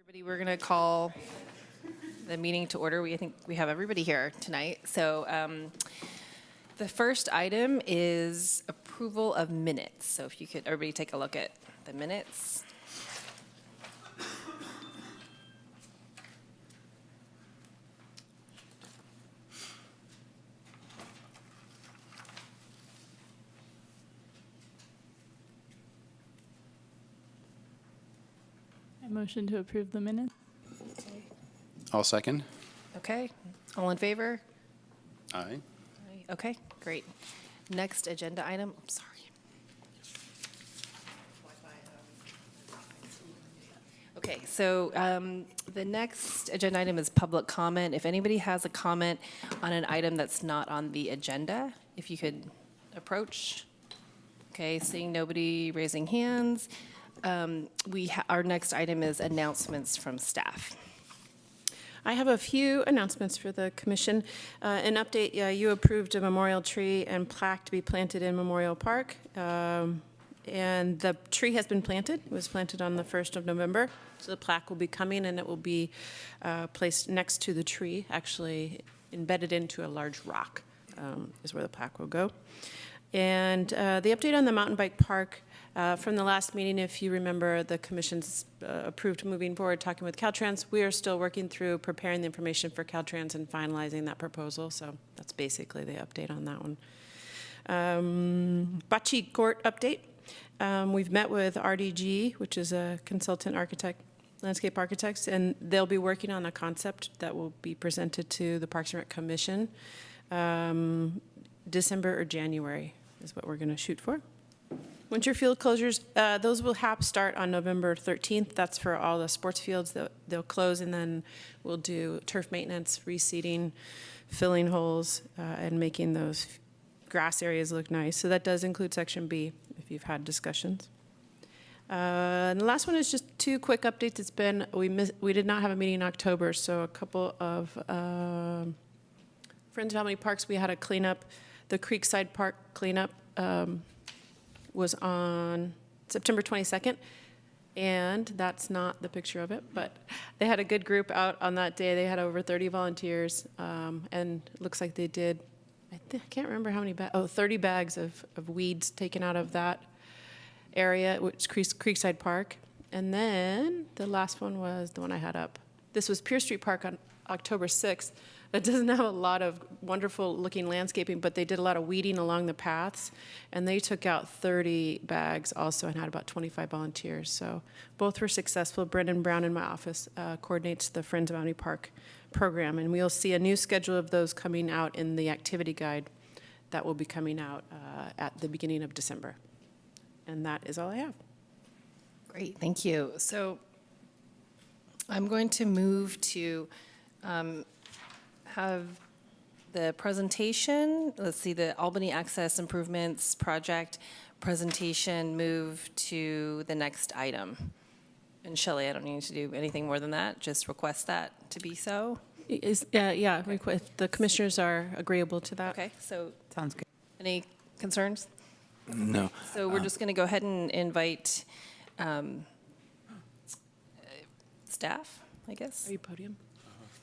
Everybody, we're going to call the meeting to order. I think we have everybody here tonight. So the first item is approval of minutes. So if you could, everybody take a look at the minutes. I motion to approve the minutes. I'll second. Okay, all in favor? Aye. Okay, great. Next agenda item, I'm sorry. Okay, so the next agenda item is public comment. If anybody has a comment on an item that's not on the agenda, if you could approach. Okay, seeing nobody raising hands. Our next item is announcements from staff. I have a few announcements for the commission. An update, you approved a memorial tree and plaque to be planted in Memorial Park. And the tree has been planted. It was planted on the 1st of November. So the plaque will be coming and it will be placed next to the tree, actually embedded into a large rock is where the plaque will go. And the update on the mountain bike park, from the last meeting, if you remember, the commission's approved moving forward, talking with Caltrans. We are still working through preparing the information for Caltrans and finalizing that proposal. So that's basically the update on that one. Bocce Court update. We've met with RDG, which is a consultant architect, landscape architects, and they'll be working on a concept that will be presented to the Parks and Rec Commission. December or January is what we're going to shoot for. Winter field closures, those will start on November 13th. That's for all the sports fields. They'll close, and then we'll do turf maintenance, reseeding, filling holes, and making those grass areas look nice. So that does include Section B, if you've had discussions. And the last one is just two quick updates. It's been, we did not have a meeting in October, so a couple of Friends of Albany Parks, we had a cleanup. The Creekside Park cleanup was on September 22nd, and that's not the picture of it, but they had a good group out on that day. They had over 30 volunteers, and it looks like they did, I can't remember how many bags, 30 bags of weeds taken out of that area, which is Creekside Park. And then the last one was the one I had up. This was Pierce Street Park on October 6th. It doesn't have a lot of wonderful looking landscaping, but they did a lot of weeding along the paths, and they took out 30 bags also and had about 25 volunteers. So both were successful. Brendan Brown in my office coordinates the Friends of Albany Park program, and we'll see a new schedule of those coming out in the activity guide that will be coming out at the beginning of December. And that is all I have. Great, thank you. So I'm going to move to have the presentation, let's see, the Albany Access Improvements Project presentation move to the next item. And Shelley, I don't need to do anything more than that, just request that to be so. Yeah, the commissioners are agreeable to that. Okay, so Sounds good. any concerns? No. So we're just going to go ahead and invite staff, I guess, Are you podium?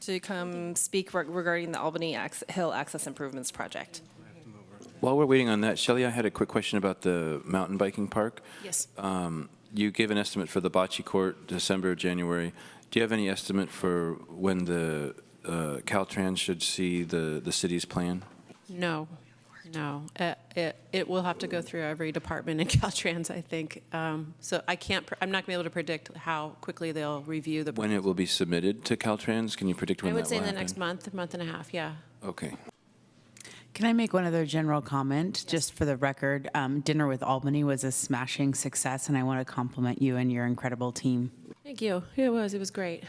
to come speak regarding the Albany Hill Access Improvements Project. While we're waiting on that, Shelley, I had a quick question about the mountain biking park. Yes. You gave an estimate for the bocce court, December, January. Do you have any estimate for when the Caltrans should see the city's plan? No. It will have to go through every department in Caltrans, I think. So I'm not going to be able to predict how quickly they'll review the. When it will be submitted to Caltrans? Can you predict when I that would say will in the happen? next month and a half, yeah. Okay. Can I make one other general comment, just for the record? Dinner with Albany was a smashing success, and I want to compliment you and your incredible team. Thank you. It was great.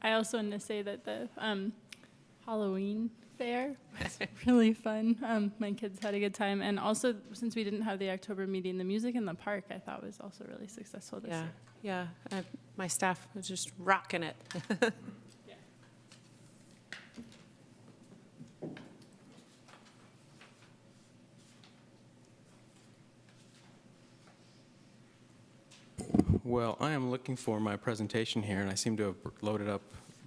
I also wanted to say that the Halloween fair was really fun. My kids had a good time. And also, since we didn't have the October meeting, the music in the park I thought was also really successful this year. Yeah. My staff was just rocking it. Well, I am looking looking for my presentation here, and I seem to have loaded up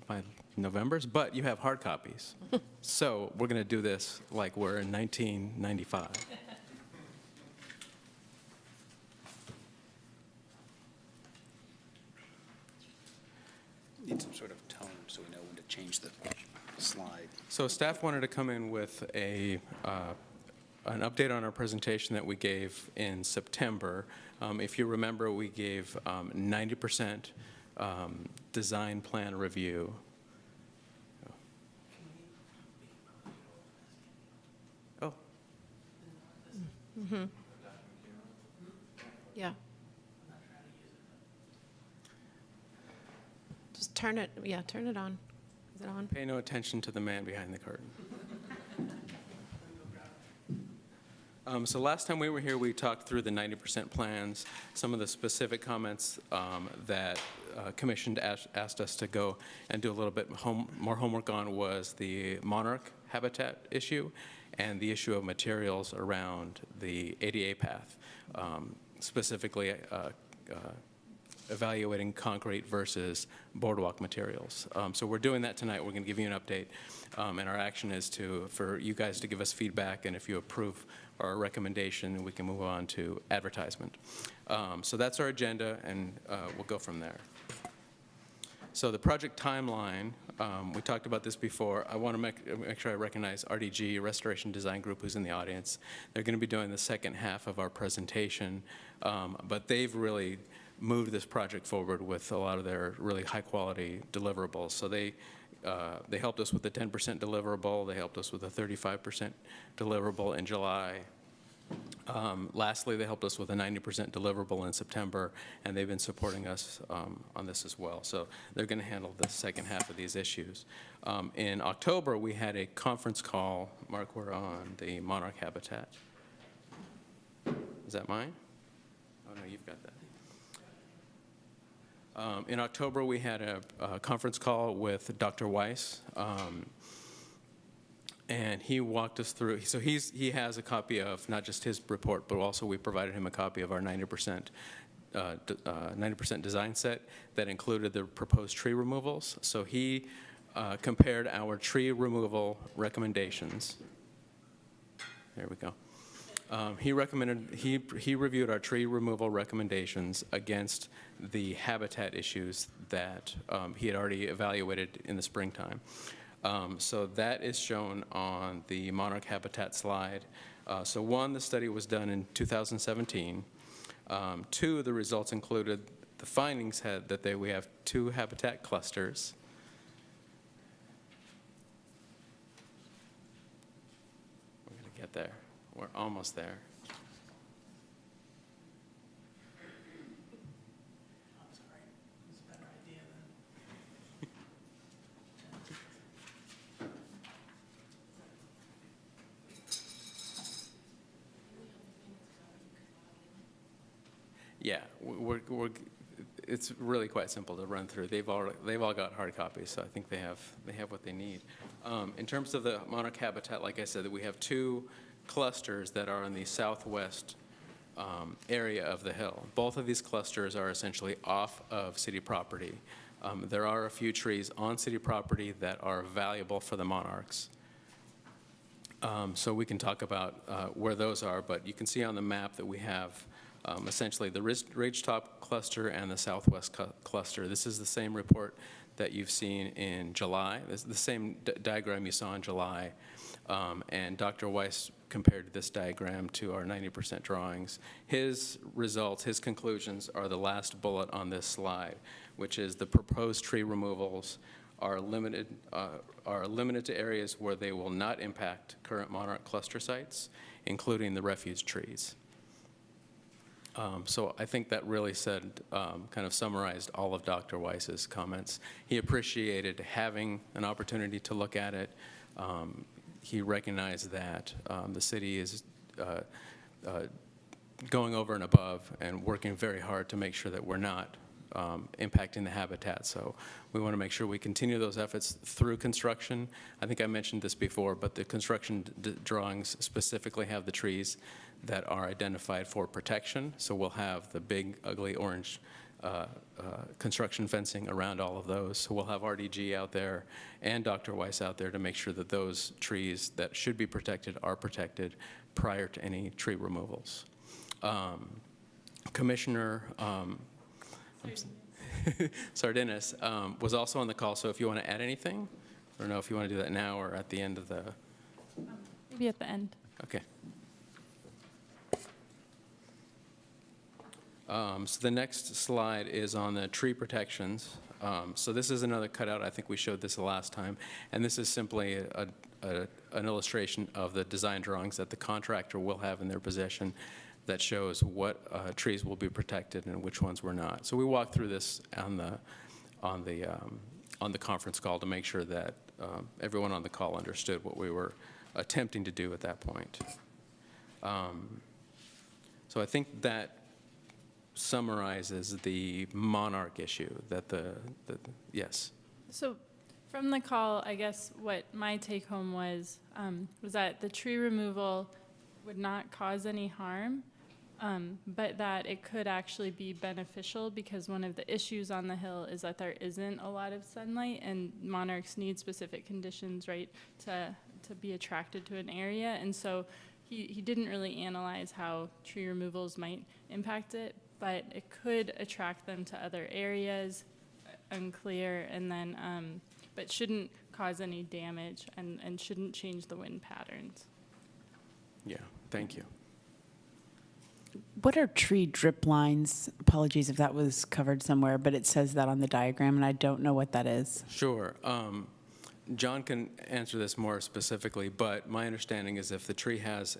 my Novembers, but you have hard copies. So we're going to do this like we're in 1995. Need some sort of tone so we know when to change the slide. So staff wanted to come in with an update on our presentation that we gave in September. If you remember, we gave 90% design plan review. Oh, Yeah. Just turn it, yeah, turn it on. Is it on? pay no attention to the man behind the curtain. So last time we were here, we talked through the 90% plans, some of the specific comments that commissioned asked us to go and do a little bit more homework on was the monarch habitat issue and the issue of materials around the ADA path, specifically evaluating concrete versus boardwalk materials. So we're doing that tonight. We're going to give you an update. And our action is for you guys to give us feedback, and if you approve our recommendation, we can move on to advertisement. So that's our agenda, and we'll go from there. So the project timeline, we talked about this before. I want to make sure I recognize RDG, Restoration Design Group, who's in the audience. They're going to be doing the second half of our presentation, but they've really moved this project forward with a lot of their really high-quality deliverables. So they helped us with the 10% deliverable. They helped us with a 35% deliverable in July. Lastly, they helped us with a 90% deliverable in September, and they've been supporting us on this as well. So they're going to handle the second half of these issues. In October, we had a conference call. Mark, we're on the monarch habitat. Is that mine? Oh, no, you've got that. In October, we had a conference call with Dr. Weiss, and he walked us through. So he has a copy of not just his report, but also we provided him a copy of our 90% design set that included the proposed tree removals. So he compared our tree removal recommendations. There we go. He reviewed our tree removal recommendations against the habitat issues that he had already evaluated in the springtime. So that is shown on the monarch habitat slide. So one, the study was done in 2017. Two, the results included, the findings had that we have 2 habitat clusters. We're going to get there. We're almost there. I'm sorry. It's a better idea than. Yeah, it's really quite simple to run through. They've all got hard copies, so I think they have what they need. In terms of the monarch habitat, like I said, we have 2 clusters that are in the southwest area of the hill. Both of these clusters are essentially off of city property. There are a few trees on city property that are valuable for the monarchs. So we can talk about where those are, but you can see on the map that we have essentially the ridgetop cluster and the southwest cluster. This is the same report that you've seen in July. This is the same diagram you saw in July. And Dr. Weiss compared this diagram to our 90% drawings. His results, his conclusions are the last bullet on this slide, which is the proposed tree removals are limited to areas where they will not impact current monarch cluster sites, including the refuge trees. So I think that really kind of summarized all of Dr. Weiss's comments. He appreciated having an opportunity to look at it. He recognized that the city is going over and above and working very hard to make sure that we're not impacting the habitat. So we want to make sure we continue those efforts through construction. I think I mentioned this before, but the construction drawings specifically have the trees that are identified for protection. So we'll have the big, ugly orange construction fencing around all of those. So we'll have RDG out there and Dr. Weiss out there to make sure that those trees that should be protected are protected prior to any tree removals. Commissioner Sardinas was also on the call, so if you want to add anything, I don't know if you want to do that now or at the end of the, Maybe at the end. okay. So the next slide is on the tree protections. So this is another cutout. I think we showed this the last time. And this is simply an illustration of the design drawings that the contractor will have in their possession that shows what trees will be protected and which ones were not. So we walked through this on the conference call to make sure that everyone on the call understood what we were attempting to do at that point. So I think that summarizes the monarch issue that yes. So from the call, I guess what my take home was that the tree removal would not cause any harm, but that it could actually be beneficial because one of the issues on the hill is that there isn't a lot of sunlight and monarchs need specific conditions, right, to be attracted to an area. And so he didn't really analyze how tree removals might impact it, but it could attract them to other areas, unclear, and then, but shouldn't cause any damage and shouldn't change the wind patterns. Yeah, thank you. What are tree drip lines? Apologies if that was covered somewhere, but it says that on the diagram, and I don't know what that is. Sure. John can answer this more specifically, but my understanding is if the tree has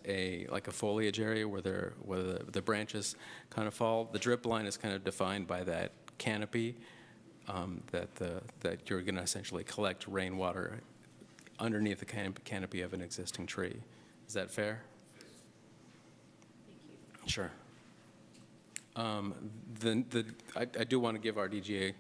like a foliage area where the branches kind of fall, the drip line is kind of defined by that canopy that you're going to essentially collect rainwater underneath the canopy of an existing tree. Is that fair? Sure. I do want to give our DGA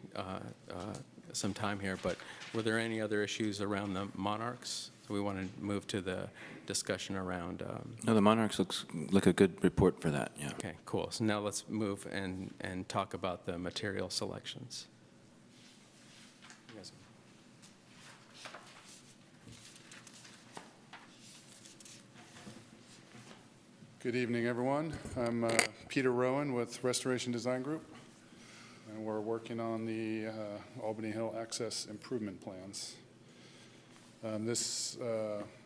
some time here, but were there any other issues around the monarchs? We want to move to the discussion around. No, the monarchs looks like a good report for that, yeah. Okay, cool. So now let's move and talk about the material selections. Yes. Good evening, everyone. I'm Peter Rowan with Restoration Design Group, and we're working on the Albany Hill Access Improvement Plans. This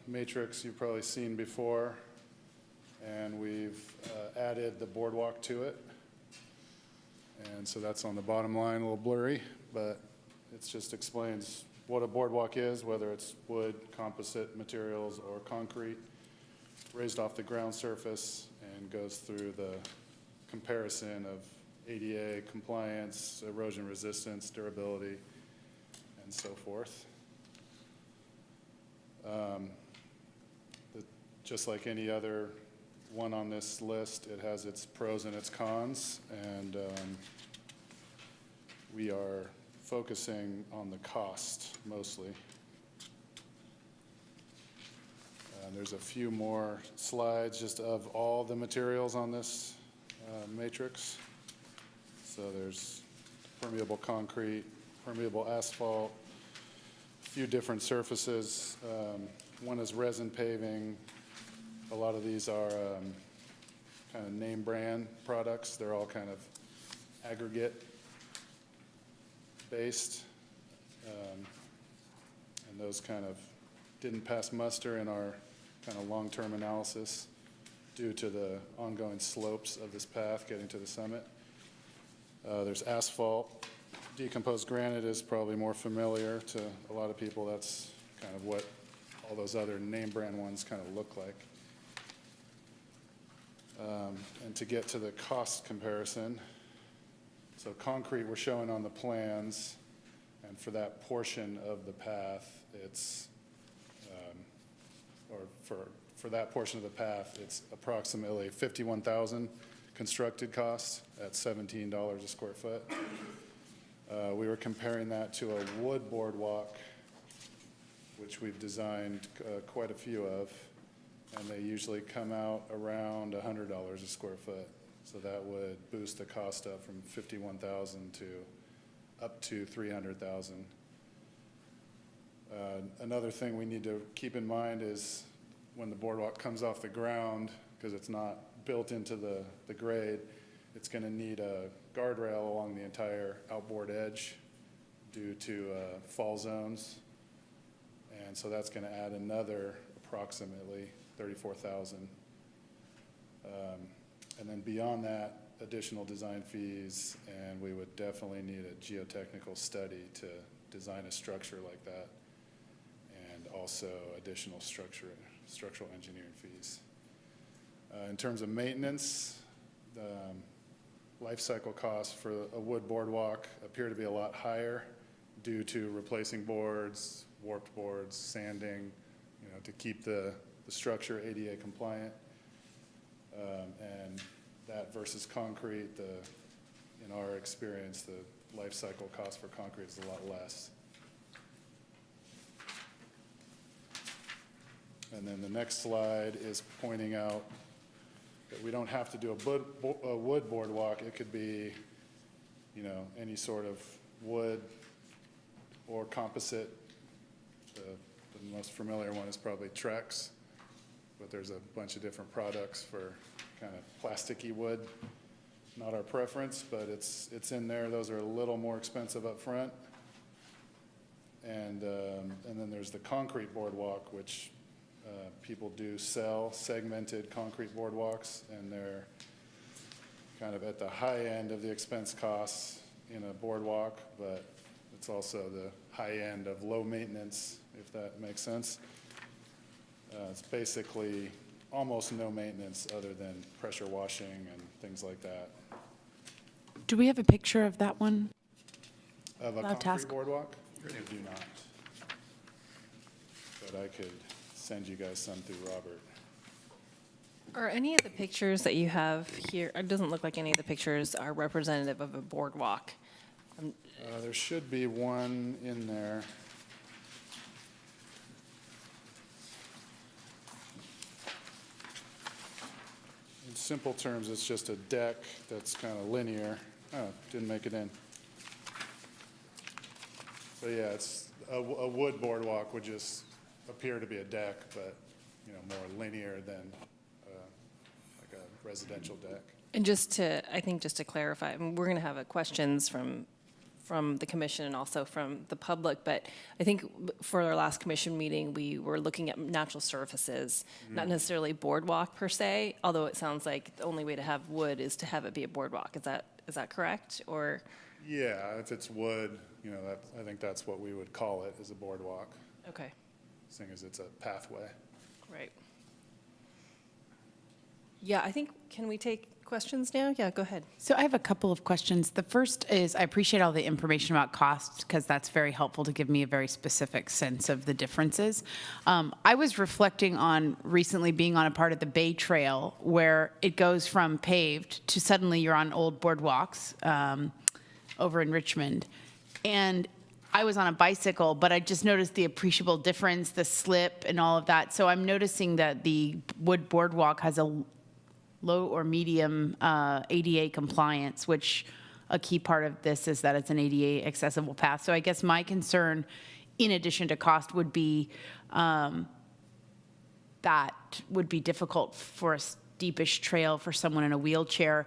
matrix you've probably seen before, and we've added the boardwalk to it. And so that's on the bottom line, a little blurry, but it just explains what a boardwalk is, whether it's wood, composite materials, or concrete, raised off the ground surface, and goes through the comparison of ADA compliance, erosion resistance, durability, and so forth. Just like any other one on this list, it has its pros and its cons, and we are focusing on the cost mostly. There's a few more slides just of all the materials on this matrix. So there's permeable concrete, permeable asphalt, a few different surfaces. One is resin paving. A lot of these are kind of name brand products. They're all kind of aggregate based. And those kind of didn't pass muster in our kind of long-term analysis due to the ongoing slopes of this path getting to the summit. There's asphalt. Decomposed granite is probably more familiar to a lot of people. That's kind of what all those other name brand ones kind of look like. And to get to the cost comparison, so concrete we're showing on the plans, and for that portion of the path, it's for that portion of the path, it's approximately $51,000 constructed cost at $17 a square foot. We were comparing that to a wood boardwalk, which we've designed quite a few of, and they usually come out around $100 a square foot. So that would boost the cost up from 51,000 to up to 300,000. Another thing we need to keep in mind is when the boardwalk comes off the ground, because it's not built into the grade, it's going to need a guardrail along the entire outboard edge due to fall zones. And so that's going to add another approximately 34,000. And then beyond that, additional design fees, and we would definitely need a geotechnical study to design a structure like that, and also additional structural engineering fees. In terms of maintenance, the life cycle costs for a wood boardwalk appear to be a lot higher due to replacing boards, warped boards, sanding, to keep the structure ADA compliant. And that versus concrete, in our experience, the life cycle cost for concrete is a lot less. And then the next slide is pointing out that we don't have to do a wood boardwalk. It could be, any sort of wood or composite. The most familiar one is probably Trex, but there's a bunch of different products for kind of plasticky wood. Not our preference, but it's in there. Those are a little more expensive up front. And then there's the concrete boardwalk, which people do sell segmented concrete boardwalks, and they're kind of at the high end of the expense costs in a boardwalk, but it's also the high end of low maintenance, if that makes sense. It's basically almost no maintenance other than pressure washing and things like that. Do we have a picture of that one? Of a Allowed concrete task. boardwalk? We do not. But I could send you guys some through Robert. Are any of the pictures that you have here, it doesn't look like any of the pictures are representative of a boardwalk. There should be one in there. In simple terms, it's just a deck that's kind of linear. Oh, didn't make it in. So yeah, it's a wood boardwalk would just appear to be a deck, but more linear than like a residential deck. And just to clarify, I mean, we're going to have questions from the commission and also from the public, but I think for our last commission meeting, we were looking at natural surfaces, not necessarily boardwalk per se, although it sounds like the only way to have wood is to have it be a boardwalk. Is that correct? Or? Yeah, if it's wood, I think that's what we would call it, is a boardwalk, Okay, seeing as it's a pathway. right. Yeah, I think, can we take questions now? Yeah, go ahead. So I have a couple of questions. The first is, I appreciate all the information about costs because that's very helpful to give me a very specific sense of the differences. I was reflecting on recently being on a part of the Bay Trail where it goes from paved to suddenly you're on old boardwalks over in Richmond. And I was on a bicycle, but I just noticed the appreciable difference, the slip and all of that. So I'm noticing that the wood boardwalk has a low or medium ADA compliance, which a key part of this is that it's an ADA accessible path. So I guess my concern, in addition to cost, would be that would be difficult for a steepish trail for someone in a wheelchair.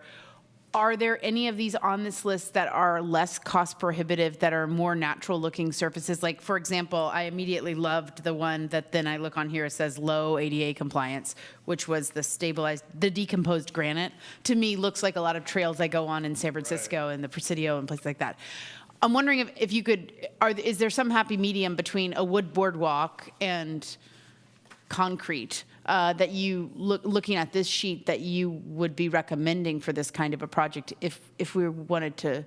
Are there any of these on this list that are less cost prohibitive, that are more natural looking surfaces? Like, for example, I immediately loved the one that then I look on here, it says low ADA compliance, which was the decomposed granite. To me, looks like a lot of trails I go on in San Francisco and the Presidio and places like that. I'm wondering if you could, is there some happy medium between a wood boardwalk and concrete that you, looking at this sheet, that you would be recommending for this kind of a project if we wanted to?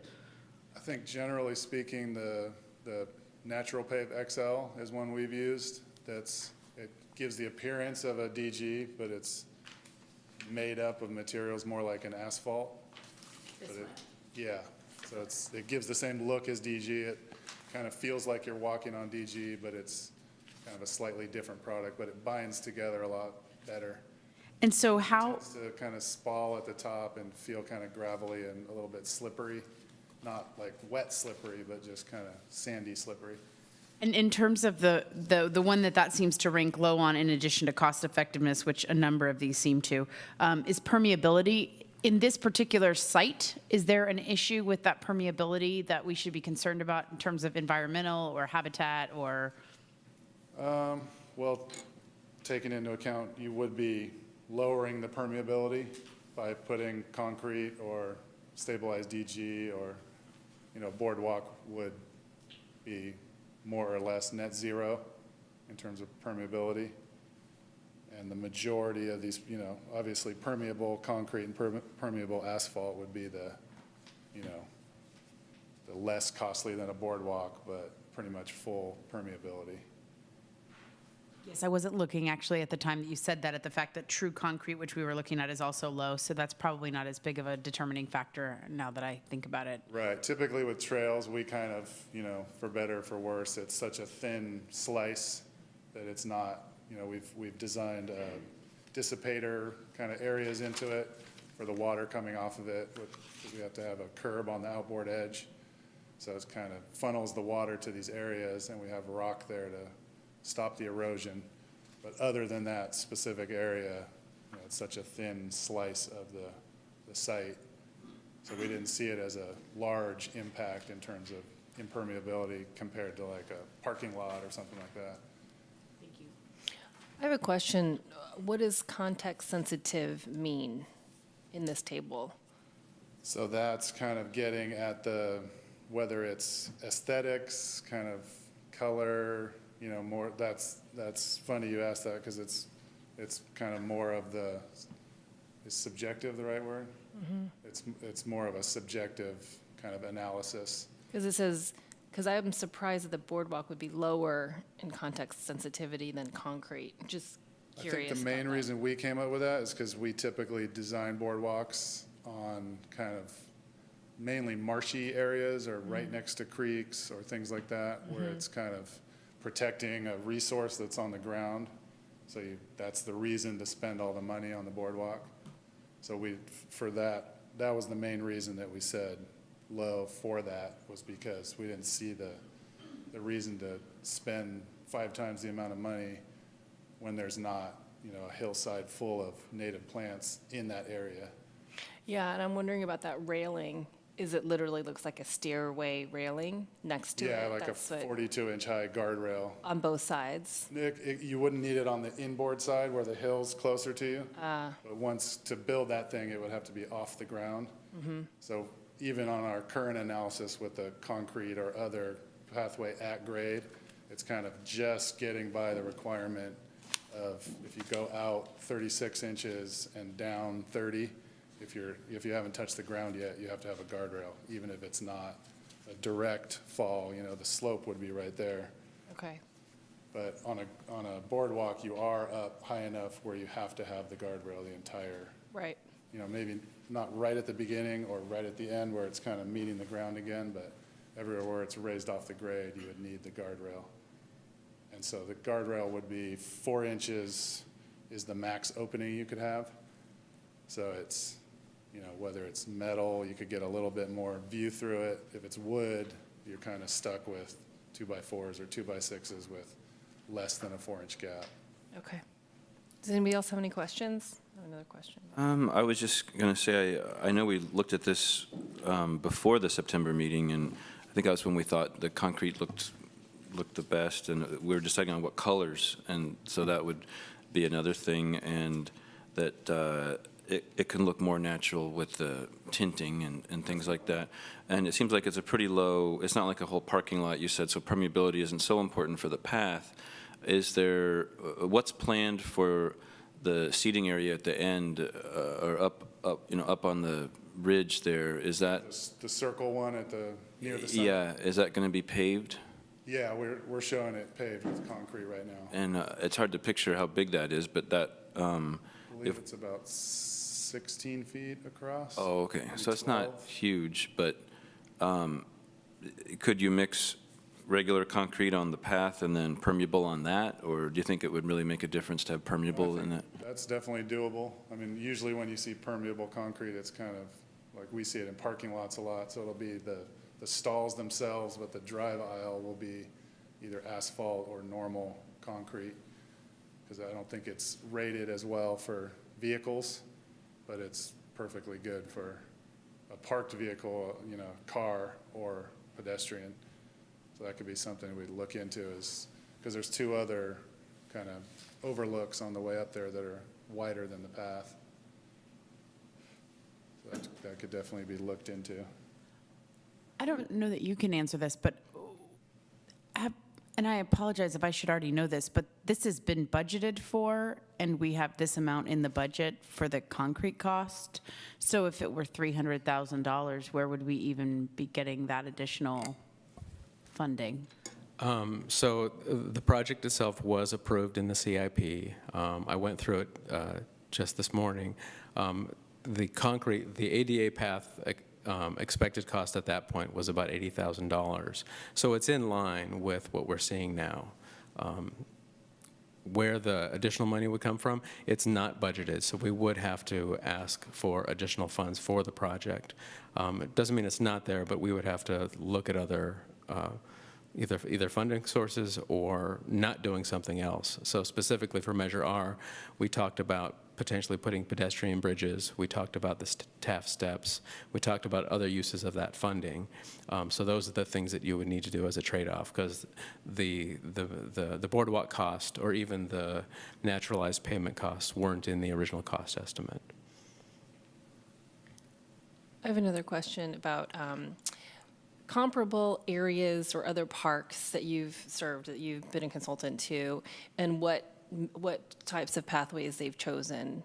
I think generally speaking, the Natural Pave XL is one we've used. It gives the appearance of a DG, but it's made up of materials more like an asphalt. Yeah, so it gives the same look as DG. It kind of feels like you're walking on DG, but it's kind of a slightly different product, but it binds together a lot better. And so how, Tends to kind of spall at the top and feel kind of gravelly and a little bit slippery. Not like wet slippery, but just kind of sandy slippery. and in terms of the one that seems to rank low on, in addition to cost effectiveness, which a number of these seem to, is permeability. In this particular site, is there an issue with that permeability that we should be concerned about in terms of environmental or habitat or? Well, taking into account, you would be lowering the permeability by putting concrete or stabilized DG, or, boardwalk would be more or less net zero in terms of permeability. And the majority of these, obviously permeable concrete and permeable asphalt would be the less costly than a boardwalk, but pretty much full permeability. Yes, I wasn't looking actually at the time that you said that, at the fact that true concrete, which we were looking at, is also low. So that's probably not as big of a determining factor now that I think about it. Right. Typically with trails, we kind of, for better or for worse, it's such a thin slice that it's not, we've designed dissipator kind of areas into it for the water coming off of it. We have to have a curb on the outboard edge. So it kind of funnels the water to these areas, and we have rock there to stop the erosion. But other than that specific area, it's such a thin slice of the site. So we didn't see it as a large impact in terms of impermeability compared to like a parking lot or something like that. Thank you. I have a question. What does context sensitive mean in this table? So that's kind of getting at whether it's aesthetics, kind of color, more, that's funny you asked that, because it's kind of more of is subjective the right word? Mm-hmm. It's more of a subjective kind of analysis. Because I'm surprised that the boardwalk would be lower in context sensitivity than concrete. Just curious. I think the main reason we came up with that is because we typically design boardwalks on kind of mainly marshy areas or right next to creeks or things like that, where it's kind of protecting a resource that's on the ground. So that's the reason to spend all the money on the boardwalk. So that was the main reason that we said low for that, was because we didn't see the reason to spend 5 times the amount of money when there's not, a hillside full of native plants in that area. Yeah, and I'm wondering about that railing. Is it literally looks like a stairway railing next to it? Yeah, like That's a 42-inch high guardrail. on both sides. You wouldn't need it on the inboard side where the hill's closer to you. But to build that thing, it would have to be off the ground. So even on our current analysis with the concrete or other pathway at grade, it's kind of just getting by the requirement of, if you go out 36 inches and down 30, if you haven't touched the ground yet, you have to have a guardrail, even if it's not a direct fall. The slope would be right there. Okay. But on a boardwalk, you are up high enough where you have to have the guardrail the entire. Right. Maybe not right at the beginning or right at the end where it's kind of meeting the ground again, but everywhere where it's raised off the grade, you would need the guardrail. And so the guardrail would be 4 inches is the max opening you could have. So it's, whether it's metal, you could get a little bit more view through it. If it's wood, you're kind of stuck with 2x4s or 2x6s with less than a 4-inch gap. Okay. Does anybody else have any questions? I have another question. I was just going to say, I know we looked at this before the September meeting, and I think that was when we thought the concrete looked the best, and we were deciding on what colors, and so that would be another thing, and that it can look more natural with the tinting and things like that. And it seems like it's a pretty low, it's not like a whole parking lot, you said, so permeability isn't so important for the path. Is there, what's planned for the seating area at the end, or up on the ridge there? Is that? The circle one near the sun? Yeah, is that going to be paved? Yeah, we're showing it paved with concrete right now. And it's hard to picture how big that is, but that. I believe it's about 16 feet across. Oh, okay. maybe So it's 12. not huge, but could you mix regular concrete on the path and then permeable on that? Or do you think it would really make a difference to have permeable in that? That's definitely doable. I mean, usually when you see permeable concrete, it's kind of like we see it in parking lots a lot. So it'll be the stalls themselves, but the drive aisle will be either asphalt or normal concrete. Because I don't think it's rated as well for vehicles, but it's perfectly good for a parked vehicle, you know, car or pedestrian. So that could be something we'd look into, is because there's two other kind of overlooks on the way up there that are wider than the path. So that could definitely be looked into. I don't know that you can answer this, but and I apologize if I should already know this, but this has been budgeted for, and we have this amount in the budget for the concrete cost. So if it were $300,000, where would we even be getting that additional funding? So the project itself was approved in the CIP. I went through it just this morning. The ADA path expected cost at that point was about $80,000. So it's in line with what we're seeing now. Where the additional money would come from, it's not budgeted, so we would have to ask for additional funds for the project. It doesn't mean it's not there, but we would have to look at other either funding sources or not doing something else. So specifically for Measure R, we talked about potentially putting pedestrian bridges. We talked about the TAF steps. We talked about other uses of that funding. So those are the things that you would need to do as a trade-off, because the boardwalk cost or even the naturalized payment costs weren't in the original cost estimate. I have another question about comparable areas or other parks that you've served, that you've been a consultant to, and what types of pathways they've chosen,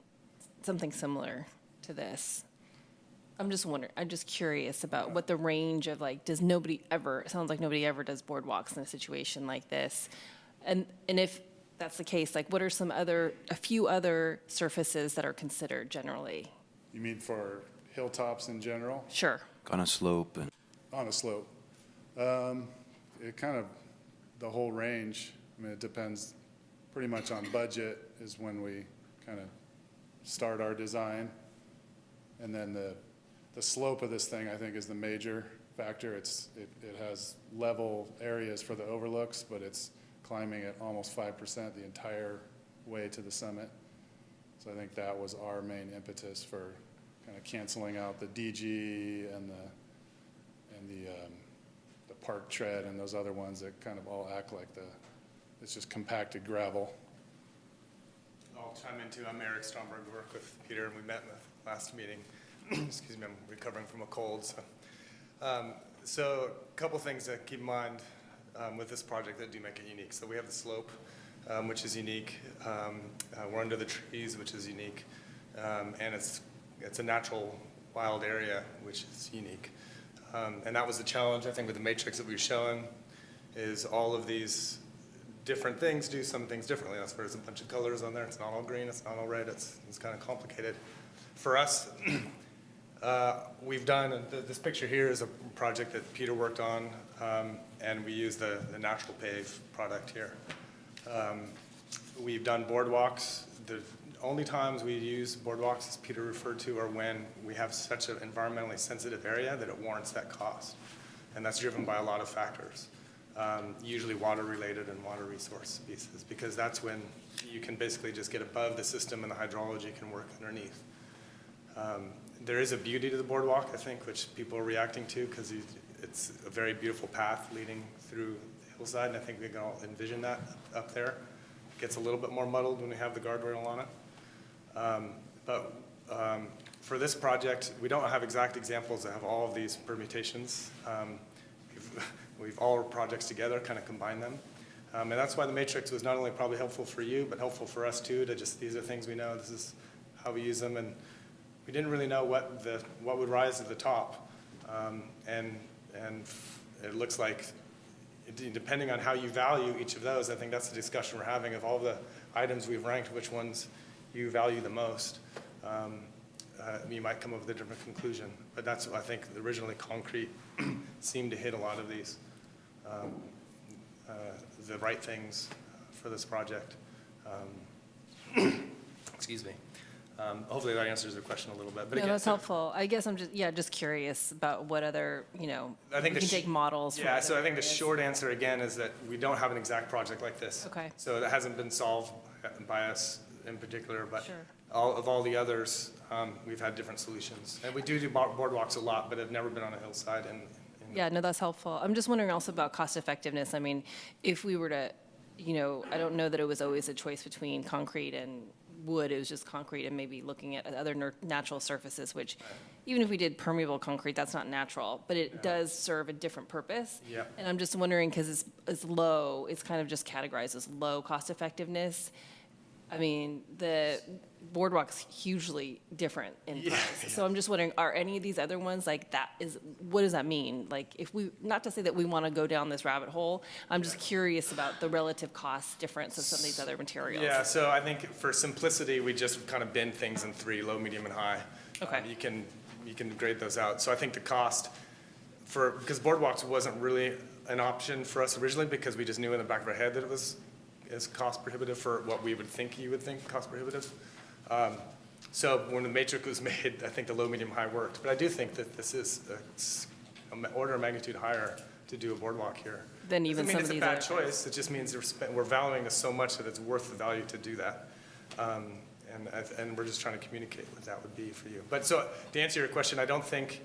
something similar to this. I'm just curious about what the range of, like, it sounds like nobody ever does boardwalks in a situation like this. And if that's the case, like, what are a few other surfaces that are considered generally? You mean for hilltops in general? Sure. On a slope and. On a slope. It kind of, the whole range, I mean, it depends pretty much on budget is when we kind of start our design. And then the slope of this thing, I think, is the major factor. It has level areas for the overlooks, but it's climbing at almost 5% the entire way to the summit. So I think that was our main impetus for kind of canceling out the DG and the park tread and those other ones that kind of all act like it's just compacted gravel. I'll chime in too. I'm Eric Stromberg. I work with Peter, and we met in the last meeting. Excuse me, I'm recovering from a cold. So a couple things to keep in mind with this project that do make it unique. So we have the slope, which is unique. We're under the trees, which is unique. And it's a natural wild area, which is unique. And that was the challenge, I think, with the matrix that we were showing, is all of these different things do some things differently. That's where there's a bunch of colors on there. It's not all green, it's not all red, it's kind of complicated. For us, we've done, this picture here is a project that Peter worked on, and we use the natural pave product here. We've done boardwalks. The only times we use boardwalks, as Peter referred to, are when we have such an environmentally sensitive area that it warrants that cost. And that's driven by a lot of factors, usually water-related and water resource pieces, because that's when you can basically just get above the system and the hydrology can work underneath. There is a beauty to the boardwalk, I think, which people are reacting to, because it's a very beautiful path leading through the hillside, and I think we can all envision that up there. It gets a little bit more muddled when we have the guardrail on it. But for this project, we don't have exact examples that have all of these permutations. We've all our projects together, kind of combined them. And that's why the matrix was not only probably helpful for you, but helpful for us too, to just, these are things we know, this is how we use them. And we didn't really know what would rise to the top. And it looks like, depending on how you value each of those, I think that's the discussion we're having of all the items we've ranked, which ones you value the most. You might come up with a different conclusion, but that's, I think, originally concrete seemed to hit a lot of these, the right things for this project. Excuse Excuse me. Hopefully that answers the question a little bit. But No, again, that's helpful. I guess I'm just curious about what other, I think we can take models. from Yeah, so other I think the areas. short answer again is that we don't have an exact project like this. Okay. So that hasn't been solved by us in particular, but Sure. all the others, we've had different solutions. And we do boardwalks a lot, but have never been on a hillside and Yeah, no, that's helpful. I'm just wondering also about cost effectiveness. I mean, if we were to, I don't know that it was always a choice between concrete and wood. It was just concrete and maybe looking at other natural surfaces, which even if we did permeable concrete, that's not natural, but it does serve a different purpose. Yeah. And I'm just wondering, because it's low, it's kind of just categorized as low cost effectiveness. I mean, the boardwalk's hugely different in price. So I'm just wondering, are any of these other ones like that what does that mean? Like not to say that we want to go down this rabbit hole, I'm just curious about the relative cost difference of some of these other materials. Yeah, so I think for simplicity, we just kind of bin things in three, low, medium, and high. Okay. You can grade those out. So I think the cost because boardwalks wasn't really an option for us originally because we just knew in the back of our head that it was cost prohibitive for what we would think you would think cost prohibitive. So when the matrix was made, I think the low, medium, high worked. But I do think that this is an order of magnitude higher to do a boardwalk here. Than even some of Doesn't these mean it's a other bad choice. It just means we're valuing this so much that it's worth the value to do that. And we're just trying to communicate what that would be for you. But so to answer your question, I don't think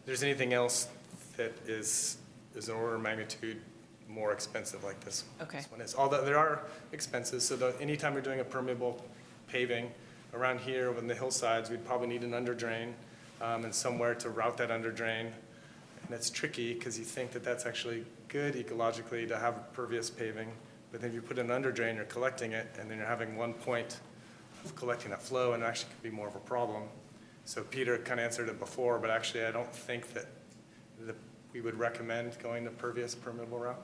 there's anything else that is an order of magnitude more expensive like this one is. Although there are expenses, so anytime you're doing a permeable paving around here on the hillsides, we'd probably need an under drain and somewhere to route that under drain. And that's tricky because you think that that's actually good ecologically to have pervious paving, but then if you put an under drain, you're collecting it, and then you're having one point of collecting that flow, and it actually could be more of a problem. So Peter kind of answered it before, but actually I don't think that we would recommend going the pervious permeable route.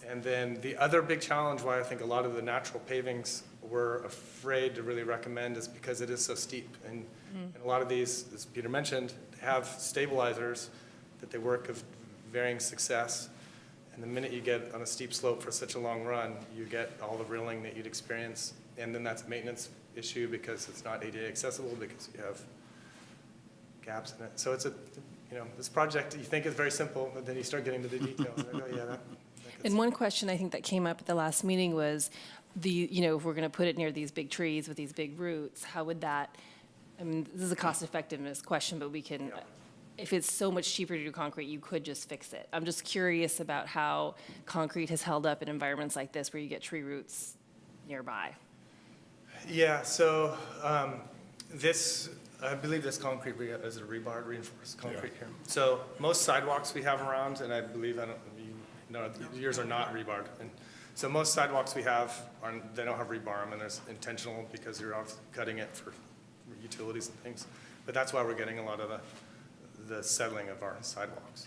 And then the other big challenge why I think a lot of the natural pavings we're afraid to really recommend is because it is so steep. And a lot of these, as Peter mentioned, have stabilizers that they work of varying success. And the minute you get on a steep slope for such a long run, you get all the rilling that you'd experience. And then that's a maintenance issue because it's not ADA accessible because you have gaps in it. So it's this project you think is very simple, but then you start getting to the details. And I go, that And one question I think that came up at the last meeting was if we're going to put it near these big trees with these big roots, how would that, I mean, this is a cost effectiveness question, but we can, if it's so much cheaper to do concrete, you could just fix it. I'm just curious about how concrete has held up in environments like this where you get tree roots nearby. Yeah, so I believe this concrete is a rebar, reinforced concrete here. So most sidewalks we have around, and I believe, yours are not rebarred. And so most sidewalks we have, they don't have rebar, and there's intentional because you're off cutting it for utilities and things. But that's why we're getting a lot of the settling of our sidewalks.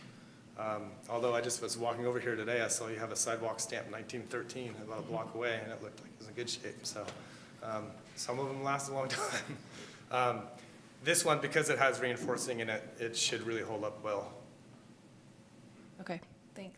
Although I just was walking over here today, I saw you have a sidewalk stamped 1913 about a block away, and it looked like it was in good shape. So some of them last a long time. This one, because it has reinforcing in it, it should really hold up well. Okay, thanks.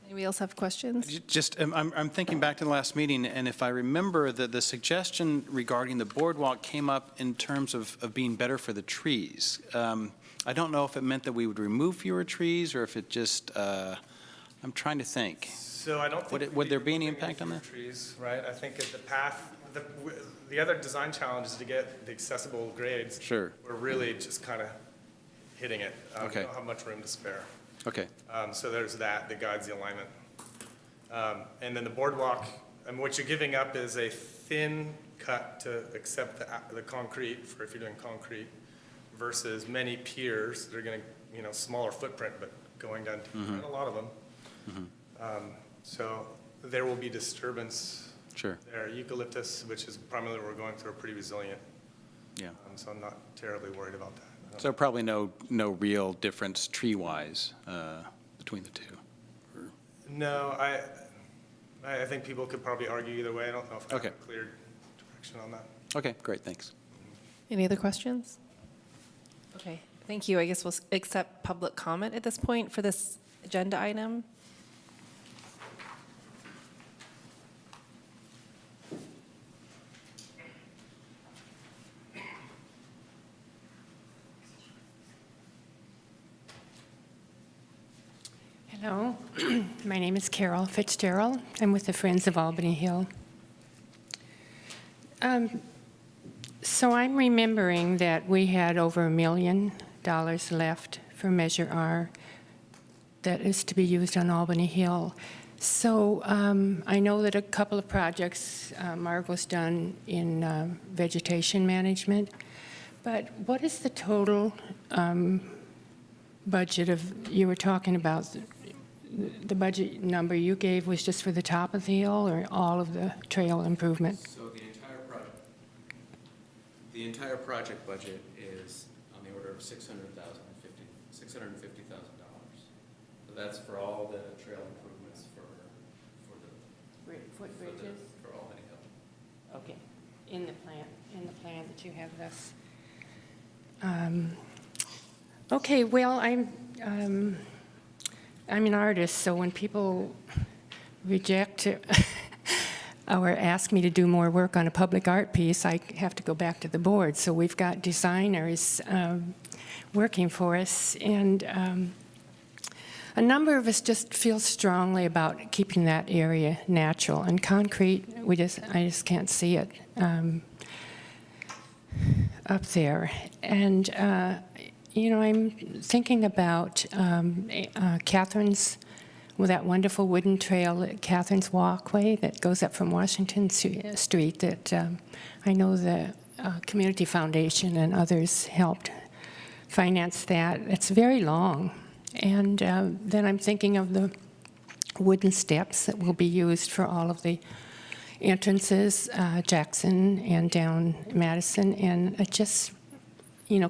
Anybody else have questions? Just, I'm thinking back to the last meeting, and if I remember, the suggestion regarding the boardwalk came up in terms of being better for the trees. I don't know if it meant that we would remove fewer trees, or if it just, I'm trying to think. So I don't think. Would there be any impact on that? Trees, right? I think at the path, the other design challenge is to get the accessible grades. Sure. We're really just kind of hitting it. Okay. We don't have much room to spare. Okay. So there's that guides the alignment. And then the boardwalk, what you're giving up is a thin cut to accept the concrete for if you're doing concrete versus many piers that are going to, smaller footprint, but going down deeper, and a lot of them. So there will be disturbance. Sure. There, eucalyptus, which is primarily what we're going through, are pretty resilient. Yeah. So I'm not terribly worried about that. So probably no real difference tree-wise between the two? No, I think people could probably argue either way. I don't know if I have Okay. a clear direction on that. Okay, great, thanks. Any other questions? Okay, thank you. I guess we'll accept public comment at this point for this agenda item. Hello, my name is Carol Fitzgerald. I'm with the Friends of Albany Hill. So I'm remembering that we had over $1 million left for Measure R that is to be used on Albany Hill. So I know that a couple of projects Margot's done in vegetation management, but what is the total budget of, you were talking about, the budget number you gave was just for the top of the hill or all of the trail improvement? So the entire project budget is on the order of $650,000. So that's for all the trail improvements for Albany Hill. Okay, in the plan that you have thus. Okay, well, I'm an artist, so when people reject or ask me to do more work on a public art piece, I have to go back to the board. So we've got designers working for us, and a number of us just feel strongly about keeping that area natural. And concrete, I just can't see it up there. And I'm thinking about Catherine's, that wonderful wooden trail, Catherine's Walkway that goes up from Washington Street that I know the Community Foundation and others helped finance that. It's very long. And then I'm thinking of the wooden steps that will be used for all of the entrances, Jackson and down Madison, and it just,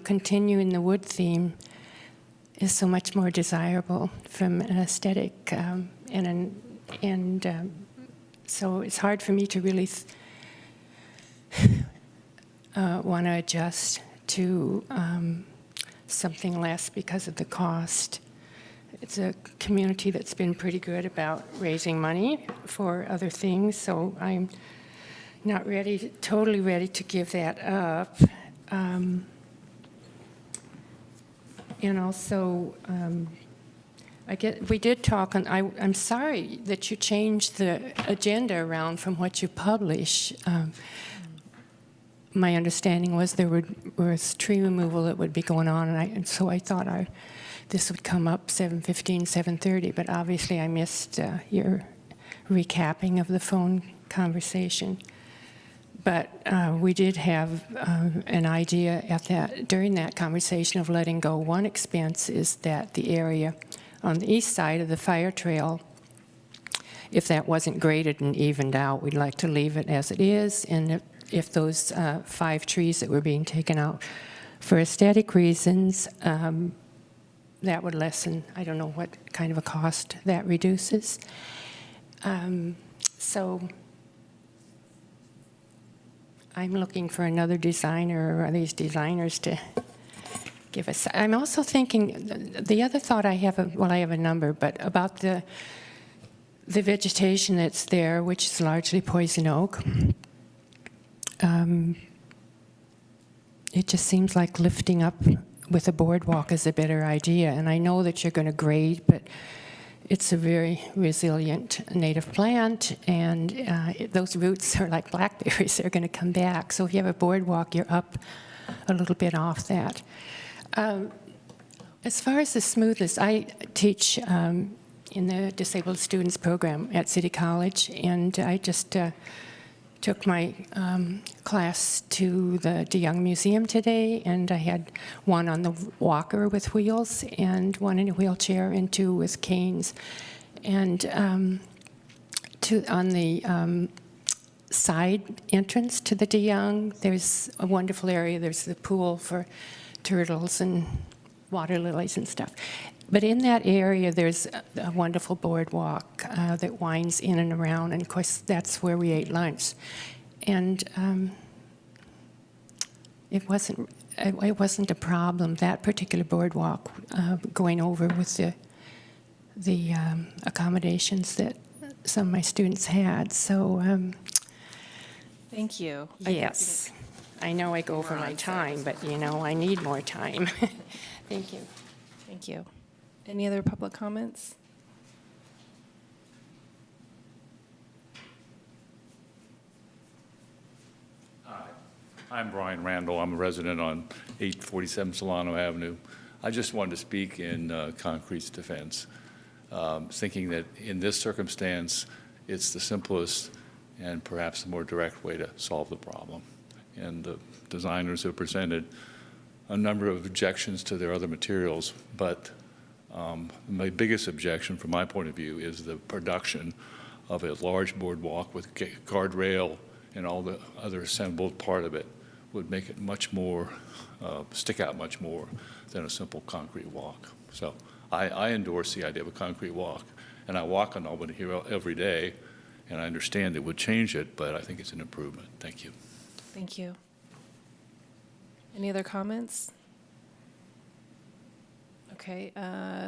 continuing the wood theme is so much more desirable from an aesthetic, so it's hard for me to really want to adjust to something less because of the cost. It's a community that's been pretty good about raising money for other things, so I'm not totally ready to give that up. And also, we did talk, and I'm sorry that you changed the agenda around from what you publish. My understanding was there was tree removal that would be going on, and so I thought this would come up 7:15, 7:30, but obviously I missed your recapping of the phone conversation. But we did have an idea during that conversation of letting go. One expense is that the area on the east side of the fire trail, if that wasn't graded and evened out, we'd like to leave it as it is. And if those 5 trees that were being taken out for aesthetic reasons, that would lessen, I don't know what kind of a cost that reduces. So I'm looking for another designer or these designers to give us. I'm also thinking, the other thought I have, I have a number, but about the vegetation that's there, which is largely poison oak. It just seems like lifting up with a boardwalk is a better idea. And I know that you're going to grade, but it's a very resilient native plant, and those roots are like blackberries. They're going to come back. So if you have a boardwalk, you're up a little bit off that. As far as the smoothness, I teach in the disabled students program at City College, and I just took my class to the DeYoung Museum today, and I had one on the walker with wheels and one in a wheelchair and 2 with canes. And on the side entrance to the DeYoung, there's a wonderful area. There's the pool for turtles and water lilies and stuff. But in that area, there's a wonderful boardwalk that winds in and around, and of course, that's where we ate lunch. And it wasn't a problem, that particular boardwalk, going over with the accommodations that some of my students had. So, Thank you. yes, I know I go over my time, but I need more time. Thank you. Thank you. Any other public comments? I'm Brian Randall. I'm a resident on 847 Solano Avenue. I just wanted to speak in Concrete's defense, thinking that in this circumstance, it's the simplest and perhaps the more direct way to solve the problem. And the designers have presented a number of objections to their other materials, but my biggest objection from my point of view is the production of a large boardwalk with guardrail and all the other assembled part of it would make it much more, stick out much more than a simple concrete walk. So I endorse the idea of a concrete walk, and I walk on Albany here every day, and I understand it would change it, but I think it's an improvement. Thank you. Thank you. Any other comments? Okay,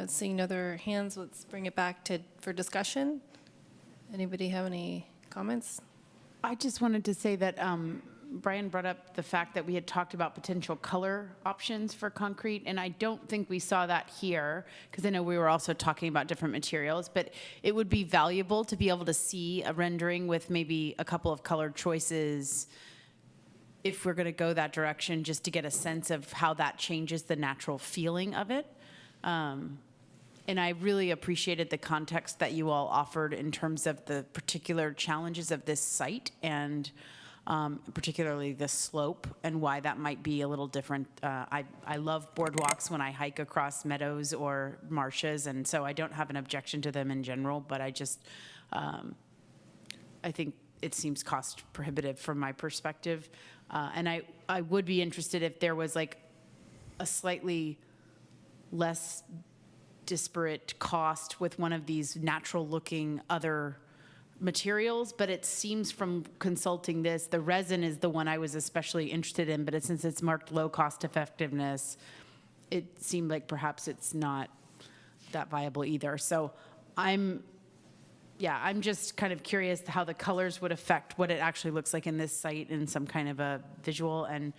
seeing no other hands, let's bring it back for discussion. Anybody have any comments? I just wanted to say that Brian brought up the fact that we had talked about potential color options for concrete, and I don't think we saw that here, because I know we were also talking about different materials, but it would be valuable to be able to see a rendering with maybe a couple of color choices if we're going to go that direction, just to get a sense of how that changes the natural feeling of it. And I really appreciated the context that you all offered in terms of the particular challenges of this site, and particularly the slope and why that might be a little different. I love boardwalks when I hike across meadows or marshes, and so I don't have an objection to them in general, but I just, I think it seems cost prohibitive from my perspective. And I would be interested if there was like a slightly less disparate cost with one of these natural looking other materials, but it seems from consulting this, the resin is the one I was especially interested in, but since it's marked low cost effectiveness, it seemed like perhaps it's not that viable either. So I'm just kind of curious how the colors would affect what it actually looks like in this site in some kind of a visual. And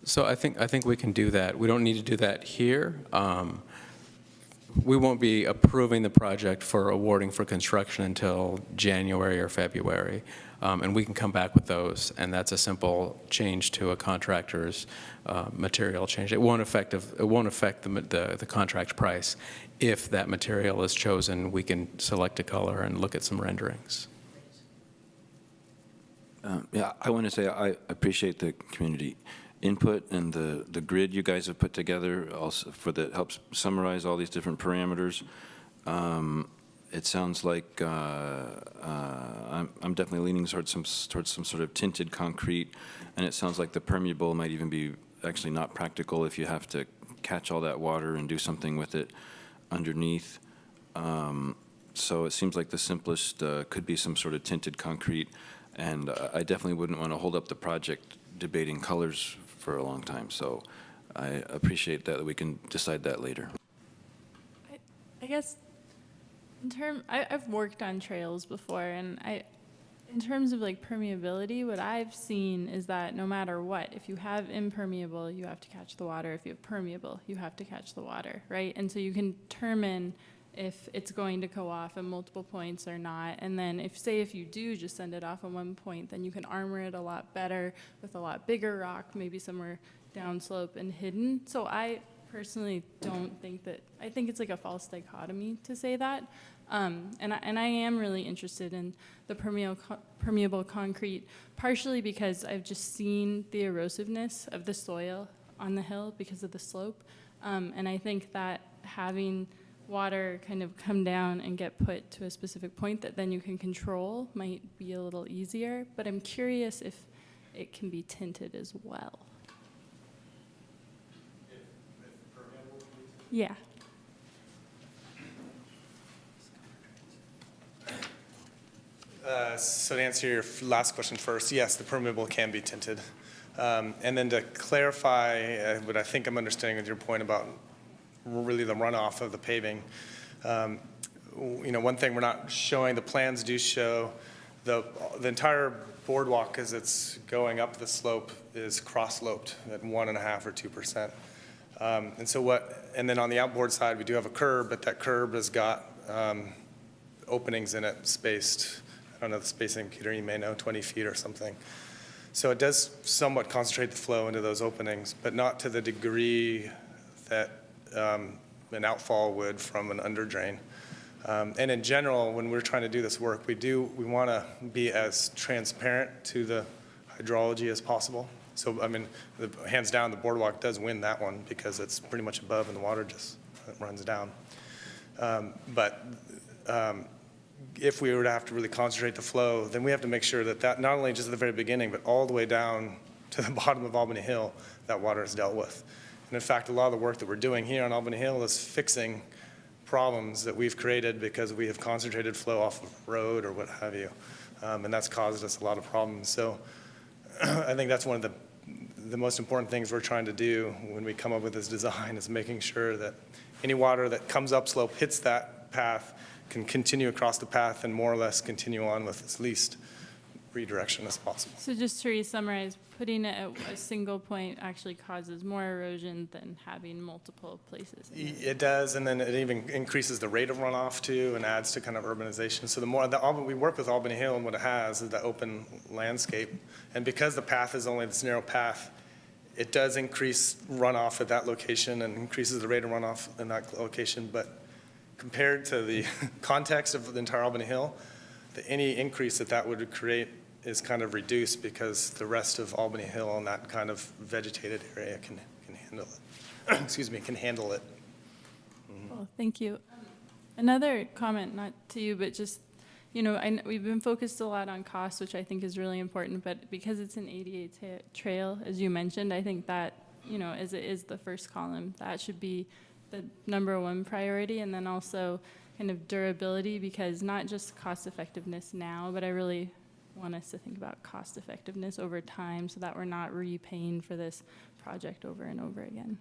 So I think we can do that. We don't need to do that here. We won't be approving the project for awarding for construction until January or February, and we can come back with those, and that's a simple change to a contractor's material change. It won't affect the contract price. If that material is chosen, we can select a color and look at some renderings. Yeah, I want to say I appreciate the community input and the grid you guys have put together also helps summarize all these different parameters. It sounds like I'm definitely leaning towards some sort of tinted concrete, and it sounds like the permeable might even be actually not practical if you have to catch all that water and do something with it underneath. So it seems like the simplest could be some sort of tinted concrete, and I definitely wouldn't want to hold up the project debating colors for a long time. So I appreciate that we can decide that later. I guess I've worked on trails before, and in terms of like permeability, what I've seen is that no matter what, if you have impermeable, you have to catch the water. If you have permeable, you have to catch the water, right? And so you can determine if it's going to go off at multiple points or not. And then if you do just send it off at one point, then you can armor it a lot better with a lot bigger rock, maybe somewhere downslope and hidden. So I personally don't think I think it's like a false dichotomy to say that. And I am really interested in the permeable concrete, partially because I've just seen the erosiveness of the soil on the hill because of the slope. And I think that having water kind of come down and get put to a specific point that then you can control might be a little easier. But I'm curious if it can be tinted as well. Yeah. So to answer your last question first, yes, the permeable can be tinted. And then to clarify what I think I'm understanding with your point about really the runoff of the paving, one thing we're not showing, the plans do show the entire boardwalk as it's going up the slope is cross-sloped at 1.5% or 2%. And then on the outboard side, we do have a curb, but that curb has got openings in it spaced, I don't know the spacing, Peter, you may know, 20 feet or something. So it does somewhat concentrate the flow into those openings, but not to the degree that an outfall would from an under drain. And in general, when we're trying to do this work, we want to be as transparent to the hydrology as possible. So, I mean, hands down, the boardwalk does win that one because it's pretty much above and the water just runs down. But if we were to have to really concentrate the flow, then we have to make sure that not only just at the very beginning, but all the way down to the bottom of Albany Hill, that water is dealt with. And in fact, a lot of the work that we're doing here on Albany Hill is fixing problems that we've created because we have concentrated flow off of road or what have you. And that's caused us a lot of problems. So I think that's one of the most important things we're trying to do when we come up with this design is making sure that any water that comes upslope, hits that path, can continue across the path and more or less continue on with its least redirection as possible. So just to re-summarize, putting it at a single point actually causes more erosion than having multiple places. It does, and then it even increases the rate of runoff too and adds to kind of urbanization. So we work with Albany Hill, and what it has is the open landscape. And because the path is only this narrow path, it does increase runoff at that location and increases the rate of runoff in that location. But compared to the context of the entire Albany Hill, any increase that would create is kind of reduced because the rest of Albany Hill and that kind of vegetated area can handle it. Excuse me, can handle it. Well, thank you. Another comment, not to you, but just, we've been focused a lot on cost, which I think is really important, but because it's an ADA trail, as you mentioned, I think that, as it is the first column, that should be the #1 priority, and then also kind of durability, because not just cost effectiveness now, but I really want us to think about cost effectiveness over time so that we're not repaying for this project over and over again.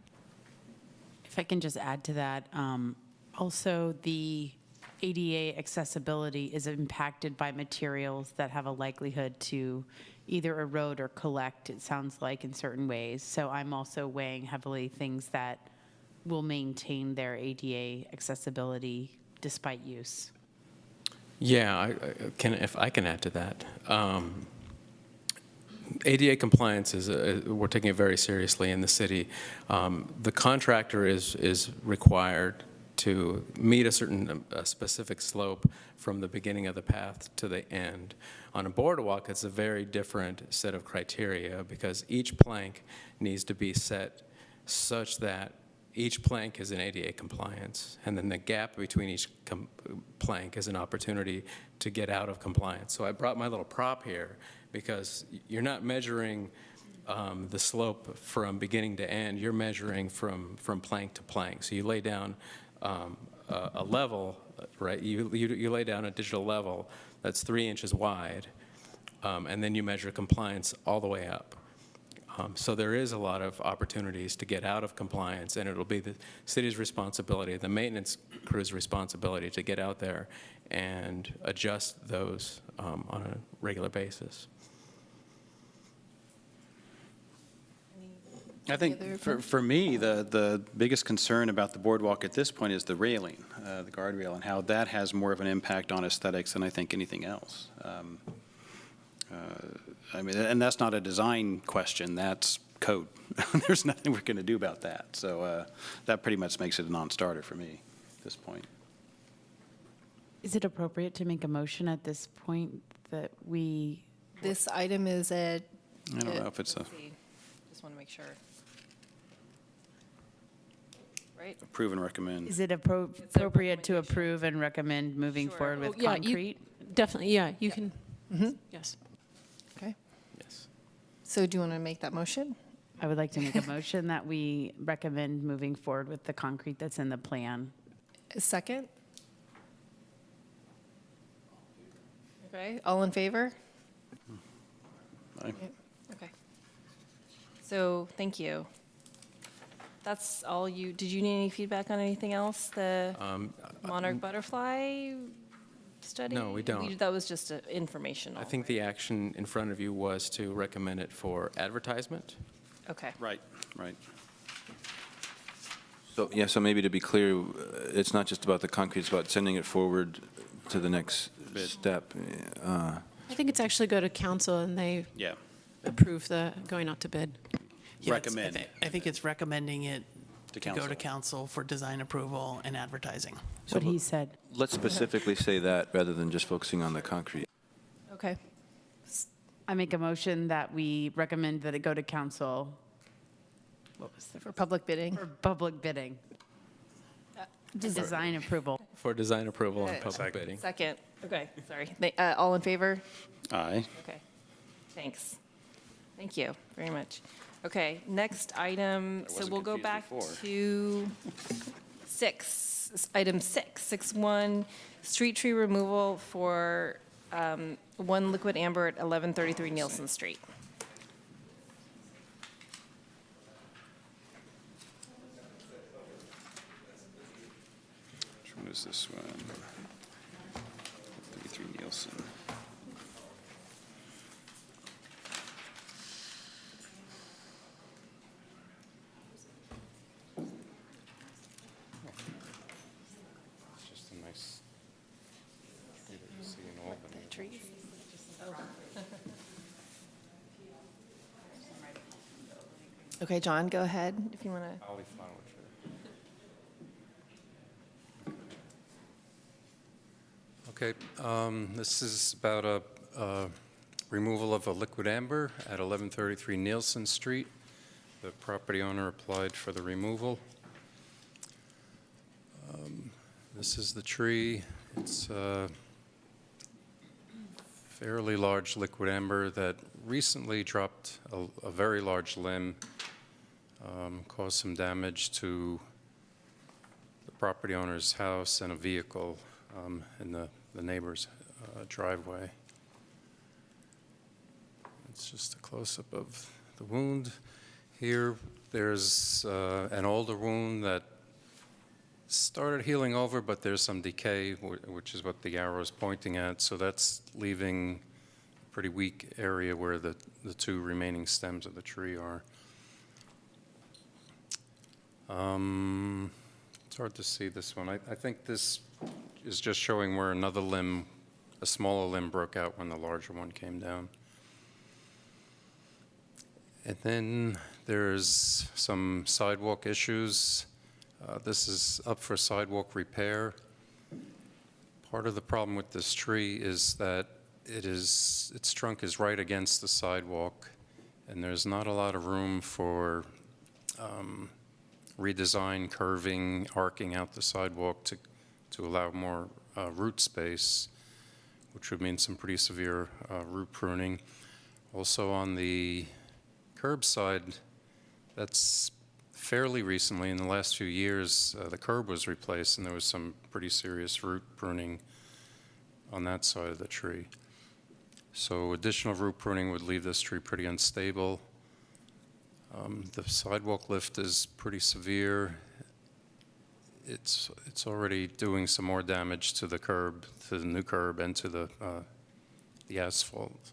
If I can just add to that, also the ADA accessibility is impacted by materials that have a likelihood to either erode or collect, it sounds like, in certain ways. So I'm also weighing heavily things that will maintain their ADA accessibility despite use. Yeah, if I can add to that. ADA compliance we're taking it very seriously in the city. The contractor is required to meet a specific slope from the beginning of the path to the end. On a boardwalk, it's a very different set of criteria because each plank needs to be set such that each plank is in ADA compliance, and then the gap between each plank is an opportunity to get out of compliance. So I brought my little prop here because you're not measuring the slope from beginning to end, you're measuring from plank to plank. So you lay down a level, right? You lay down a digital level that's 3 inches wide, and then you measure compliance all the way up. So there is a lot of opportunities to get out of compliance, and it'll be the city's responsibility, the maintenance crew's responsibility to get out there and adjust those on a regular basis. I think for me, the biggest concern about the boardwalk at this point is the railing, the guardrail, and how that has more of an impact on aesthetics than I think anything else. I mean, and that's not a design question, that's code. There's nothing we're going to do about that. So that pretty much makes it a non-starter for me at this point. Is it appropriate to make a motion at this point that we? This item is I don't know if it's let's see. Just want to make sure. Right? approve and recommend. Is it appropriate to approve and recommend moving Sure. forward with Yeah, concrete? definitely, yeah, you can, yes. Okay. Yes. So do you want to make that motion? I would like to make a motion that we recommend moving forward with the concrete that's in the plan. A second? Okay, all in favor? Aye. Okay. So, thank you. That's all you, did you need any feedback on anything else? The monarch butterfly study? No, we don't. That was just informational. I think the action in front of you was to recommend it for advertisement. Okay. Right, right. So, yeah, so maybe to be clear, it's not just about the concrete, it's about sending it forward to the next step. I think it's actually go to council and they Yeah. approve the going out to bid. Yeah, Recommend. I think it's recommending it To to go council. to council for design approval and advertising. What he said. Let's specifically say that rather than just focusing on the concrete. Okay. I make a motion that we recommend that it go to council. What was the For public bidding. For public bidding. Design approval. For design approval and public bidding. Second. Okay, sorry. All in favor? Aye. Okay, thanks. Thank you very much. Okay, next item, so wasn't we'll go confused back before. to item 6.1, street tree removal for 1 Liquid Amber at 1133 Nielsen Street. Which one is this one? 33 Nielsen. It's just a nice tree that you see in Albany. Trees? Okay, John, go ahead if you want to. Cauliflower tree. Okay, this is about a removal of a liquid amber at 1133 Nielsen Street. The property owner applied for the removal. This is the tree. It's a fairly large liquid amber that recently dropped a very large limb, caused some damage to the property owner's house and a vehicle in the neighbor's driveway. It's just a close-up of the wound. Here, there's an older wound that started healing over, but there's some decay, which is what the arrow is pointing at. So that's leaving a pretty weak area where the two remaining stems of the tree are. It's hard to see this one. I think this is just showing where another limb, a smaller limb, broke out when the larger one came down. And then there's some sidewalk issues. This is up for sidewalk repair. Part of the problem with this tree is that its trunk is right against the sidewalk, and there's not a lot of room for redesign, curving, arcing out the sidewalk to allow more root space, which would mean some pretty severe root pruning. Also on the curb side, that's fairly recently, in the last few years, the curb was replaced, and there was some pretty serious root pruning on that side of the tree. So additional root pruning would leave this tree pretty unstable. The sidewalk lift is pretty severe. It's already doing some more damage to the curb, to the new curb, and to the asphalt.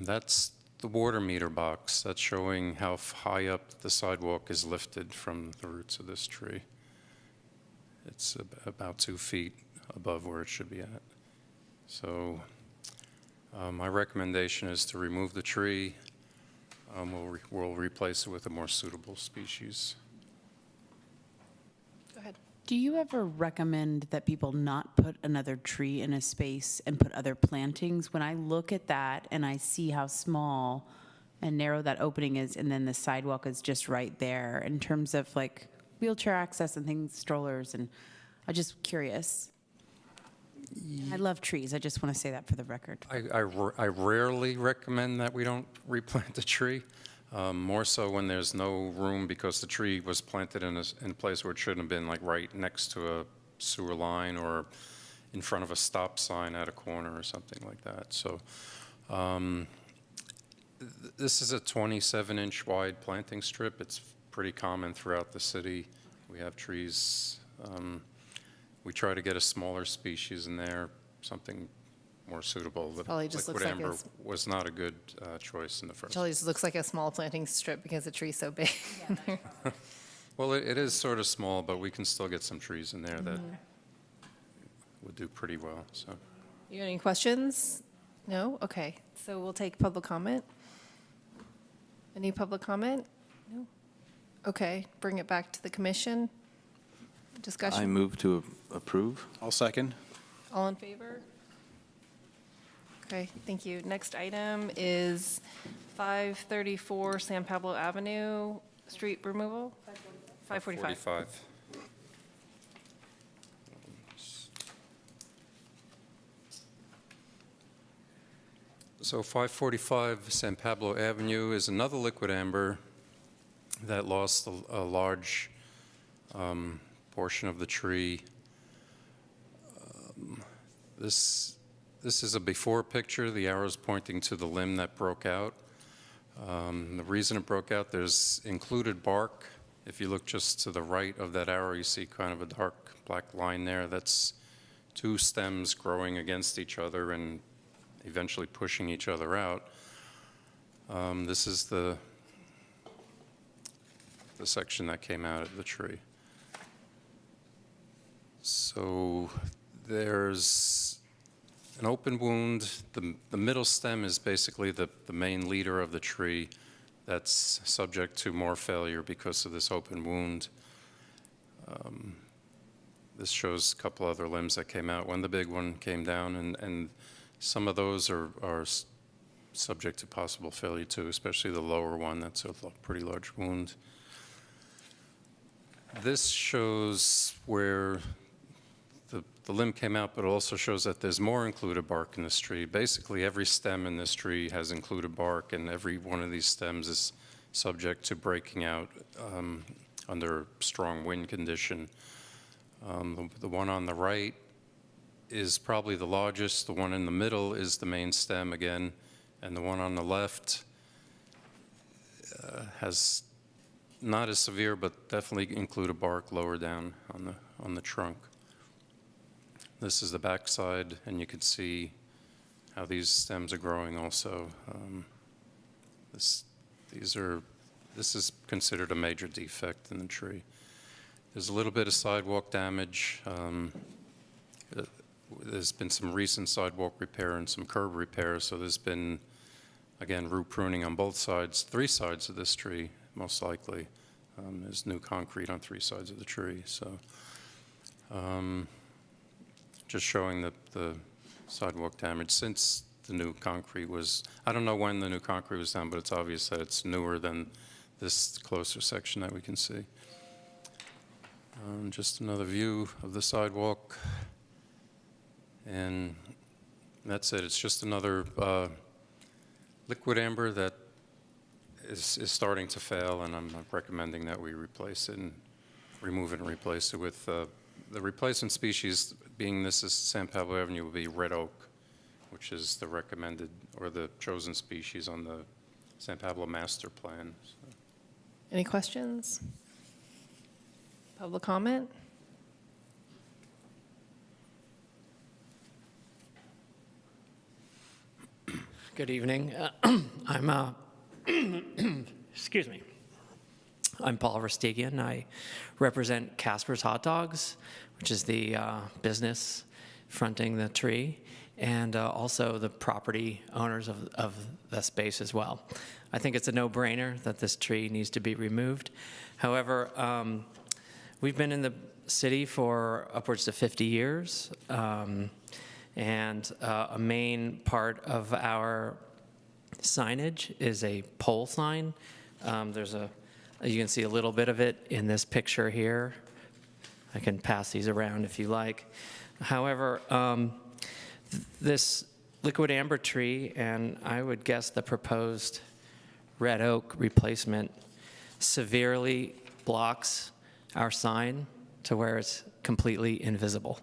That's the water meter box. That's showing how high up the sidewalk is lifted from the roots of this tree. It's about 2 feet above where it should be at. So my recommendation is to remove the tree. We'll replace it with a more suitable species. Go ahead. Do you ever recommend that people not put another tree in a space and put other plantings? When I look at that and I see how small and narrow that opening is, and then the sidewalk is just right there in terms of like wheelchair access and things, strollers, and I'm just curious. I love trees. I just want to say that for the record. I rarely recommend that we don't replant a tree, more so when there's no room because the tree was planted in a place where it shouldn't have been, like right next to a sewer line or in front of a stop sign at a corner or something like that. So this is a 27-inch wide planting strip. It's pretty common throughout the city. We have trees. We try to get a smaller species in there, something more suitable. The Probably just liquid looks like amber it's- was not a good choice in the first. Actually, it looks like a small planting strip because the tree's so big. Well, it is sort of small, but we can still get some trees in there that would do pretty well. So You got any questions? No? Okay, so we'll take public comment. Any public comment? No? Okay, bring it back to the commission. Discussion? I move to approve. I'll second. All in favor? Okay, thank you. Next item is 534 San Pablo Avenue, street removal? 545. 45. So 545 San Pablo Avenue is another liquid amber that lost a large portion of the tree. This is a before picture. The arrow's pointing to the limb that broke out. The reason it broke out, there's included bark. If you look just to the right of that arrow, you see kind of a dark black line there. That's two stems growing against each other and eventually pushing each other out. This is the section that came out of the tree. So there's an open wound. The middle stem is basically the main leader of the tree that's subject to more failure because of this open wound. This shows a couple other limbs that came out when the big one came down, and some of those are subject to possible failure too, especially the lower one. That's a pretty large wound. This shows where the limb came out, but it also shows that there's more included bark in this tree. Basically, every stem in this tree has included bark, and every one of these stems is subject to breaking out under strong wind condition. The one on the right is probably the largest. The one in the middle is the main stem again, and the one on the left has not as severe, but definitely included bark lower down on the trunk. This is the back side, and you can see how these stems are growing also. This is considered a major defect in the tree. There's a little bit of sidewalk damage. There's been some recent sidewalk repair and some curb repair, so there's been, again, root pruning on both sides, 3 sides of this tree, most likely. There's new concrete on 3 sides of the tree, so just showing the sidewalk damage since the new concrete was, I don't know when the new concrete was done, but it's obvious that it's newer than this closer section that we can see. Just another view of the sidewalk. And that's it. It's just another liquid amber that is starting to fail, and I'm recommending that we replace it and remove it and replace it with the replacement species, being this is San Pablo Avenue, will be red oak, which is the recommended or the chosen species on the San Pablo master plan. So. Any questions? Public comment? Good evening. I'm excuse me. I'm Paul Verstegen. I represent Casper's Hot Dogs, which is the business fronting the tree, and also the property owners of the space as well. I think it's a no-brainer that this tree needs to be removed. However, we've been in the city for upwards to 50 years, and a main part of our signage is a pole sign. You can see a little bit of it in this picture here. I can pass these around if you like. However, this liquid amber tree, and I would guess the proposed red oak replacement, severely blocks our sign to where it's completely invisible,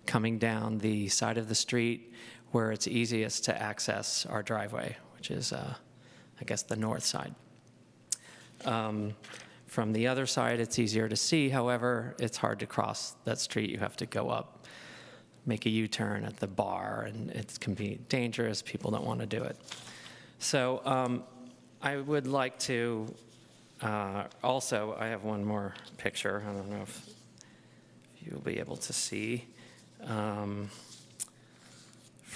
coming down the side of the street where it's easiest to access our driveway, which is, I guess, the north side. From the other side, it's easier to see. However, it's hard to cross that street. You have to go up, make a U-turn at the bar, and it can be dangerous. People don't want to do it. So I would like to, also, I have one more picture. I don't know if you'll be able to see.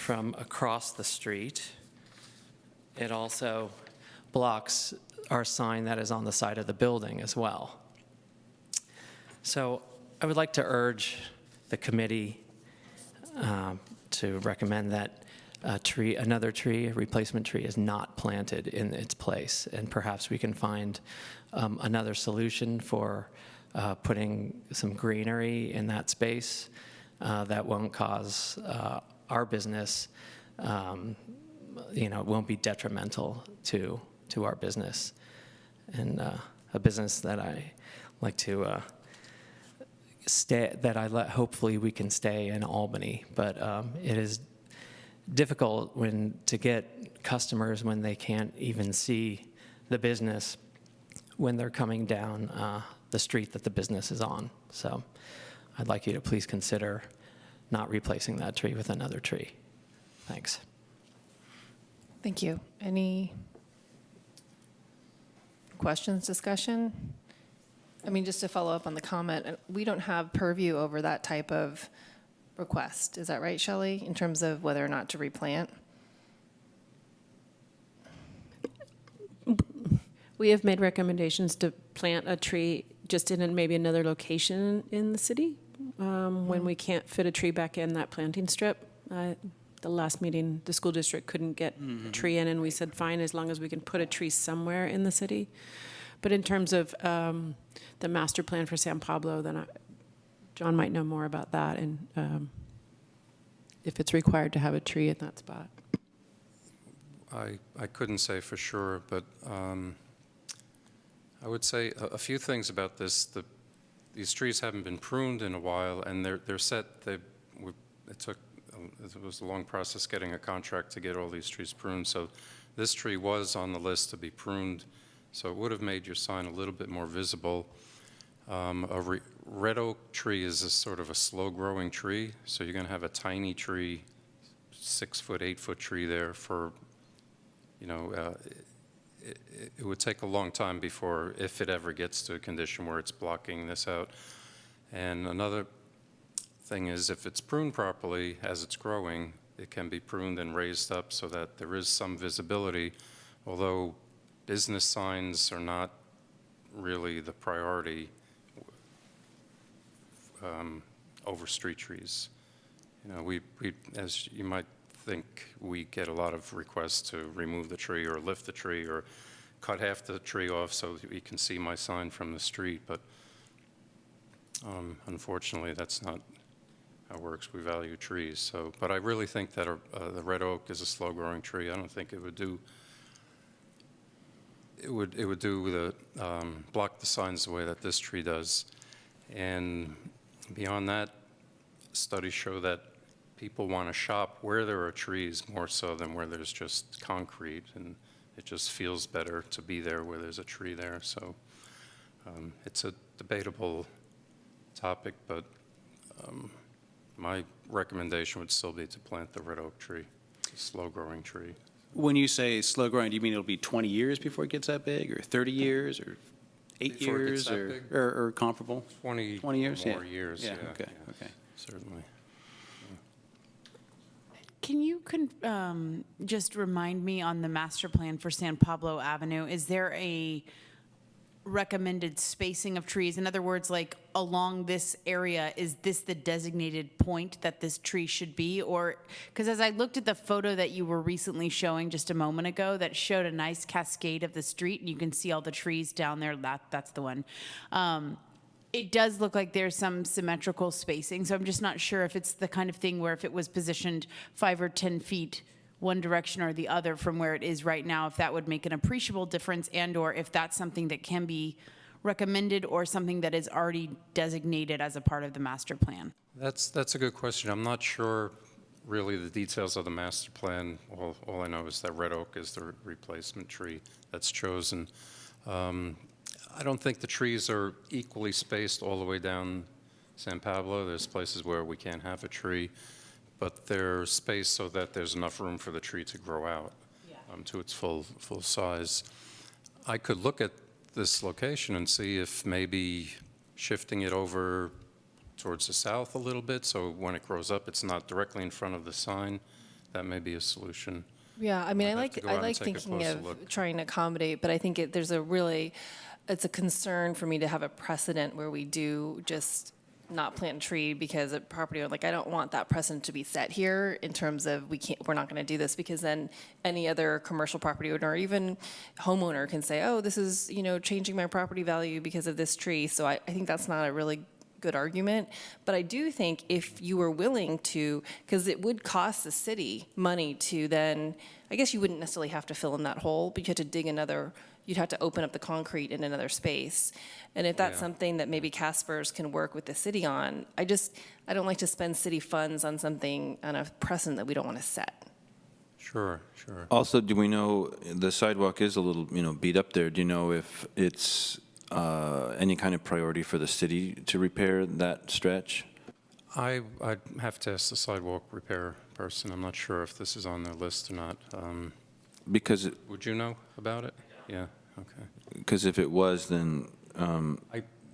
from across the street. It also blocks our sign that is on the side of the building as well. So I would like to urge the committee to recommend that another tree, a replacement tree, is not planted in its place. And perhaps we can find another solution for putting some greenery in that space that won't cause our business, won't be detrimental to our business. And a business that I like to hopefully we can stay in Albany. But it is difficult to get customers when they can't even see the business when they're coming down the street that the business is on. So I'd like you to please consider not replacing that tree with another tree. Thanks. Thank you. Any questions, discussion? I mean, just to follow up on the comment, we don't have purview over that type of request. Is that right, Shelley, in terms of whether or not to replant? We have made recommendations to plant a tree just in maybe another location in the city when we can't fit a tree back in that planting strip. The last meeting, the school district couldn't get a tree in, and we said, fine, as long as we can put a tree somewhere in the city. But in terms of the master plan for San Pablo, then John might know more about that, and if it's required to have a tree in that spot. I couldn't say for sure, but I would say a few things about this. These trees haven't been pruned in a while, and they're set. It was a long process getting a contract to get all these trees pruned. So this tree was on the list to be pruned, so it would have made your sign a little bit more visible. Red oak tree is a sort of a slow-growing tree, so you're going to have a tiny tree, 6-foot, 8-foot tree there for, it would take a long time before, if it ever gets to a condition where it's blocking this out. And another thing is, if it's pruned properly as it's growing, it can be pruned and raised up so that there is some visibility, although business signs are not really the priority over street trees. We, as you might think, we get a lot of requests to remove the tree or lift the tree or cut half the tree off so that you can see my sign from the street, but unfortunately that's not how it works. We value trees. So, but I really think that the red oak is a slow-growing tree. I don't think it would do. It would do block the signs the way that this tree does, and beyond that, studies show that people want to shop where there are trees more so than where there's just concrete, and it just feels better to be there where there's a tree there. So it's a debatable topic, but my recommendation would still be to plant the red oak tree. It's a slow-growing tree. When you say slow-growing, do you mean it'll be 20 years before it gets that big, or 30 years, or 8 Before it years, gets that big? or comparable? 20 years? more years, yeah. Okay, yeah, okay. Certainly. Can you just remind me on the master plan for San Pablo Avenue, is there a recommended spacing of trees? In other words, like along this area, is this the designated point that this tree should be? Or, because as I looked at the photo that you were recently showing just a moment ago that showed a nice cascade of the street, and you can see all the trees down there, that's the one. It does look like there's some symmetrical spacing, so I'm just not sure if it's the kind of thing where if it was positioned 5 or 10 feet one direction or the other from where it is right now, if that would make an appreciable difference, and or if that's something that can be recommended or something that is already designated as a part of the master plan. That's a good question. I'm not sure really the details of the master plan. All I know is that red oak is the replacement tree that's chosen. I don't think the trees are equally spaced all the way down San Pablo. There's places where we can't have a tree, but they're spaced so that there's enough room for the tree to grow out to its full size. I could look at this location and see if maybe shifting it over towards the south a little bit, so when it grows up, it's not directly in front of the sign. that may be a solution. Yeah, I mean, I'd have to go out and take a thinking closer of look. trying to accommodate, but I think it's a concern for me to have a precedent where we do just not plant a tree because a property owner, like, I don't want that precedent to be set here in terms of we're not going to do this, because then any other commercial property owner or even homeowner can say, oh, this is, changing my property value because of this tree. So I think that's not a really good argument. But I do think if you were willing to, because it would cost the city money to then, I guess you wouldn't necessarily have to fill in that hole, but you had to dig you'd have to open up the concrete in another space. And if that's Yeah. something that maybe Casper's can work with the city on, I don't like to spend city funds on something, on a precedent that we don't want to set. Sure. Also, do we know, the sidewalk is a little, beat up there. Do you know if it's any kind of priority for the city to repair that stretch? I'd have to ask the sidewalk repair person. I'm not sure if this is on their list or not. Because Would you know about it? Yeah, okay. Because if it was, then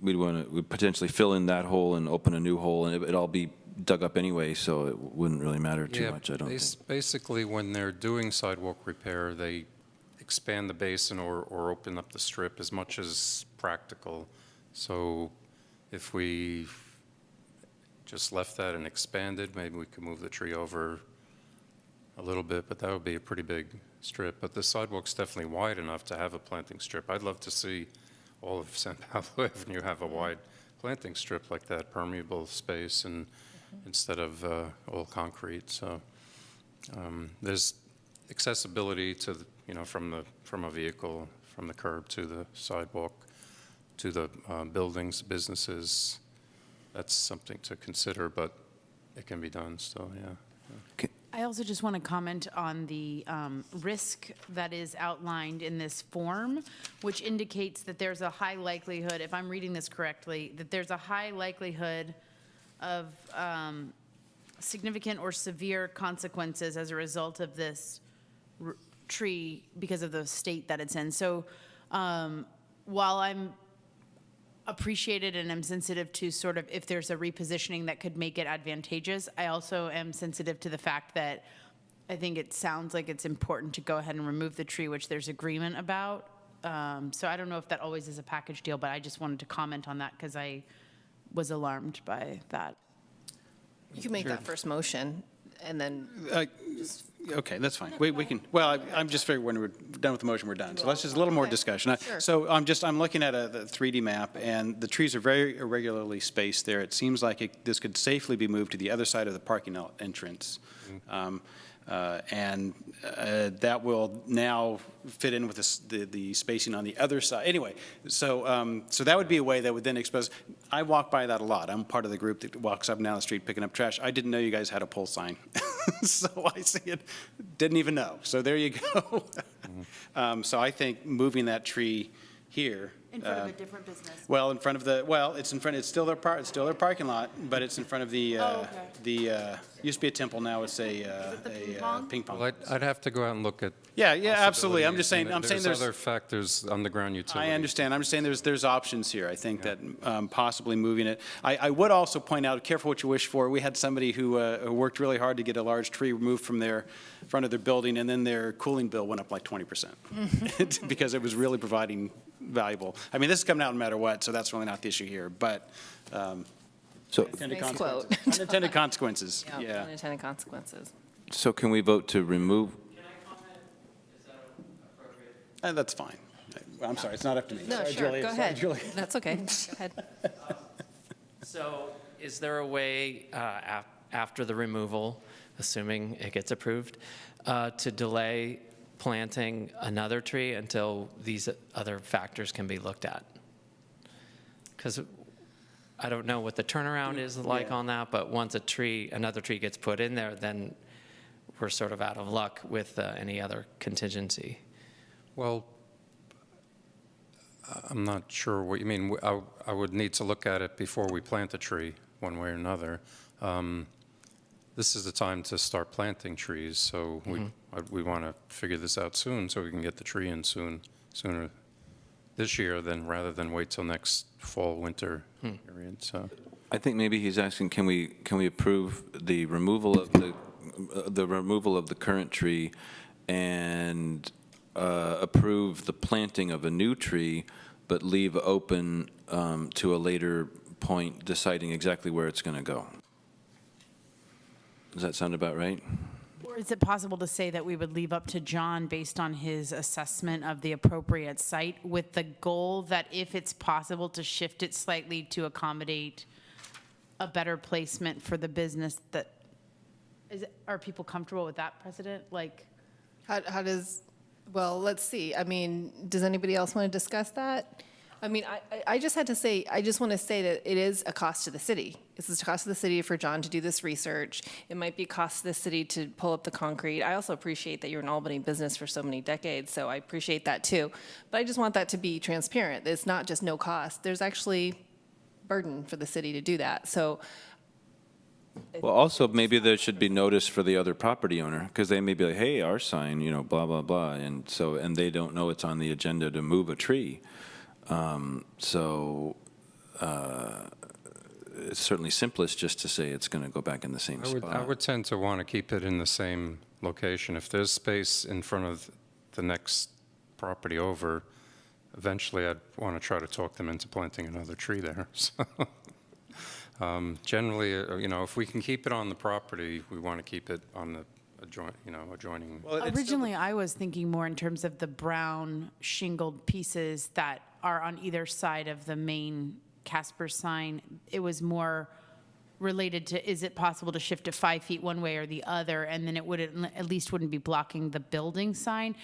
we'd potentially fill in that hole and open a new hole, and it'd all be dug up anyway, so it wouldn't really matter too much, I don't think. Basically, when they're doing sidewalk repair, they expand the basin or open up the strip as much as practical. So if we just left that and expanded, maybe we could move the tree over a little bit, but that would be a pretty big strip. But the sidewalk's definitely wide enough to have a planting strip. I'd love to see all of San Pablo Avenue have a wide planting strip like that, permeable space, and instead of all concrete. So there's accessibility to from a vehicle, from the curb to the sidewalk, to the buildings, businesses. That's something to consider, but it can be done still, yeah. I also just want to comment on the risk that is outlined in this form, which indicates that there's a high likelihood, if I'm reading this correctly, that there's a high likelihood of significant or severe consequences as a result of this tree because of the state that it's in. So while I'm appreciated and I'm sensitive to sort of if there's a repositioning that could make it advantageous, I also am sensitive to the fact that I think it sounds like it's important to go ahead and remove the tree, which there's agreement about. So I don't know if that always is a package deal, but I just wanted to comment on that because I was alarmed by that. You can make that first motion, and then Okay, that's fine. We can, well, I'm just figuring when we're done with the motion, we're done. So let's just a little more discussion. Sure. So I'm looking at the 3D map, and the trees are very irregularly spaced there. It seems like this could safely be moved to the other side of the parking lot entrance. And that will now fit in with the spacing on the other side. Anyway, so that would be a way that would then expose. I walk by that a lot. I'm part of the group that walks up and down the street picking up trash. I didn't know you guys had a pole sign. So I see it, didn't even know. So there you go. So I think moving that tree here. In front of a different business. Well, it's still their parking lot, but it's in front of the, used to be a temple, now it's a ping pong. Well, I'd have to go out and look at. Yeah, absolutely. I'm just saying, There's other factors, underground utilities. I understand. I'm just saying there's options here. I think that possibly moving it. I would also point out, careful what you wish for. We had somebody who worked really hard to get a large tree removed from their front of their building, and then their cooling bill went up like 20% because it was really providing valuable. I mean, this is coming out no matter what, so that's really not the issue here. But So, nice quote. unintended consequences. Yeah. Unintended consequences. so can we vote to remove? Can I comment? Is that appropriate? That's fine. I'm sorry, it's not up to me. No, Sorry, sure, Julie. go Sorry, ahead. Julie. That's okay. Go ahead. So is there a way after the removal, assuming it gets approved, to delay planting another tree until these other factors can be looked at? Because I don't know what the turnaround is like on that, but once another tree gets put in there, then we're sort of out of luck with any other contingency. Well, I'm not sure what you mean. I would need to look at it before we plant a tree, one way or another. This is the time to start planting trees, so we want to figure this out soon so we can get the tree in sooner this year rather than wait till next fall, winter period. So I think maybe he's asking, can we approve the removal of the the removal of the current tree and approve the planting of a new tree, but leave open to a later point deciding exactly where it's going to go. Does that sound about right? Or is it possible to say that we would leave up to John based on his assessment of the appropriate site with the goal that if it's possible to shift it slightly to accommodate a better placement for the business that, are people comfortable with that precedent? Like, How does, well, let's see. I mean, does anybody else want to discuss that? I mean, I just had to say, I just want to say that it is a cost to the city. This is a cost to the city for John to do this research. It might be a cost to the city to pull up the concrete. I also appreciate that you're an Albany business for so many decades, so I appreciate that too. But I just want that to be transparent. It's not just no cost. There's actually burden for the city to do that. So Well, also, maybe there should be notice for the other property owner, because they may be like, hey, our sign, you know, blah, blah, blah, and so, and they don't know it's on the agenda to move a tree. It's certainly simplest just to say it's going to go back in the same spot. I would tend to want to keep it in the same location. If there's space in front of the next property over, eventually I'd want to try to talk them into planting another tree there. So, generally, you know, if we can keep it on the property, we want to keep it on the adjoining. Well, it's originally I was thinking more in terms of the brown shingled pieces that are on either side of the main Casper sign. It was more related to, is it possible to shift it 5 feet one way or the other, and then it would at least wouldn't be blocking the building sign.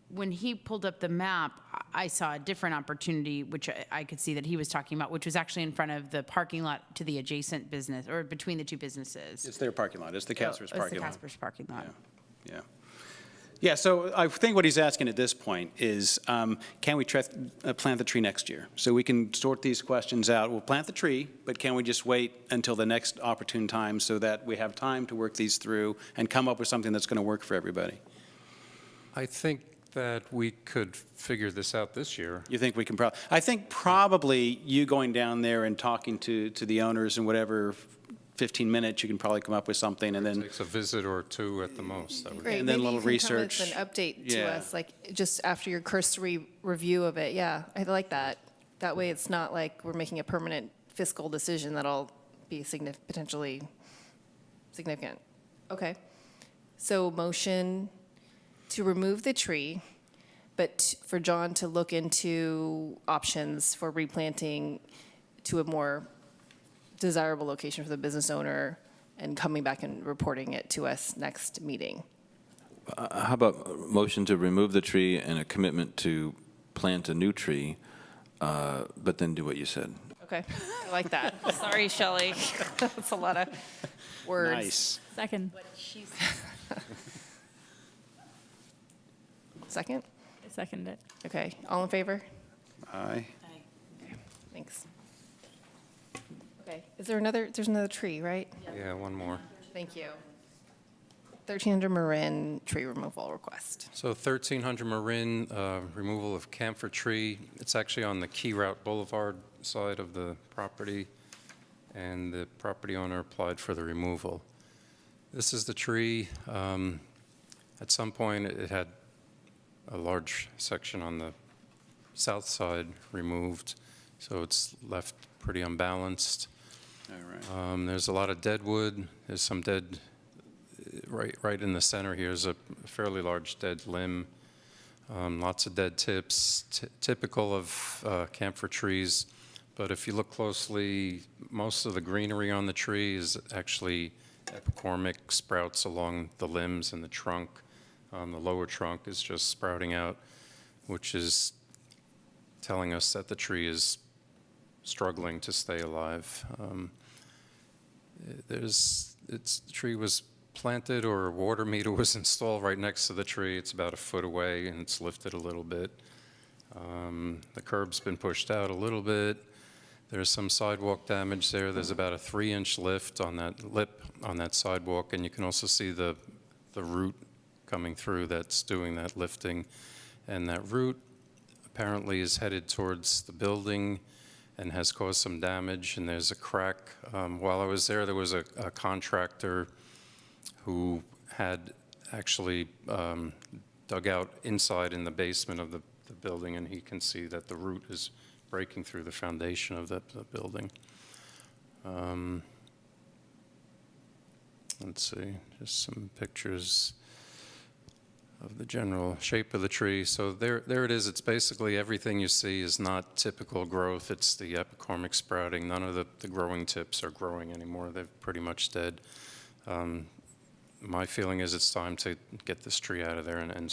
When he pulled up the map, I saw a different opportunity, which I could see that he was talking about, which was actually in front of the parking lot to the adjacent business, or between the two businesses. It's their parking lot. It's the Casper's parking lot. It's the Casper's parking lot. Yeah. Yeah, so I think what he's asking at this point is, can we plant the tree next year? So we can sort these questions out. We'll plant the tree, but can we just wait until the next opportune time so that we have time to work these through and come up with something that's going to work for everybody? I think that we could figure this out this year. You think we can I think probably you going down there and talking to the owners in whatever 15 minutes, you can probably come up with something, and then Takes a visit or two at the most. That would great. And then a Maybe little you can come with research. an update to Yeah. us, like just after your cursory review of it. Yeah, I like that. That way, it's not like we're making a permanent fiscal decision that'll be potentially significant. Okay. So motion to remove the tree, but for John to look into options for replanting to a more desirable location for the business owner and coming back and reporting it to us next meeting. How about a motion to remove the tree and a commitment to plant a new tree, but then do what you said? Okay, I like that. Sorry, Shelley. That's a lot of words. nice. Second. Second? I second it. Okay, all in favor? Aye. Thanks. Okay, there's another tree, right? Yeah, one more. Thank you. 1300 Marin tree removal request. So 1300 Marin, removal of camphor tree. It's actually on the Key Route Boulevard side of the property, and the property owner applied for the removal. This is the tree. At some point, it had a large section on the south side removed, so it's left pretty unbalanced. All right. There's a lot of dead wood. There's some dead, right in the center here is a fairly large dead limb. Lots of dead tips, typical of camphor trees. But if you look closely, most of the greenery on the tree is actually epicormic sprouts along the limbs and the trunk. The lower trunk is just sprouting out, which is telling us that the tree is struggling to stay alive. The tree was planted, or a water meter was installed right next to the tree. It's about a foot away, and it's lifted a little bit. The curb's been pushed out a little bit. There's some sidewalk damage there. There's about a 3-inch lift on that lip on that sidewalk, and you can also see the root coming through that's doing that lifting. And that root apparently is headed towards the building and has caused some damage, and there's a crack. While I was there was a contractor who had actually dug out inside in the basement of the building, and he can see that the root is breaking through the foundation of the building. Let's see, just some pictures of the general shape of the tree. So there it is. It's basically everything you see is not typical growth. It's the epicormic sprouting. None of the growing tips are growing anymore. They're pretty much dead. My feeling is it's time to get this tree out of there and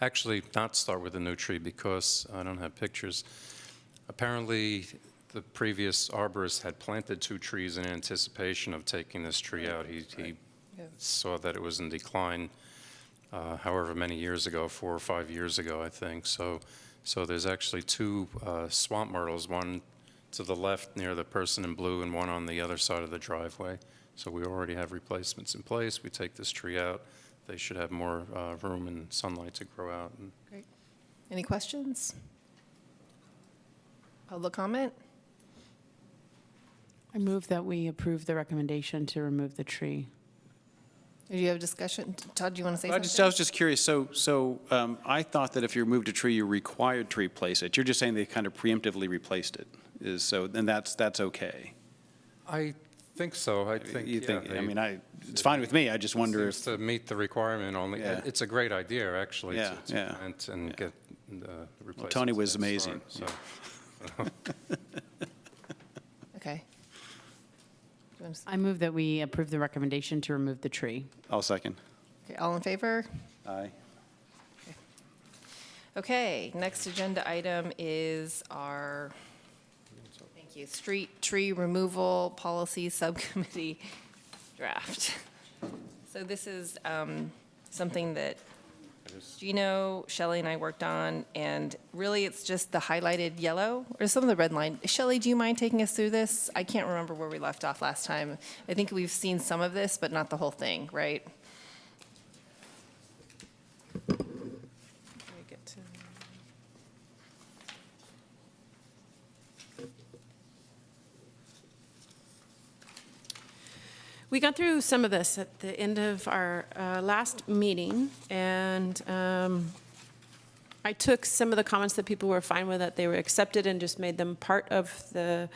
actually not start with a new tree, because I don't have pictures. Apparently, the previous arborist had planted 2 trees in anticipation of taking this tree out. He saw that it was in decline however many years ago, 4 or 5 years ago, I think. So there's actually 2 swamp myrtles, one to the left near the person in blue and one on the other side of the driveway. So we already have replacements in place. We take this tree out. They should have more room and sunlight to grow out. Great. Any questions? Public comment? I move that we approve the recommendation to remove the tree. Did you have discussion? Todd, do you want to say I something? was just curious, so I thought that if you removed a tree, you're required to replace it. You're just saying they kind of preemptively replaced it, and that's okay. I think so. I think, You think, yeah, I mean, it's fine with me, I just wonder seems if, to meet the requirement only. Yeah. It's a great idea, actually, Yeah, to yeah. plant and get the replacements. Tony was at the amazing. start, Okay. Do you want to I move that we approve the recommendation to remove the tree. I'll second. Okay, all in favor? Aye. Okay, next agenda item is our, thank you, street tree removal policy subcommittee draft. So this is something that Gino, Shelley, and I worked on, and really it's just the highlighted yellow, or some of the red line. Shelley, do you mind taking us through this? I can't remember where we left off last time. I think we've seen some of this, but not the whole thing, right? We got through some of this at the end of our last meeting, and I took some of the comments that people were fine with, that they were accepted, and just made them part of the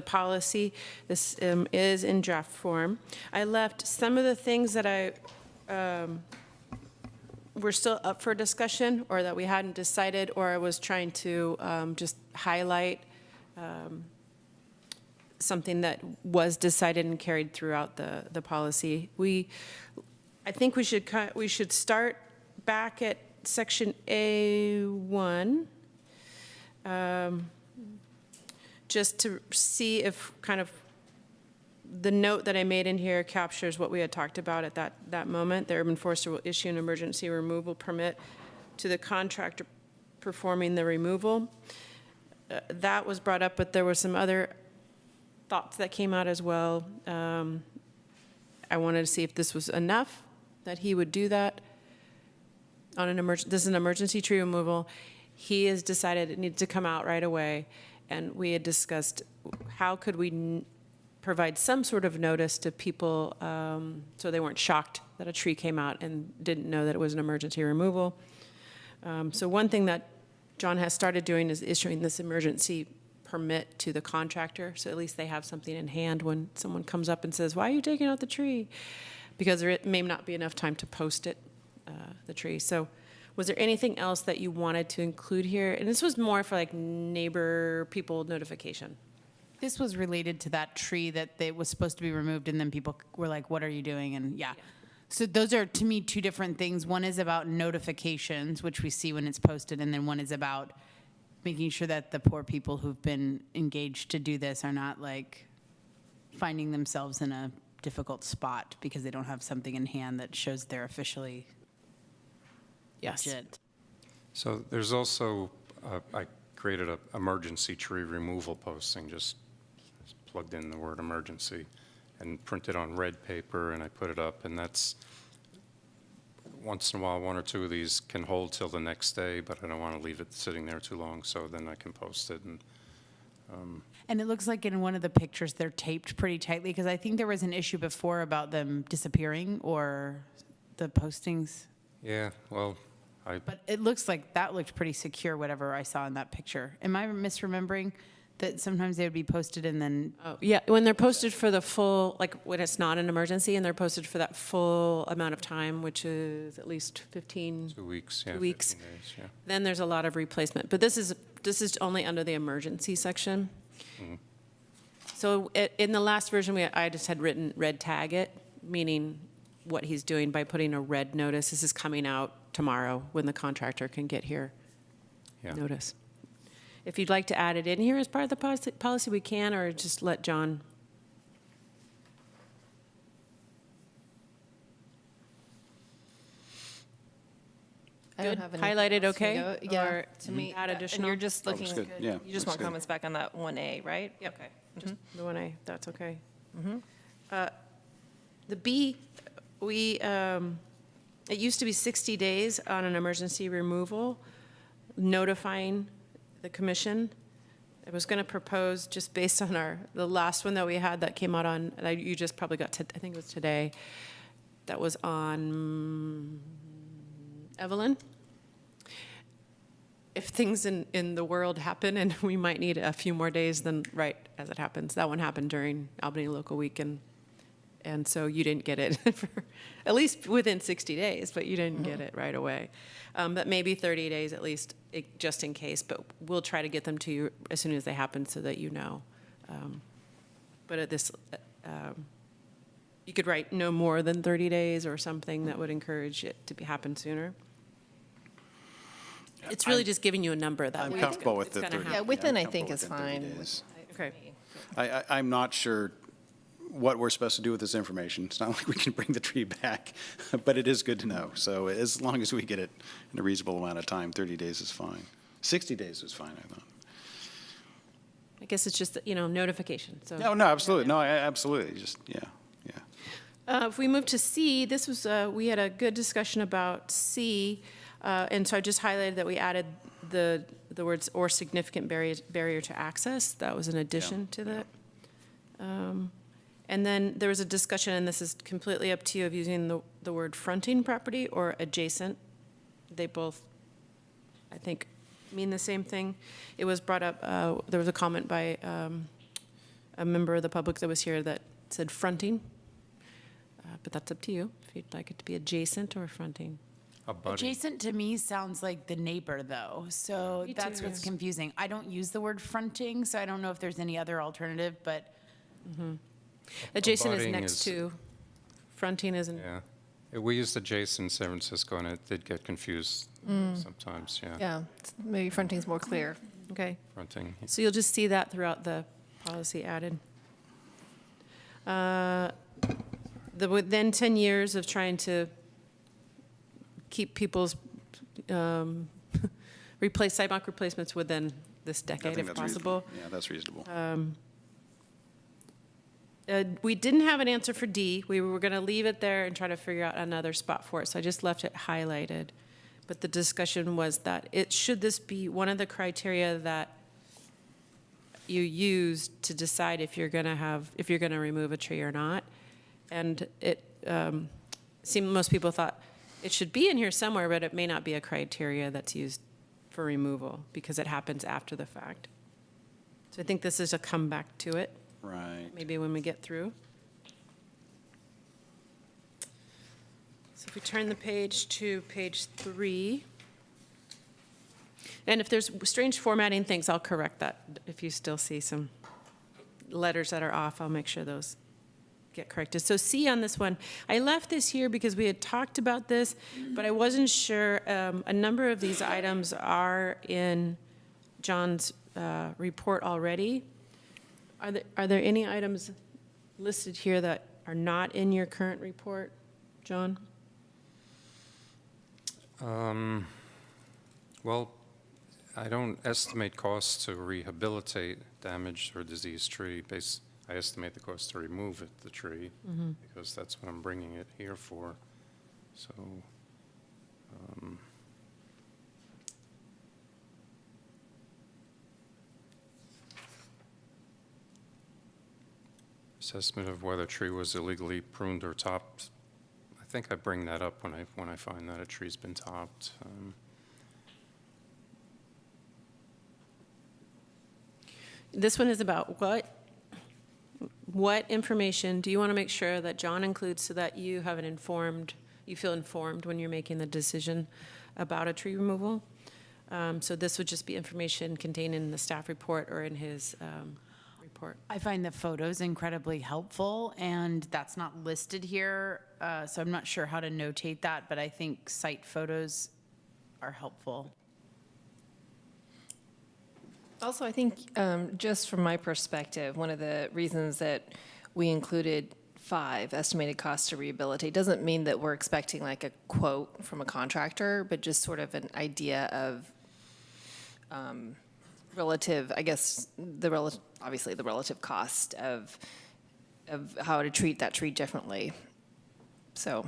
policy. This is in draft form. I left some of the things that I were still up for discussion, or that we hadn't decided, or I was trying to just highlight something that was decided and carried throughout the policy. I think we should start back at section A1, just to see if kind of the note that I made in here captures what we had talked about at that moment. The urban forester will issue an emergency removal permit to the contractor performing the removal. That was brought up, but there were some other thoughts that came out as well. I wanted to see if this was enough, that he would do that on this is an emergency tree removal. He has decided it needed to come out right away, and we had discussed how could we provide some sort of notice to people so they weren't shocked that a tree came out and didn't know that it was an emergency removal. So one thing that John has started doing is issuing this emergency permit to the contractor, so at least they have something in hand when someone comes up and says, why are you taking out the tree? Because there may not be enough time to post it, the tree. So was there anything else that you wanted to include here? And this was more for like neighbor people notification. This was related to that tree that was supposed to be removed, and then people were like, what are you doing? And yeah. So those are, to me, 2 different things. One is about notifications, which we see when it's posted, and then one is about making sure that the poor people who've been engaged to do this are not like finding themselves in a difficult spot because they don't have something in hand that shows they're officially legit. So there's also, I created an emergency tree removal posting, just plugged in the word emergency and printed on red paper, and I put it up, and that's, once in a while, 1 or 2 of these can hold till the next day, but I don't want to leave it sitting there too long, so then I can post it. And it looks like in one of the pictures they're taped pretty tightly, because I think there was an issue before about them disappearing, or the postings? Yeah, well, But it looks like that looked pretty secure, whatever I saw in that picture. Am I misremembering that sometimes they would be posted and then? Oh, yeah, when they're posted for the full, like when it's not an emergency and they're posted for that full amount of time, which is at least 15, 2 weeks, yeah. 2 weeks. 15 days, yeah. Then there's a lot of replacement. But this is only under the emergency section. Mm-hmm. So in the last version, I just had written red tag it, meaning what he's doing by putting a red notice. This is coming out tomorrow when the contractor can get here. Yeah. Notice. If you'd like to add it in here as part of the policy, we can, or just let John. I don't Good. have anything Highlighted else to okay? go. Yeah, Or to me, add and additional? you're just looks looking, good. Yeah, you just looks want good. comments back on that 1A, right? Yep. Okay. Just the one A, that's okay. The B, it used to be 60 days on an emergency removal, notifying the commission. I was going to propose, just based on the last one that we had that came out on, you just probably got, I think it was today, that was on Evelyn. If things in the world happen and we might need a few more days, then right as it happens. That one happened during Albany Local Week, and so you didn't get it for at least within 60 days, but you didn't get it right away. But maybe 30 days at least, just in case. But we'll try to get them to you as soon as they happen so that you know. But at this, you could write no more than 30 days or something that would encourage it to happen sooner. It's really just giving you a number that I'm we comfortable with it's the gonna 30. happen. Yeah, within, I'm I think, comfortable is within 30 fine. days. Okay. I'm not sure what we're supposed to do with this information. It's not like we can bring the tree back, but it is good to know. So as long as we get it in a reasonable amount of time, 30 days is fine. 60 days is fine, I thought. I guess it's just, notification, so. No, absolutely. No, absolutely. Just, yeah. If we move to C, this was, we had a good discussion about C, and so I just highlighted that we added the words "or significant barrier to access." That was an addition to that. And then there was a discussion, and this is completely up to you, of using the word fronting property or adjacent. They both, I think, mean the same thing. It was brought up, there was a comment by a member of the public that was here that said fronting. But that's up to you, if you'd like it to be adjacent or fronting. Adjacent to me sounds like the neighbor, though, so Me that's too. what's confusing. I don't use the word fronting, so I don't know if there's any other alternative, but Adjacent is Abutting next is- to, fronting isn't. Yeah. We used adjacent in San Francisco, and it did get confused sometimes, yeah. Yeah, maybe fronting's more clear. Okay, Fronting. so you'll just see that throughout the policy added. Within 10 years of trying to keep people's sidewalk replacements within this I decade, think if that's reasonable. possible. Yeah, that's reasonable. We didn't have an answer for D. We were going to leave it there and try to figure out another spot for it, so I just left it highlighted. But the discussion was that should this be one of the criteria that you use to decide if you're going to remove a tree or not? And it seemed most people thought it should be in here somewhere, but it may not be a criteria that's used for removal because it happens after the fact. So I think this is a comeback to it. Right. Maybe when we get through. So if we turn the page to page 3. And if there's strange formatting things, I'll correct that. If you still see some letters that are off, I'll make sure those get corrected. So C on this one, I left this here because we had talked about this, but I wasn't sure. A number of these items are in John's report already. Are there any items listed here that are not in your current report, John? Well, I don't estimate costs to rehabilitate damaged or diseased tree. I estimate the cost to remove the tree, because that's what I'm bringing it here for. So, assessment of whether tree was illegally pruned or topped, I think I bring that up when I find that a tree's been topped. This one is about what information do you want to make sure that John includes so that you have you feel informed when you're making the decision about a tree removal? So this would just be information contained in the staff report or in his report. I find the photos incredibly helpful, and that's not listed here, so I'm not sure how to notate that, but I think site photos are helpful. Also, I think, just from my perspective, one of the reasons that we included 5 estimated costs to rehabilitate doesn't mean that we're expecting like a quote from a contractor, but just sort of an idea of relative, I guess, obviously the relative cost of how to treat that tree differently. So.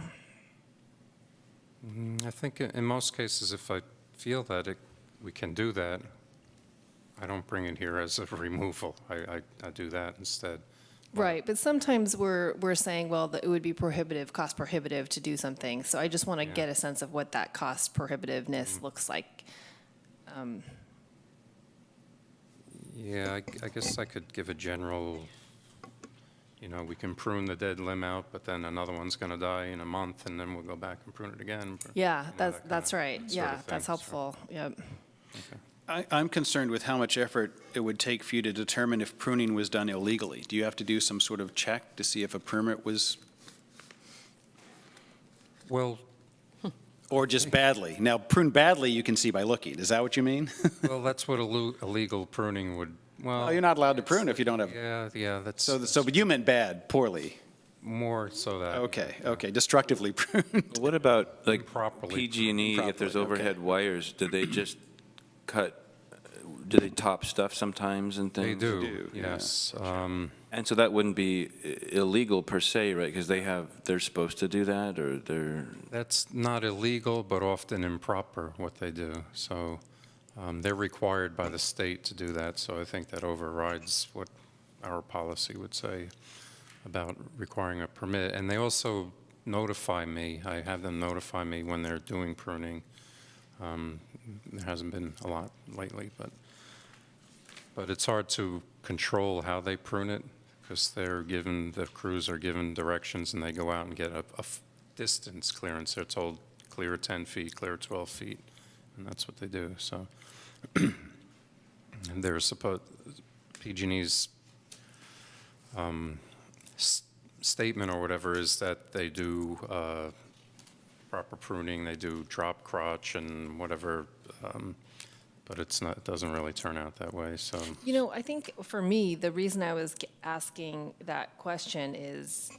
I think in most cases, if I feel that we can do that, I don't bring it here as a removal. I do that instead. Right, but sometimes we're saying, well, that it would be cost prohibitive to do something. So I just want to get a sense of what that cost prohibitiveness looks like. Yeah, I guess I could give a general, we can prune the dead limb out, but then another one's going to die in a month, and then we'll go back and prune it again. Yeah, that that's right. sort Yeah, of thing, that's so. helpful. Yep. Okay. I'm concerned with how much effort it would take for you to determine if pruning was done illegally. Do you have to do some sort of check to see if a permit was, Well, or just badly? Now, prune badly, you can see by looking. Is that what you mean? well, that's what illegal pruning would, Well, you're not allowed to prune if you don't have, yeah, that's so, but you meant bad, poorly. more so that. Okay, destructively pruned. What about like Improperly. PG&E, if there's Improperly, okay. overhead wires, do they just do they top stuff sometimes and They things? do, yes. And so that wouldn't be illegal per se, right? Because they're supposed to do that, or they're, That's not illegal, but often improper, what they do. So they're required by the state to do that, so I think that overrides what our policy would say about requiring a permit. And they also notify me. I have them notify me when they're doing pruning. There hasn't been a lot lately, but it's hard to control how they prune it, because the crews are given directions, and they go out and get a distance clearance. They're told clear 10 feet, clear 12 feet, and that's what they do. So and they're supposed, PG&E's statement or whatever is that they do proper pruning, they do drop crotch and whatever, but it doesn't really turn out that way, so. I think for me, the reason I was asking that question is,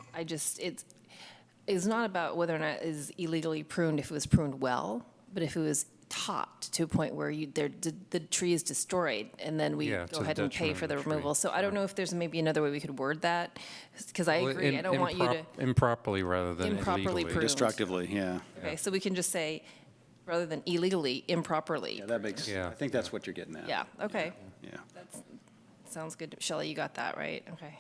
it's not about whether or not it is illegally pruned if it was pruned well, but if it was topped to a point where the tree is destroyed, and then we Yeah, to go the ahead and pay detriment for of the the tree. removal. So I don't know if there's maybe another way we could word that, because I agree, I don't want you to. Improperly rather than Improperly illegally. pruned. Destructively, yeah. Okay, so we can just say, rather than illegally, improperly. Yeah, that makes, Yeah. I think that's what you're getting at. Yeah, okay. Yeah. That sounds good. Shelley, you got that, right? Okay.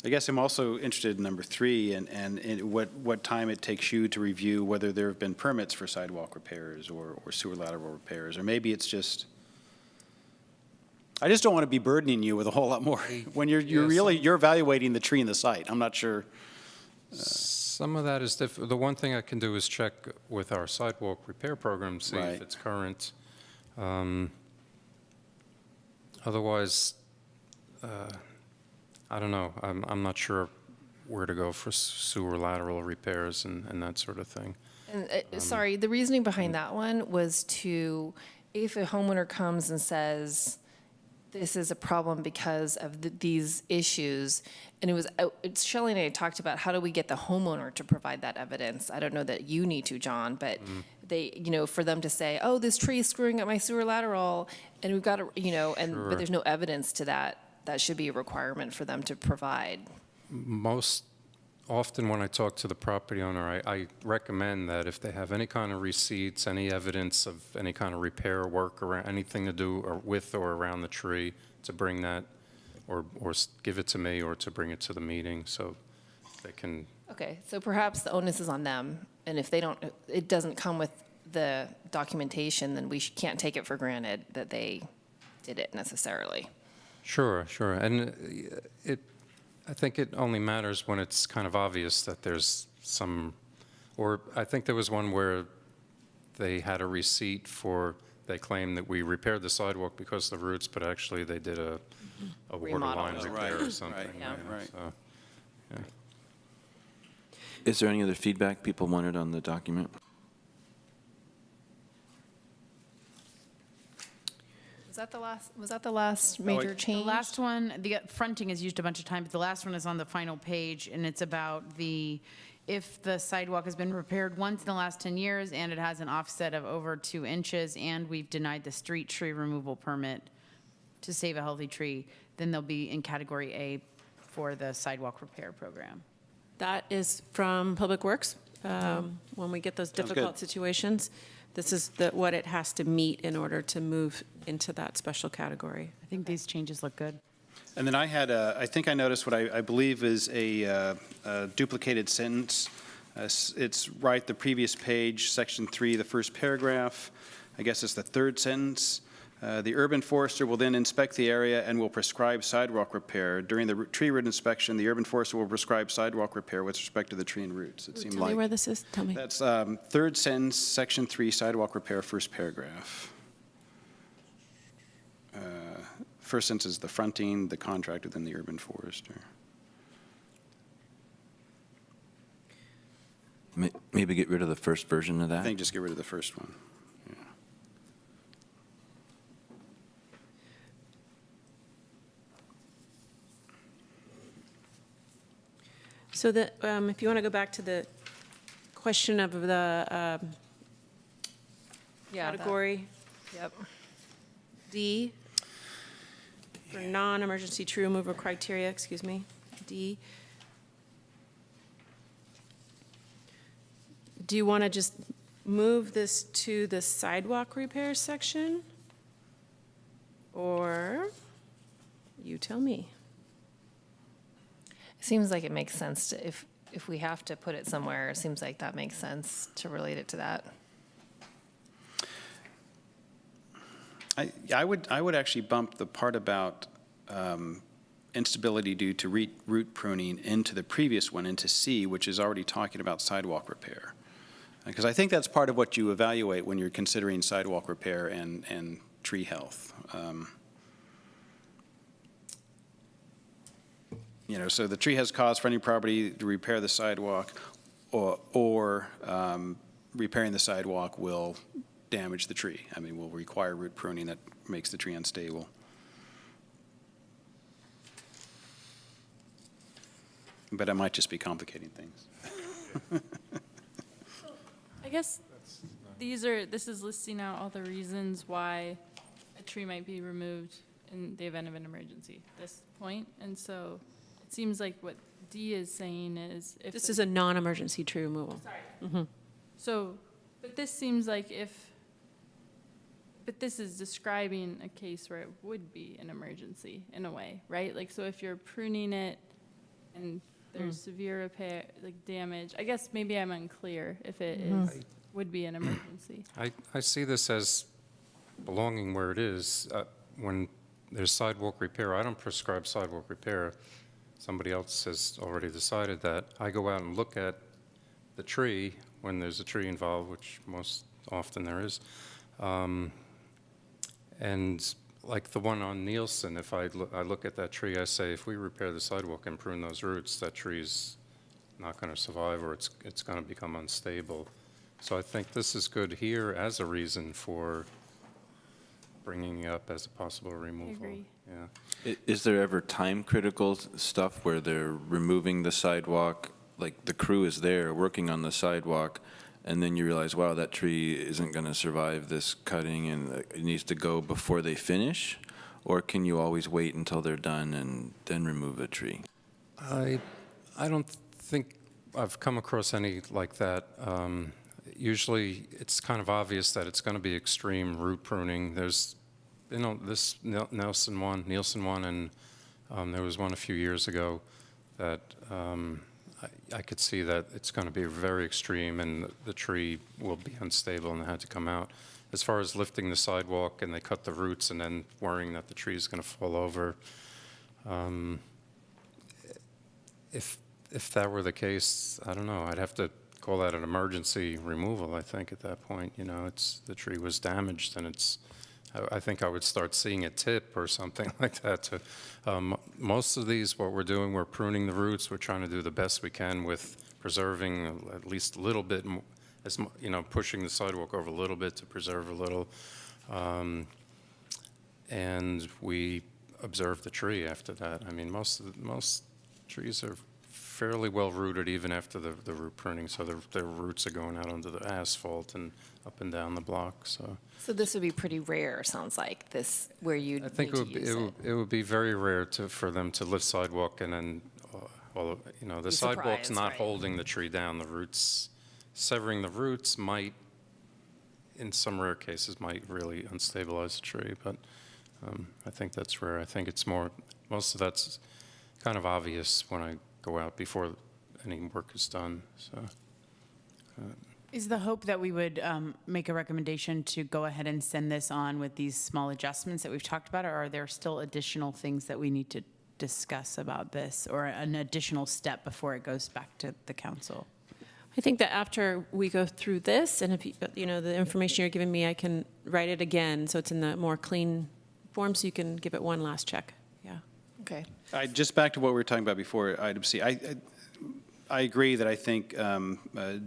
I guess I'm also interested in number 3 and in what time it takes you to review whether there have been permits for sidewalk repairs or sewer lateral repairs, or maybe it's just, I just don't want to be burdening you with a whole lot more. When you're evaluating the tree and the site, I'm not sure. Some of that is different. The one thing I can do is check with our sidewalk repair program, see Right. if it's current. Otherwise, I don't know. I'm not sure where to go for sewer lateral repairs and that sort of thing. And sorry, the reasoning behind that one was if a homeowner comes and says, this is a problem because of these issues, and Shelley and I talked about how do we get the homeowner to provide that evidence. I don't know that you need to, John, but for them to say, oh, this tree is screwing up my sewer lateral, and we've got to, Sure. but there's no evidence to that. That should be a requirement for them to provide. Most often when I talk to the property owner, I recommend that if they have any kind of receipts, any evidence of any kind of repair work or anything to do with or around the tree, to bring that or give it to me or to bring it to the meeting so they can Okay, so perhaps the onus is on them, and if they don't, it doesn't come with the documentation, then we can't take it for granted that they did it necessarily. Sure, sure. And I think it only matters when it's kind of obvious that there's some, or I think there was one where they had a receipt they claimed that we repaired the sidewalk because of the roots, but actually they did a water Remodel. line Oh, repair right, or something. right, yeah. right. So, yeah. Is there any other feedback people wanted on the document? Was that the last major The change? last one, the fronting is used a bunch of times, but the last one is on the final page, and it's about if the sidewalk has been repaired once in the last 10 years and it has an offset of over 2 inches, and we've denied the street tree removal permit to save a healthy tree, then they'll be in category A for the sidewalk repair program. That is from Public Works. When we get those Sounds good. difficult situations, this is what it has to meet in order to move into that special category. I think these changes look good. And then I think I noticed what I believe is a duplicated sentence. It's right the previous page, section 3, the first paragraph. I guess it's the third sentence. The urban forester will then inspect the area and will prescribe sidewalk repair. During the tree root inspection, the urban forester will prescribe sidewalk repair with respect to the tree and roots. It seemed Tell me like where this is. Tell me. that's third sentence, section 3, sidewalk repair, first paragraph. First sentence is the fronting, the contract within the urban forester. Maybe get rid of the first version of I that? think just get rid of the first one. Yeah. So if you want to go back to the question of the Yeah, that- category Yep. D, for non-emergency tree removal criteria, excuse me, D. Do you want to just move this to the sidewalk repair section? Or you tell me. It seems like it makes sense to, if we have to put it somewhere, it seems like that makes sense to relate it to that. I would actually bump the part about instability due to root pruning into the previous one, into C, which is already talking about sidewalk repair. Because I think that's part of what you evaluate when you're considering sidewalk repair and tree health. So the tree has caused fronting property to repair the sidewalk, or repairing the sidewalk will damage the tree. I mean, will require root pruning that makes the tree unstable. But I might just be complicating things. I guess this is listing out all the reasons why a tree might be removed in the event of an emergency, this point. And so it seems like what D is saying is if. This is a non-emergency tree removal. Sorry. So, but this seems like but this is describing a case where it would be an emergency in a way, right? Like, so if you're pruning it and there's severe repair, like damage, I guess maybe I'm unclear if it would be an emergency. I see this as belonging where it is. When there's sidewalk repair, I don't prescribe sidewalk repair. Somebody else has already decided that. I go out and look at the tree when there's a tree involved, which most often there is. And like the one on Nielsen, if I look at that tree, I say, if we repair the sidewalk and prune those roots, that tree's not going to survive, or it's going to become unstable. So I think this is good here as a reason for bringing it up as a possible removal. agree. Yeah. Is there ever time-critical stuff where they're removing the sidewalk, like the crew is there working on the sidewalk, and then you realize, wow, that tree isn't going to survive this cutting and it needs to go before they finish? Or can you always wait until they're done and then remove a tree? I don't think I've come across any like that. Usually, it's kind of obvious that it's going to be extreme root pruning. There's, this Nielsen one, and there was one a few years ago that I could see that it's going to be very extreme and the tree will be unstable and had to come out. As far as lifting the sidewalk and they cut the roots and then worrying that the tree is going to fall over, if that were the case, I don't know, I'd have to call that an emergency removal, I think, at that point. You know, the tree was damaged and I think I would start seeing it tip or something like that. Most of these, what we're doing, we're pruning the roots. We're trying to do the best we can with preserving at least a little bit, pushing the sidewalk over a little bit to preserve a little. And we observe the tree after that. I mean, most trees are fairly well rooted even after the root pruning, so their roots are going out onto the asphalt and up and down the block. So this would be pretty rare, sounds like, this, where you'd I think need to use it. it would be very rare for them to lift sidewalk and then, the Be sidewalk's surprised, not right. holding the tree down. The roots, severing the roots might, in some rare cases, might really unstabilize the tree, but I think that's rare. I think it's most of that's kind of obvious when I go out before any work is done, so. Is the hope that we would make a recommendation to go ahead and send this on with these small adjustments that we've talked about, or are there still additional things that we need to discuss about this, or an additional step before it goes back to the council? I think that after we go through this, and if the information you're giving me, I can write it again, so it's in the more clean form, so you can give it one last check. Yeah. Okay. Just back to what we were talking about before, item C. I agree that I think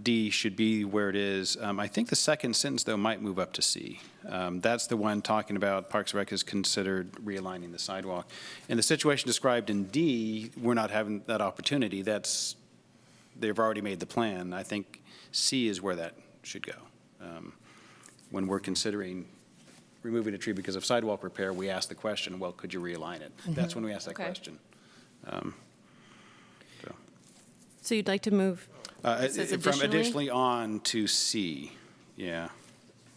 D should be where it is. I think the second sentence, though, might move up to C. That's the one talking about Parks and Rec has considered realigning the sidewalk. In the situation described in D, we're not having that opportunity. They've already made the plan. I think C is where that should go. When we're considering removing a tree because of sidewalk repair, we ask the question, well, could you realign it? That's when we ask that Okay. question. So you'd like to move it says From additionally on to C, yeah.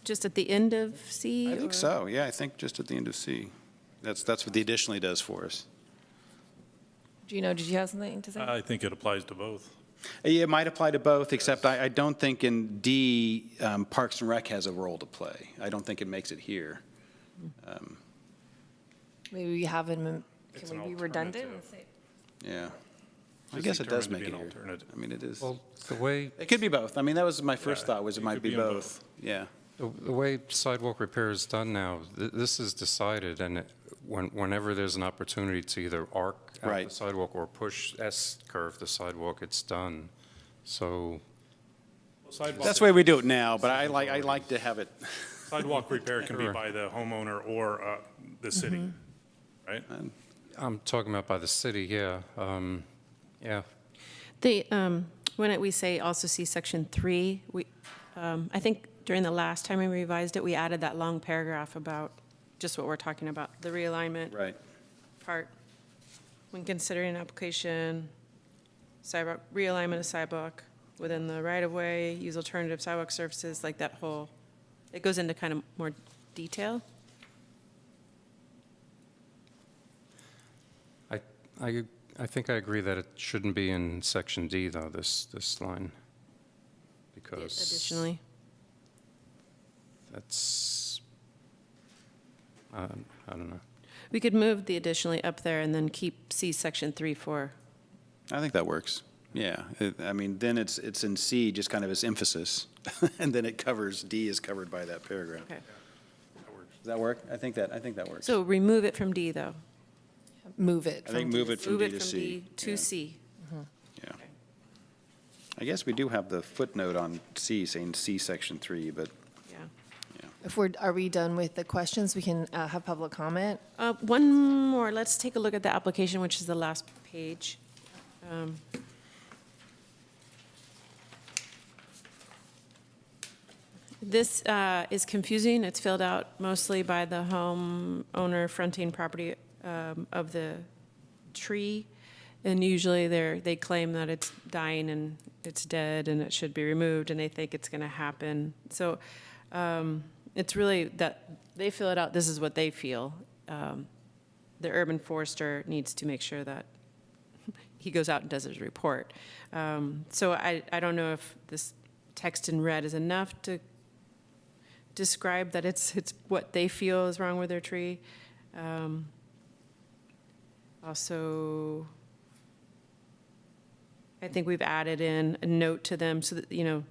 just at the end of C? I think so, yeah, I think just at the end of C. That's what the additionally does for us. Gino, did you have something to say? I think it applies to both. Yeah, it might apply to both, except I don't think in D, Parks and Rec has a role to play. I don't think it makes it here. Maybe we have them, It's can an we be redundant? alternative. and say- Yeah. I Just guess it does determined make to it be an here. alternative. I mean, it is. Well, the way It could be both. I mean, that was my first Yeah, thought, was it it might could be be in both. Yeah. The way sidewalk repair is done now, this is decided, and whenever there's an opportunity to either arc out Right. the sidewalk or push S-curve the sidewalk, it's done. So, That's the way we do it now, but I like to have it. Sidewalk repair can be by the homeowner or the city, right? I'm talking about by the city, yeah. Yeah, When we say also see section 3, I think during the last time we revised it, we added that long paragraph about just what we're talking about, the realignment Right. part. When considering application, sidewalk, realignment of sidewalk within the right-of-way, use alternative sidewalk surfaces, like that whole, it goes into kind of more detail. I think I agree that it shouldn't be in section D, though, this line. Because Additionally. that's, I don't know. We could move the additionally up there and then keep C section 3 for, I think that works. Yeah. I mean, then it's in C, just kind of as emphasis, and then it covers, D is covered by that paragraph. okay. Does that work? I think that works. So remove it from D, though. Move it. I think from- move it from Move D it to from C. D to Yeah. C. Yeah. I guess we do have the footnote on C saying C section 3, but Yeah. Are we done with the questions? We can have public comment. One more, let's take a look at the application, which is the last page. This is confusing. It's filled out mostly by the homeowner fronting property of the tree. And usually they claim that it's dying and it's dead and it should be removed and they think it's going to happen. So it's really that they fill it out, this is what they feel. The urban forester needs to make sure that he goes out and does his report. So I don't know if this text in red is enough to describe that it's what they feel is wrong with their tree. Also, I think we've added in a note to them so that, you know,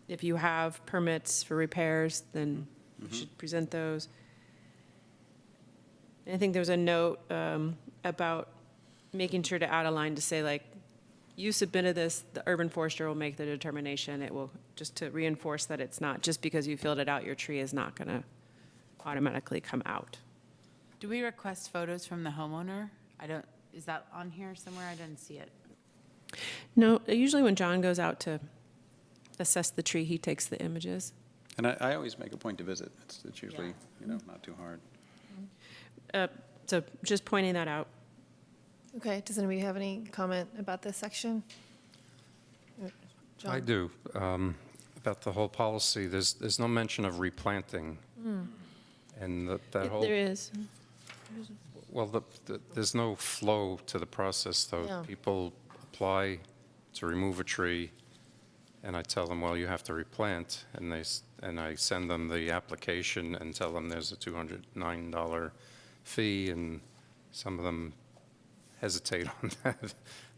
if you have permits for repairs, then you should present those. I think there's a note about making sure to add a line to say, like, you submitted this, the urban forester will make the determination. It will, just to reinforce that it's not, just because you filled it out, your tree is not going to automatically come out. Do we request photos from the homeowner? Is that on here somewhere? I didn't see it. No, usually when John goes out to assess the tree, he takes the images. And I always make a point to visit. It's usually, you know, not too hard. So just pointing that out. Okay, does anybody have any comment about this section? John? I do. About the whole policy, there's no mention of replanting. And that whole. There is. Well, there's no flow to the process, though. Yeah. People apply to remove a tree, and I tell them, well, you have to replant, and I send them the application and tell them there's a $209 fee, and some of them hesitate on that.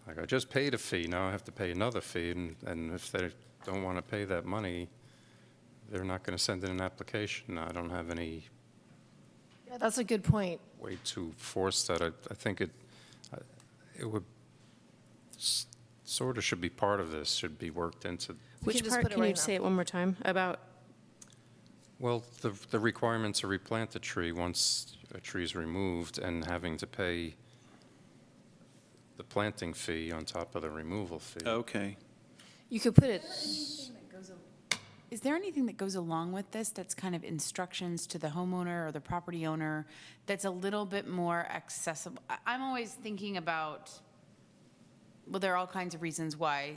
Like, I just paid a fee, now I have to pay another fee, and if they don't want to pay that money, they're not going to send in an application. I don't have any Yeah, that's a good point. way to force that. I think it would sort of should be part of this, should be worked into. We can Which just part, put it can you right say now. it one more time about? Well, the requirement to replant a tree once a tree is removed and having to pay the planting fee on top of the removal fee. Okay. You could put it, Is there anything that goes along with this that's kind of instructions to the homeowner or the property owner that's a little bit more accessible? I'm always thinking about, well, there are all kinds of reasons why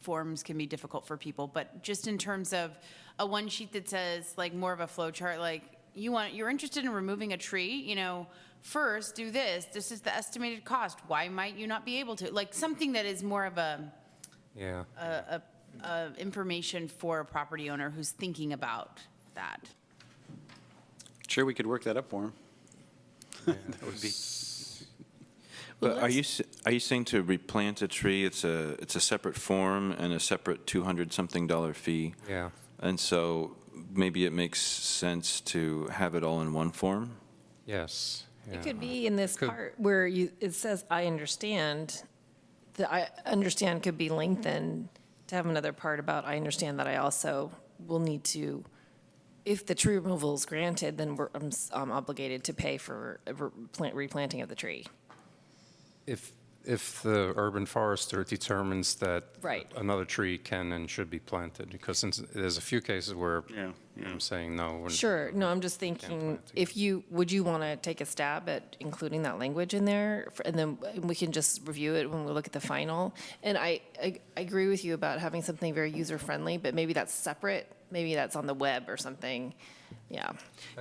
forms can be difficult for people, but just in terms of a one sheet that says like more of a flow chart, like you're interested in removing a tree, you know, first do this. This is the estimated cost. Why might you not be able to? Like something that is more of a information for a property owner who's thinking about that. Sure, we could work that up for him. That would be. But are you saying to replant a tree, it's a separate form and a separate $200-something fee? Yeah. And so maybe it makes sense to have it all in one form? Yes. it could be in this part where it says, I understand. The I understand could be lengthened to have another part about, I understand that I also will need to, if the tree removal is granted, then I'm obligated to pay for replanting of the tree. If the urban forester determines that Right. another tree can and should be planted, because since there's a few cases where I'm saying no. Sure, no, I'm just thinking, would you want to take a stab at including that language in there? And then we can just review it when we look at the final. And I agree with you about having something very user-friendly, but maybe that's separate, maybe that's on the web or something, yeah.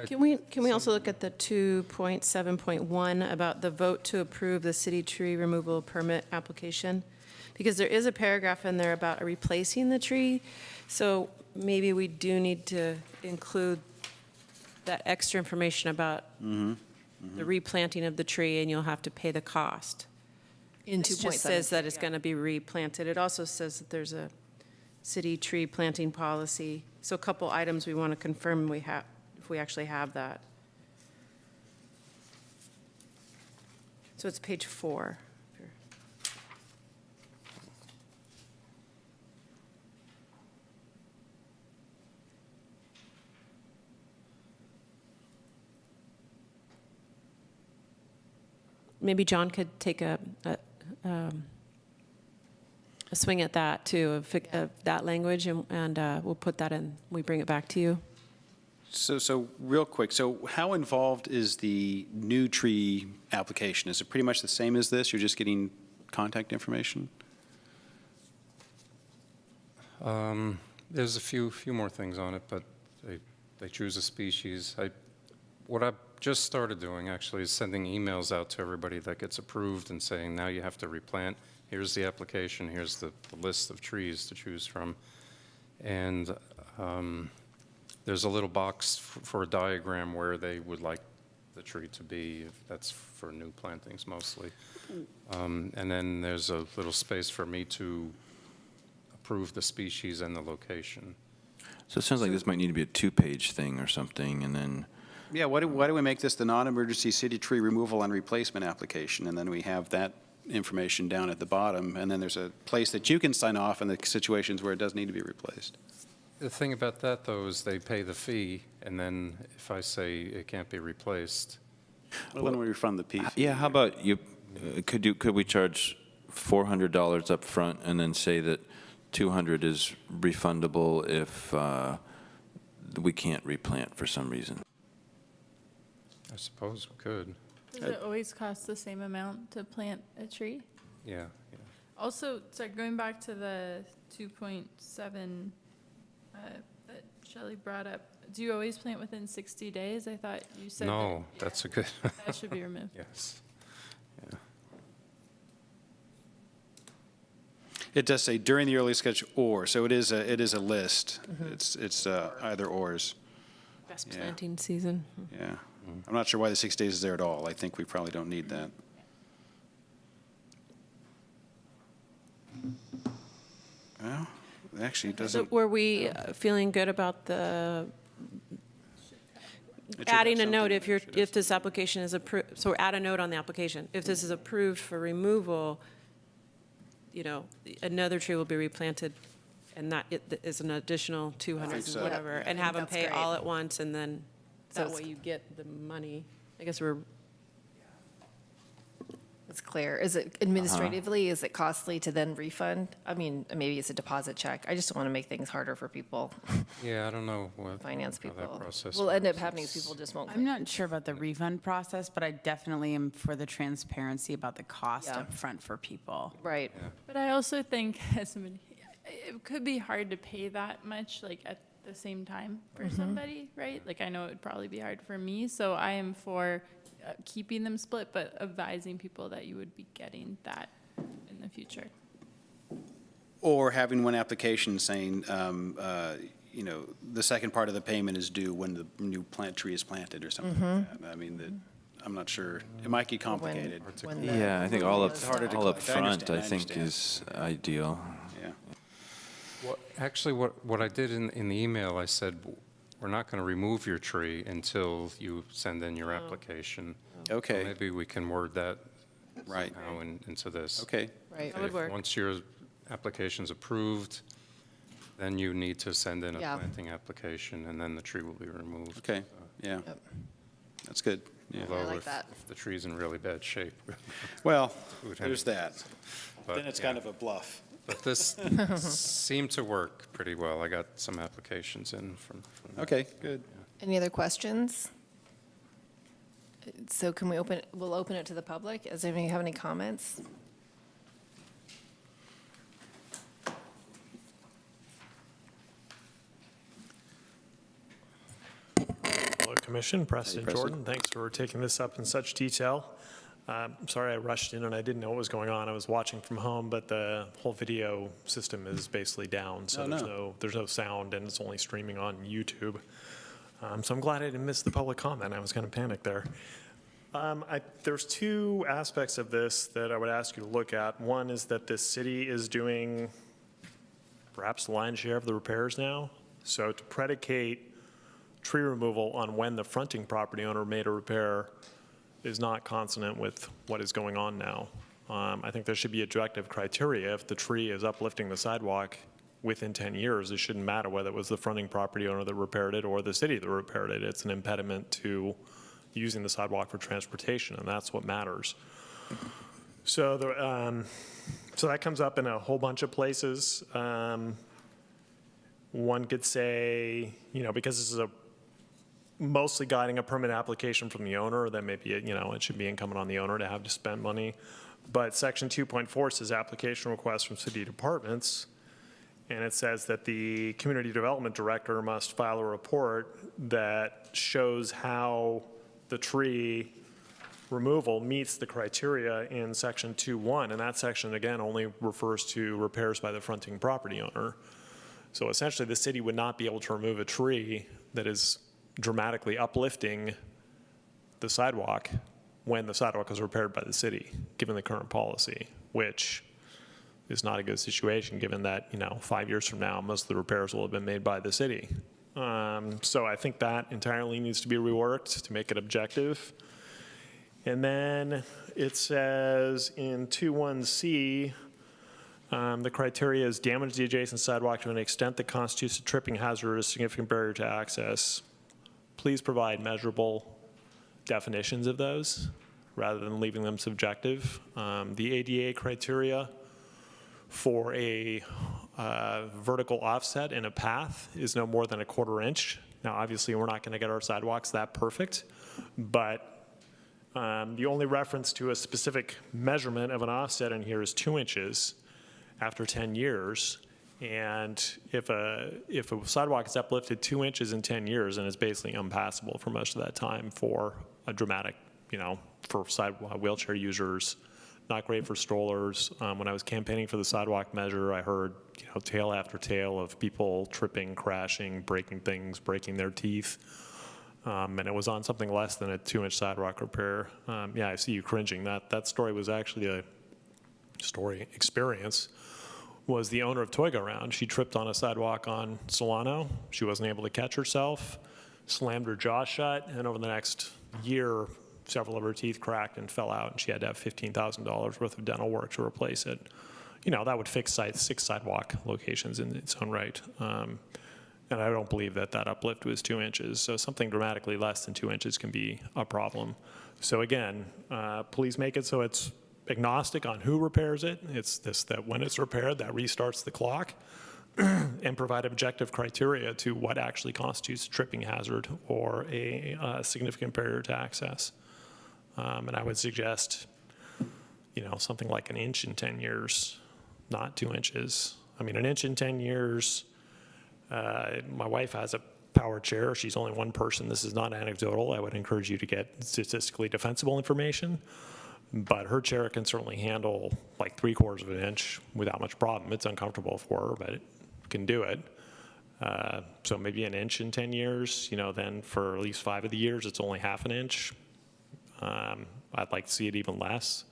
Can we also look at the 2.7.1 about the vote to approve the city tree removal permit application? Because there is a paragraph in there about replacing the tree, so maybe we do need to include that extra information about the replanting of the tree, and you'll have to pay the cost. In It just says that it's going to be replanted. It also says that there's a city tree planting policy. So a couple items we want to confirm we have, if we actually have that. So it's page 4. Maybe John could take a swing at that too, of that language, and we'll put that in, we bring it back to you. So real quick, so how involved is the new tree application? Is it pretty much the same as this? You're just getting contact information? There's a few more things on it, but they choose a species. What I've just started doing, actually, is sending emails out to everybody that gets approved and saying, now you have to replant. Here's the application, here's the list of trees to choose from. And there's a little box for a diagram where they would like the tree to be. That's for new plantings mostly. And then there's a little space for me to approve the species and the location. So it sounds like this might need to be a 2-page thing or something, and then, Yeah, why do we make this the non-emergency city tree removal and replacement application? And then we have that information down at the bottom, and then there's a place that you can sign off in the situations where it does need to be replaced. The thing about that, though, is they pay the fee, and then if I say it can't be replaced, Well, then we refund the fee. yeah, how about you, could we charge $400 up front and then say that $200 is refundable if we can't replant for some reason? I suppose we could. Does it always cost the same amount to plant a tree? Yeah. Also, sorry, going back to the 2.7 that Shelley brought up, do you always plant within 60 days? I thought you said No, that's a good. that should be removed. Yes. Yeah. It does say during the early sketch or, so it is a list. It's either ors. Best Yeah. planting season. Yeah. I'm not sure why the 6 days is there at all. I think we probably don't need that. Well, actually, it So doesn't. were we feeling good about the, It should have adding a note something. if you're, if this application is approved, so add a note on the application. If this is approved for removal, you know, another tree will be replanted, and that is an additional 200 so. and whatever, Yeah, and I have them think pay that's all great. at once, and then So that it's- way you get the money. I guess we're, It's clear. Is it administratively, is it costly to then refund? I mean, maybe it's a deposit check. I just don't want to make things harder for people, Yeah, I don't know what. finance how that people. process Will end up works. happening is people just won't. I'm not sure about the refund process, but I definitely am for the transparency about the cost Yeah. up front for people. Right. But I also think, as somebody, it could be hard to pay that much, like, at the same time for somebody, right? Like, I know it would probably be hard for me, so I am for keeping them split, but advising people that you would be getting that in the future. Or having one application saying, you know, the second part of the payment is due when the new plant tree is planted or something like that. I mean, I'm not sure. It might get complicated. When the Yeah, I think all removal up, is harder to done. all up collect. I front, I understand, think is ideal. Yeah. Actually, what I did in the email, I said, we're not going to remove your tree until you send in your application. So Okay, maybe we can word that right. now into this. Okay. Right. That would If work. Once your application's approved, then you need to send in a Yeah. planting application, and then the tree will be removed. Okay, yeah. Yep. That's good. Yeah. Although like if- that. if the tree's in really bad shape. Well, Would there's have- that. but, Then it's yeah. kind of a bluff. But this seemed to work pretty well. I got some applications in from. Okay, good. Any other questions? So can we we'll open it to the public. Does anybody have any comments? Hello, Commission. Preston Preston. Jordan. Thanks for taking this up in such detail. I'm sorry I rushed in and I didn't know what was going on. I was watching from home, but the whole video system is basically down, so Oh, no. there's no sound and it's only streaming on YouTube. So I'm glad I didn't miss the public comment. I was kind of panicked there. There's two aspects of this that I would ask you to look at. One is that the city is doing perhaps the lion's share of the repairs now. So to predicate tree removal on when the fronting property owner made a repair is not consonant with what is going on now. I think there should be objective criteria. If the tree is uplifting the sidewalk within 10 years, it shouldn't matter whether it was the fronting property owner that repaired it or the city that repaired it. It's an impediment to using the sidewalk for transportation, and that's what matters. So so that comes up in a whole bunch of places. One could say, you know, because this is mostly guiding a permit application from the owner, then maybe, you know, it should be incumbent on the owner to have to spend money. But section 2.4 says application requests from city departments, and it says that the community development director must file a report that shows how the tree removal meets the criteria in section 2.1, and that section, again, only refers to repairs by the fronting property owner. So essentially, the city would not be able to remove a tree that is dramatically uplifting the sidewalk when the sidewalk is repaired by the city, given the current policy, which is not a good situation, given that, 5 years from now, most of the repairs will have been made by the city. So I think that entirely needs to be reworked to make it objective. And then it says in 2.1c, the criteria is damage the adjacent sidewalk to an extent that constitutes a tripping hazard or a significant barrier to access. Please provide measurable definitions of those rather than leaving them subjective. The ADA criteria for a vertical offset in a path is no more than a 1/4 inch. Now, obviously, we're not going to get our sidewalks that perfect, but the only reference to a specific measurement of an offset in here is 2 inches after 10 years. And if a sidewalk is uplifted 2 inches in 10 years, and it's basically impassable for most of that time for a dramatic, for sidewalk wheelchair users, not great for strollers. When I was campaigning for the sidewalk measure, I heard, tale after tale of people tripping, crashing, breaking things, breaking their teeth. And it was on something less than a 2-inch sidewalk repair. Yeah, I see you cringing. That story was actually a story experience. Was the owner of Toyga Round. She tripped on a sidewalk on Solano. She wasn't able to catch herself, slammed her jaw shut, and over the next year, several of her teeth cracked and fell out, and she had to have $15,000 worth of dental work to replace it. That would fix 6 sidewalk locations in its own right. And I don't believe that uplift was 2 inches. So something dramatically less than 2 inches can be a problem. So again, please make it so it's agnostic on who repairs it. It's that when it's repaired, that restarts the clock, and provide objective criteria to what actually constitutes a tripping hazard or a significant barrier to access. And I would suggest, something like an inch in 10 years, not 2 inches. I mean, an inch in 10 years, my wife has a power chair. She's only one person. This is not anecdotal. I would encourage you to get statistically defensible information. But her chair can certainly handle like 3/4 of an inch without much problem. It's uncomfortable for her, but it can do it. So maybe an inch in 10 years, then for at least 5 of the years, it's only 1/2 an inch. I'd like to see it even less.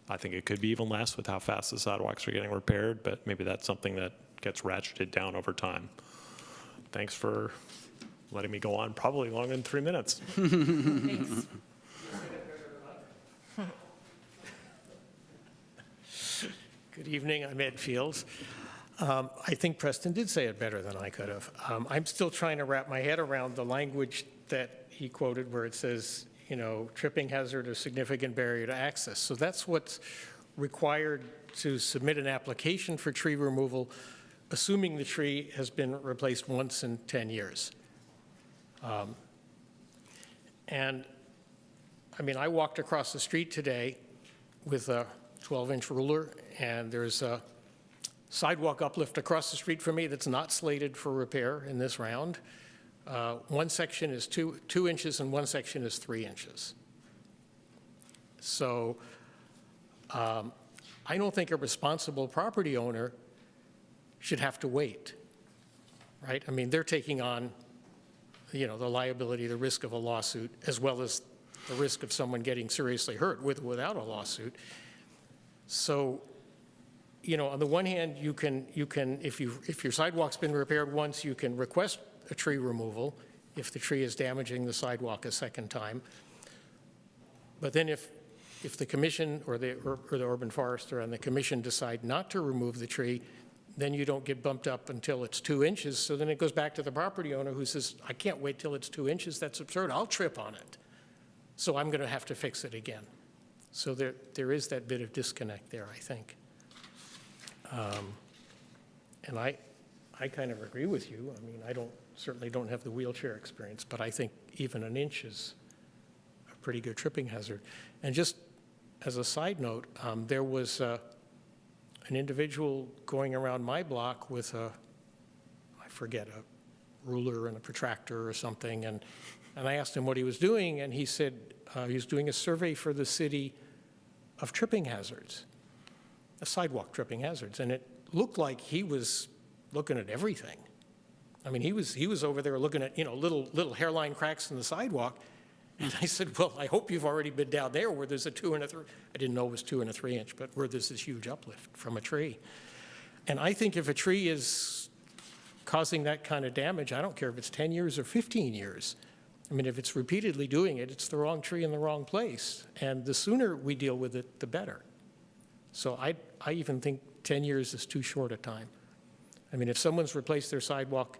I think it could be even less with how fast the sidewalks are getting repaired, but maybe that's something that gets ratcheted down over time. Thanks for letting me go on probably longer than 3 minutes. Thanks. Good evening, I'm Ed Fields. I think Preston did say it better than I could have. I'm still trying to wrap my head around the language that he quoted where it says, tripping hazard or significant barrier to access. So that's what's required to submit an application for tree removal, assuming the tree has been replaced once in 10 years. And I mean, I walked across the street today with a 12-inch ruler, and there's a sidewalk uplift across the street from me that's not slated for repair in this round. One section is 2 inches and one section is 3 inches. So I don't think a responsible property owner should have to wait, right? I mean, they're taking on, the liability, the risk of a lawsuit, as well as the risk of someone getting seriously hurt with or without a lawsuit. So, on the one hand, you can if your sidewalk's been repaired once, you can request a tree removal if the tree is damaging the sidewalk a second time. But then if the commission or the urban forester and the commission decide not to remove the tree, then you don't get bumped up until it's 2 inches. So then it goes back to the property owner who says, I can't wait till it's 2 inches. That's absurd. I'll trip on it. So I'm going to have to fix it again. So there is that bit of disconnect there, I think. And I kind of agree with you. I mean, I certainly don't have the wheelchair experience, but I think even an inch is a pretty good tripping hazard. And just as a side note, there was an individual going around my block with a ruler and a protractor or something, and I asked him what he was doing, and he said he was doing a survey for the city of tripping hazards, sidewalk tripping hazards, and it looked like he was looking at everything. I mean, he was over there looking at, little hairline cracks in the sidewalk, and I said, well, I hope you've already been down there where there's a 2 and a 3, I didn't know it was 2 and a 3 inch, but where there's this huge uplift from a tree. And I think if a tree is causing that kind of damage, I don't care if it's 10 years or 15 years. I mean, if it's repeatedly doing it, it's the wrong tree in the wrong place. And the sooner we deal with it, the better. So I even think 10 years is too short a time. I mean, if someone's replaced their sidewalk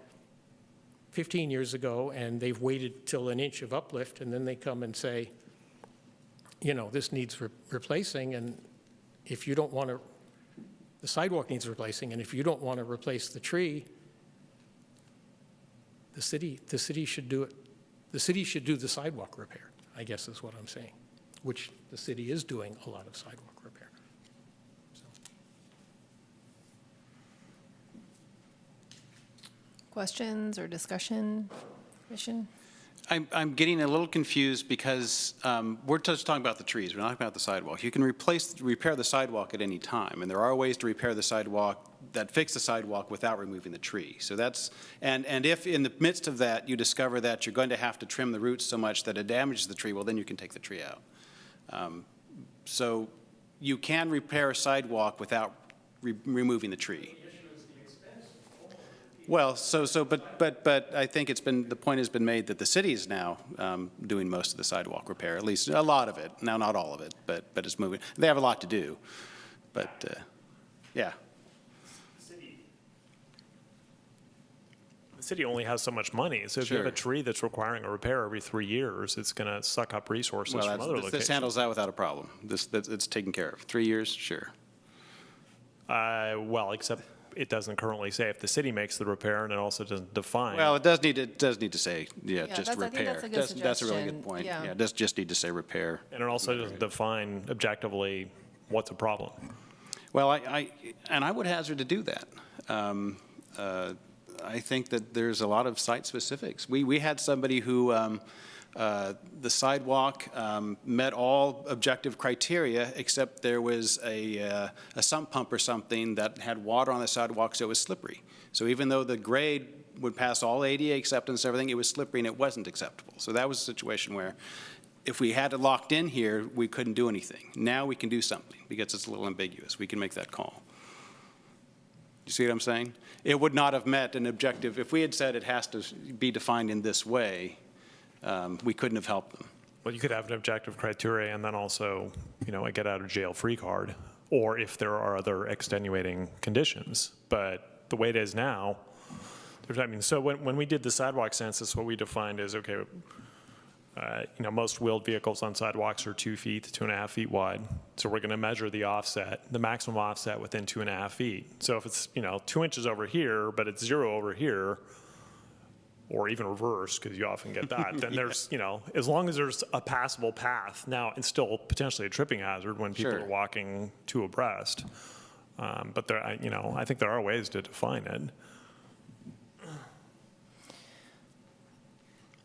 15 years ago and they've waited till an inch of uplift, and then they come and say, this needs replacing, and if you don't want to, the sidewalk needs replacing, and if you don't want to replace the tree, the city should do it. The city should do the sidewalk repair, I guess is what I'm saying, which the city is doing a lot of sidewalk repair. Questions or discussion, Commission? I'm getting a little confused because we're just talking about the trees, we're not talking about the sidewalk. You can repair the sidewalk at any time, and there are ways to repair the sidewalk that fix the sidewalk without removing the tree. So that's, and if in the midst of that you discover that you're going to have to trim the roots so much that it damages the tree, well, then you can take the tree out. So you can repair a sidewalk without removing the tree. Well, but I think the point has been made that the city is now doing most of the sidewalk repair, at least a lot of it. Now, not all of it, but it's moving. They have a lot to do, but yeah. The city only has so much money, so if you have a tree that's requiring a repair every 3 years, it's going to suck up resources from other locations. This handles that without a problem. It's taken care of. 3 years, sure. Well, except it doesn't currently say if the city makes the repair, and it also doesn't define. Well, it does need to say, just I think repair. that's a good That's a really suggestion. good point. Yeah. Yeah, it does just need to say repair. And it also doesn't define objectively what's a problem. Well, I would hazard to do that. I think that there's a lot of site specifics. We had somebody who the sidewalk met all objective criteria, except there was a sump pump or something that had water on the sidewalk, so it was slippery. So even though the grade would pass all ADA acceptance and everything, it was slippery and it wasn't acceptable. So that was a situation where if we had it locked in here, we couldn't do anything. Now we can do something because it's a little ambiguous. We can make that call. You see what I'm saying? It would not have met an objective. If we had said it has to be defined in this way, we couldn't have helped them. Well, you could have an objective criteria and then also, a get out of jail free card, or if there are other extenuating conditions. But the way it is now, so when we did the sidewalk census, what we defined is, okay, most wheeled vehicles on sidewalks are 2 feet to 2.5 feet wide. So we're going to measure the offset, the maximum offset within 2.5 feet. So if it's, 2 inches over here, but it's 0 over here, or even reverse, because you often get that, then there's, as long as there's a passable path, now it's still potentially a tripping hazard when people are walking two abreast. But there, I think there are ways to define it.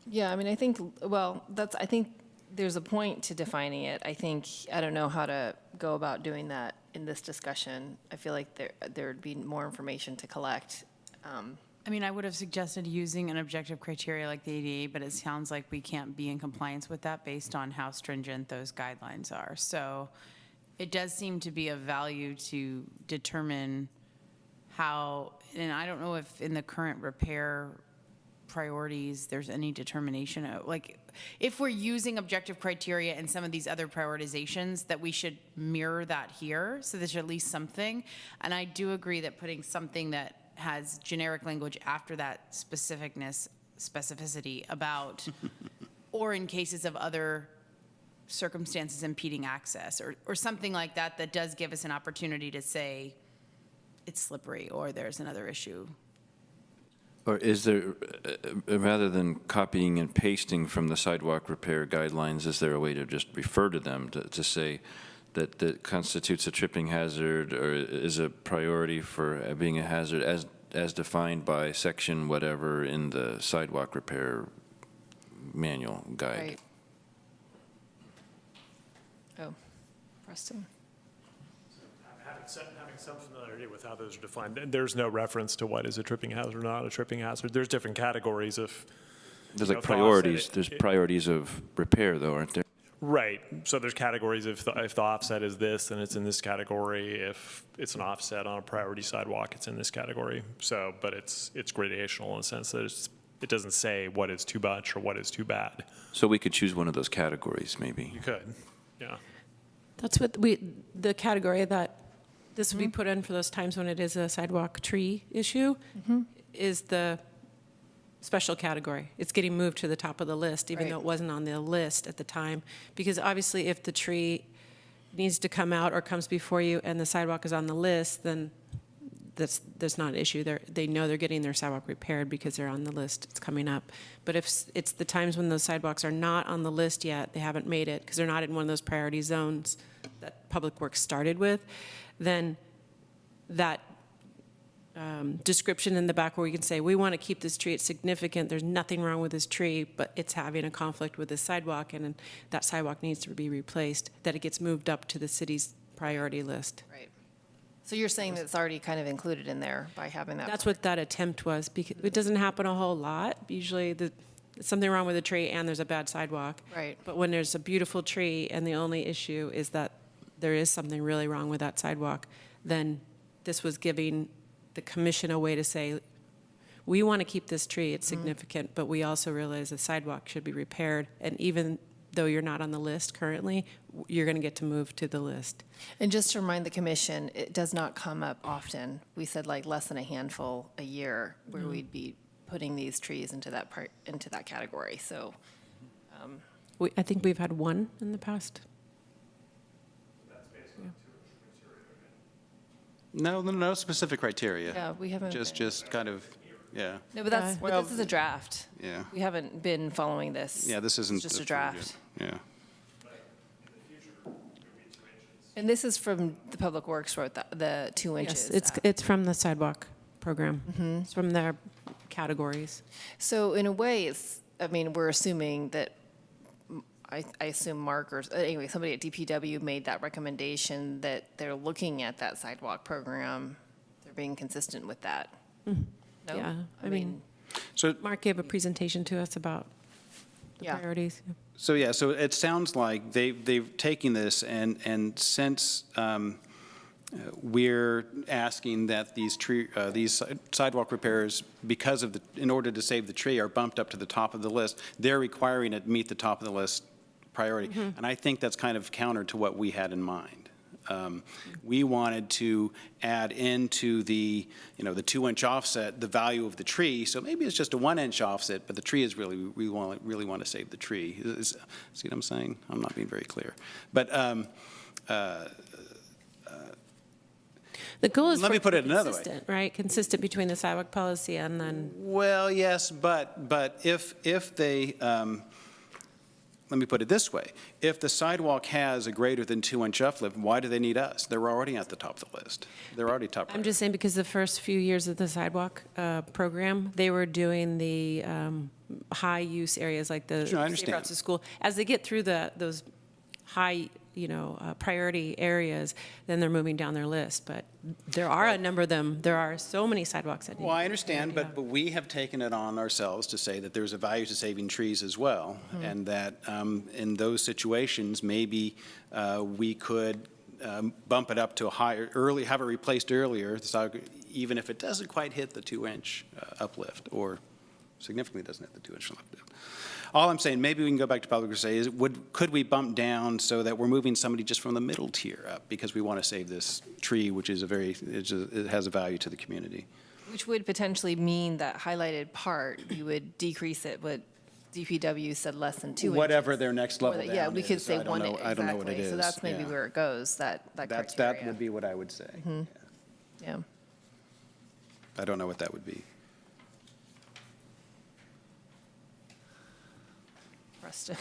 Yeah, I mean, I think there's a point to defining it. I don't know how to go about doing that in this discussion. I feel like there would be more information to collect. I mean, I would have suggested using an objective criteria like the ADA, but it sounds like we can't be in compliance with that based on how stringent those guidelines are. So it does seem to be of value to determine how, and I don't know if in the current repair priorities there's any determination of, like, if we're using objective criteria and some of these other prioritizations, that we should mirror that here so there's at least something. And I do agree that putting something that has generic language after that specificity about, or in cases of other circumstances impeding access, or something like that, that does give us an opportunity to say it's slippery or there's another issue. Or is there, rather than copying and pasting from the sidewalk repair guidelines, is there a way to just refer to them to say that constitutes a tripping hazard or is a priority for being a hazard as defined by section whatever in the sidewalk repair manual guide. Right. Oh, Preston. Having some familiarity with how those are defined, there's no reference to what is a tripping hazard or not a tripping hazard. There's different categories of. There's you like know, if the offset- priorities, there's priorities of repair though, aren't there? Right. So there's categories. If the offset is this, then it's in this category. If it's an offset on a priority sidewalk, it's in this category. So, but it's gradational in the sense that it doesn't say what is too much or what is too bad. So we could choose one of those categories, maybe. You could, yeah. That's what the category that this would be put in for those times when it is a sidewalk tree issue is the special category. It's getting moved to the top of the list, even though it wasn't on the list at the time. Because obviously if the tree needs to come out or comes before you and the sidewalk is on the list, then that's not an issue. They know they're getting their sidewalk repaired because they're on the list. It's coming up. But if it's the times when those sidewalks are not on the list yet, they haven't made it because they're not in one of those priority zones that Public Works started with, then that description in the back where we can say, we want to keep this tree, it's significant, there's nothing wrong with this tree, but it's having a conflict with this sidewalk, and that sidewalk needs to be replaced, that it gets moved up to the city's priority list. Right. So you're saying that it's already kind of included in there by having that? That's what that attempt was, because it doesn't happen a whole lot. Usually there's something wrong with a tree and there's a bad sidewalk. Right. But when there's a beautiful tree and the only issue is that there is something really wrong with that sidewalk, then this was giving the commission a way to say, we want to keep this tree, it's significant, but we also realize the sidewalk should be repaired. And even though you're not on the list currently, you're going to get to move to the list. And just to remind the commission, it does not come up often. We said like less than a handful a year where we'd be putting these trees into that category. So I think we've had one in the past. No specific criteria. yeah, we haven't. Just kind of, yeah. No, but that's, Well, this is a draft. Yeah. We haven't been following this. Yeah, this isn't. It's just a approved draft. yet. Yeah. And this is from the Public Works wrote the 2 inches. Yes, it's from the sidewalk program. It's from their categories. So in a way, we're assuming that, I assume Mark or, anyway, somebody at DPW made that recommendation that they're looking at that sidewalk program. They're being consistent with that. No? Yeah, I mean, So, Mark gave a presentation to us about the Yeah. priorities. so it sounds like they've taken this and since we're asking that these sidewalk repairs, in order to save the tree, are bumped up to the top of the list, they're requiring it meet the top of the list priority. And I think that's kind of counter to what we had in mind. We wanted to add into the 2-inch offset, the value of the tree. So maybe it's just a 1-inch offset, but the tree is really, we really want to save the tree. See what I'm saying? I'm not being very clear. But The goal is Let me put it another way. consistent, right? Consistent between the sidewalk policy and then, well, yes, but if they, let me put it this way. If the sidewalk has a greater than 2-inch uplift, why do they need us? They're already at the top of the list. They're already top. I'm priority. just saying because the first few years of the sidewalk program, they were doing the high-use areas like the Sure, I safe understand. routes to school. As they get through those high, priority areas, then they're moving down their list. But there are a number of them. There are so many sidewalks that need. Well, I understand, but we have taken it on ourselves to say that there's a value to saving trees as well, and that in those situations, maybe we could bump it up to a higher, have it replaced earlier, even if it doesn't quite hit the 2-inch uplift, or significantly doesn't hit the 2-inch uplift. All I'm saying, maybe we can go back to public and say, could we bump down so that we're moving somebody just from the middle tier up because we want to save this tree, which is it has a value to the community. Which would potentially mean that highlighted part, you would decrease it, what DPW said less than 2 inches. Whatever their next level down Yeah, we could is. say I don't 1 know- inch. I don't know what it is. So that's maybe yeah. where it goes, that criteria. That would be what I would say. Yeah. I don't know what that would be. Preston.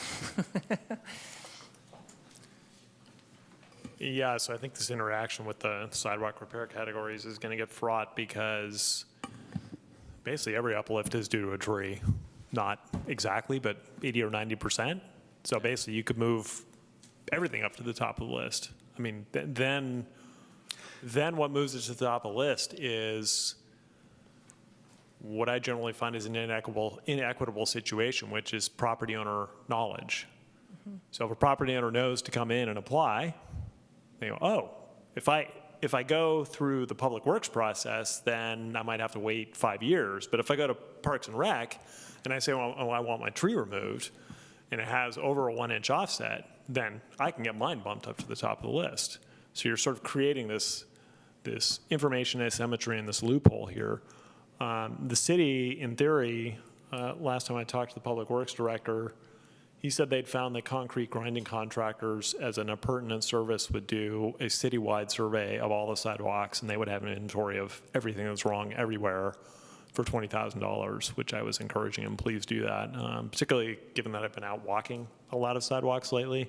Yeah, so I think this interaction with the sidewalk repair categories is going to get fraught because basically every uplift is due to a tree. Not exactly, but 80 or 90%. So basically you could move everything up to the top of the list. I mean, then what moves it to the top of the list is what I generally find is an inequitable situation, which is property owner knowledge. So if a property owner knows to come in and apply, they go, oh, if I go through the public works process, then I might have to wait 5 years. But if I go to Parks and Rec and I say, well, oh, I want my tree removed, and it has over a 1-inch offset, then I can get mine bumped up to the top of the list. So you're sort of creating this information asymmetry and this loophole here. The city, in theory, last time I talked to the Public Works Director, he said they'd found that concrete grinding contractors, as an appurtenant service, would do a citywide survey of all the sidewalks, and they would have an inventory of everything that's wrong everywhere for $20,000, which I was encouraging him, please do that. Particularly given that I've been out walking a lot of sidewalks lately.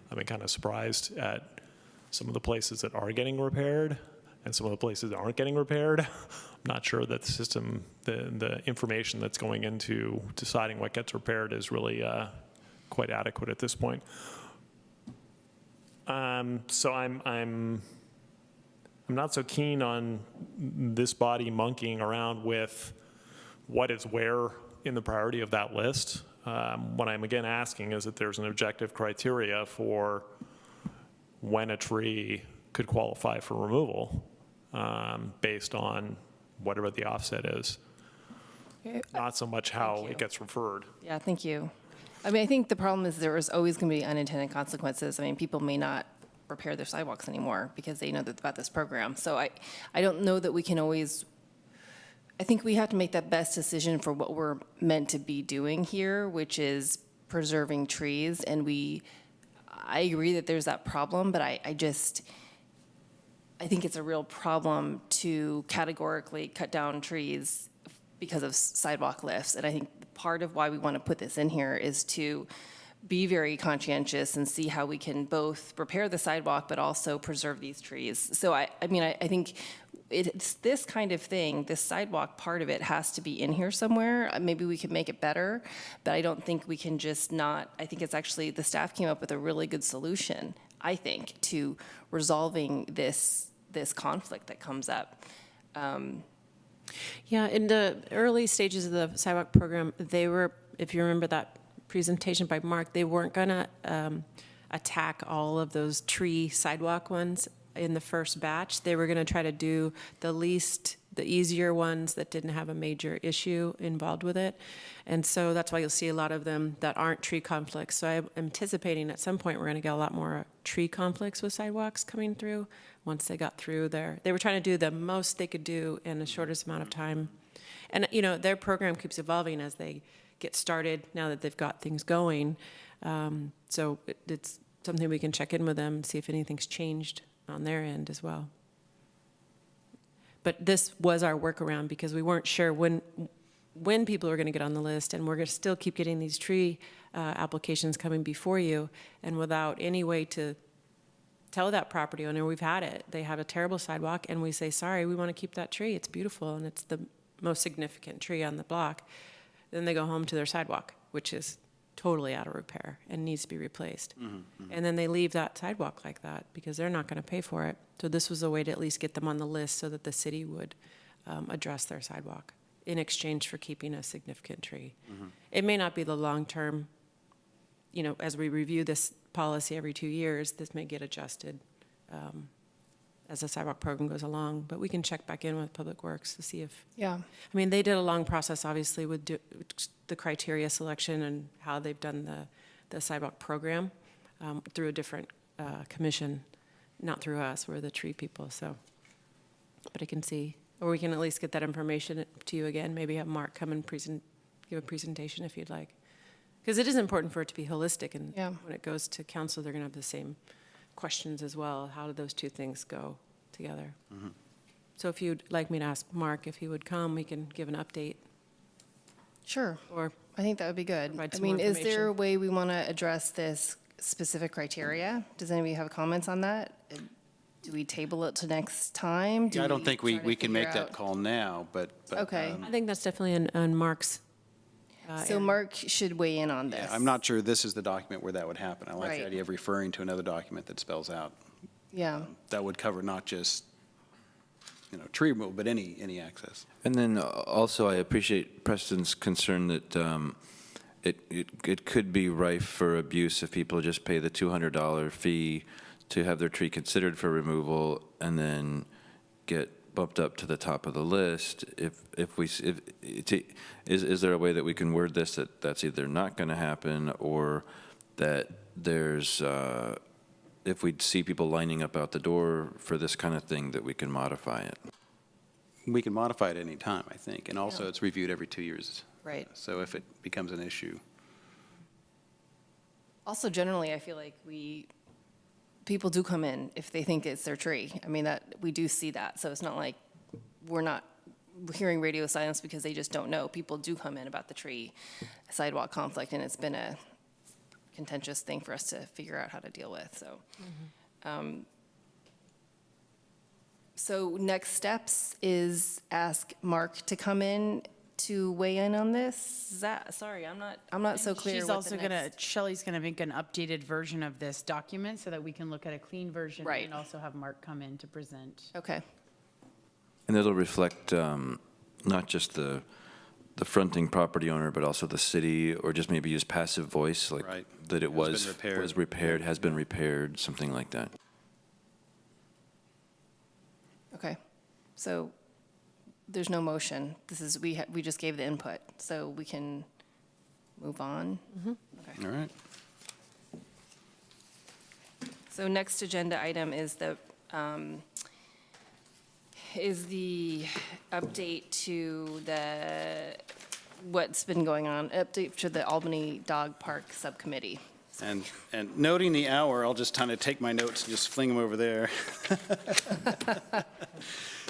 I've been kind of surprised at some of the places that are getting repaired and some of the places that aren't getting repaired. I'm not sure that the system, the information that's going into deciding what gets repaired is really quite adequate at this point. So I'm not so keen on this body monkeying around with what is where in the priority of that list. What I'm again asking is that there's an objective criteria for when a tree could qualify for removal based on whatever the offset is. Not so much how it gets referred. Yeah, thank you. I mean, I think the problem is there is always going to be unintended consequences. I mean, people may not repair their sidewalks anymore because they know about this program. So I don't know that we can always, I think we have to make that best decision for what we're meant to be doing here, which is preserving trees. And I agree that there's that problem, but I think it's a real problem to categorically cut down trees because of sidewalk lifts. And I think part of why we want to put this in here is to be very conscientious and see how we can both repair the sidewalk but also preserve these trees. So I think it's this kind of thing, this sidewalk part of it has to be in here somewhere. Maybe we could make it better, but I don't think we can just not, I think it's actually, the staff came up with a really good solution, I think, to resolving this conflict that comes up. Yeah, in the early stages of the sidewalk program, they were, if you remember that presentation by Mark, they weren't going to attack all of those tree sidewalk ones in the first batch. They were going to try to do the easier ones that didn't have a major issue involved with it. And so that's why you'll see a lot of them that aren't tree conflicts. So I'm anticipating at some point we're going to get a lot more tree conflicts with sidewalks coming through once they got through there. They were trying to do the most they could do in the shortest amount of time. And, their program keeps evolving as they get started now that they've got things going. So it's something we can check in with them and see if anything's changed on their end as well. But this was our workaround because we weren't sure when people were going to get on the list, and we're going to still keep getting these tree applications coming before you, and without any way to tell that property owner we've had it. They have a terrible sidewalk, and we say, sorry, we want to keep that tree. It's beautiful, and it's the most significant tree on the block. Then they go home to their sidewalk, which is totally out of repair and needs to be replaced. Mm-hmm. And then they leave that sidewalk like that because they're not going to pay for it. So this was a way to at least get them on the list so that the city would address their sidewalk in exchange for keeping a significant tree. Mm-hmm. It may not be the long-term, as we review this policy every 2 years, this may get adjusted as the sidewalk program goes along, but we can check back in with Public Works to see if. Yeah. I mean, they did a long process, obviously, with the criteria selection and how they've done the sidewalk program through a different commission, not through us. We're the tree people, so. But I can see, or we can at least get that information to you again. Maybe have Mark come and give a presentation if you'd like. Because it is important for it to be holistic, and when it goes to council, they're going to have the same questions as well. How do those two things go together? Mm-hmm. So if you'd like me to ask Mark if he would come, we can give an update. Sure. Or I think that would be good. I mean, is there a way we want to address this specific criteria? Does anybody have comments on that? Do we table it to next time? Do Yeah, I don't we think try to we can figure make that out- call now, but. Okay. I think that's definitely on Mark's. So Mark should weigh in on this. Yeah, I'm not sure this is the document where that would happen. I like Right. the idea of referring to another document that spells out. Yeah. That would cover not just, tree removal, but any access. And then also, I appreciate Preston's concern that it could be rife for abuse if people just pay the $200 fee to have their tree considered for removal and then get bumped up to the top of the list. Is there a way that we can word this that that's either not going to happen, or that there's if we see people lining up out the door for this kind of thing, that we can modify it? We can modify it any time, I think, and also it's reviewed every 2 years. Right. So if it becomes an issue. Also, generally, I feel like people do come in if they think it's their tree. I mean, that we do see that. So it's not like we're not hearing radio silence because they just don't know. People do come in about the tree sidewalk conflict, and it's been a contentious thing for us to figure out how to deal with. So, so next steps is ask Mark to come in to weigh in on this. Is that, sorry, I'm not so clear. She's what the also next- Shelley's gonna make an updated version of this document so that we can look at a clean version. Right. And also have Mark come in to present. Okay. And it'll reflect not just the fronting property owner, but also the city, or just maybe use passive voice, like Right. that it Has been repaired. has been repaired, something like that. Okay. So there's no motion. This is, we just gave the input, so we can move on. Okay. All right. So next agenda item is the update to what's been going on, update to the Albany Dog Park Subcommittee. And noting the hour, I'll just kind of take my notes and just fling them over there.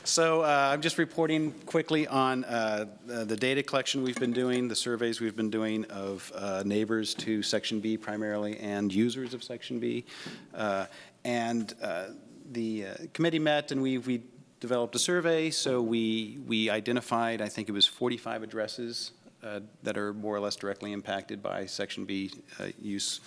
So I'm just reporting quickly on the data collection we've been doing, the surveys we've been doing of neighbors to Section B primarily and users of Section B. And the committee met and we developed a survey. So we identified, I think it was 45 addresses that are more or less directly impacted by Section B use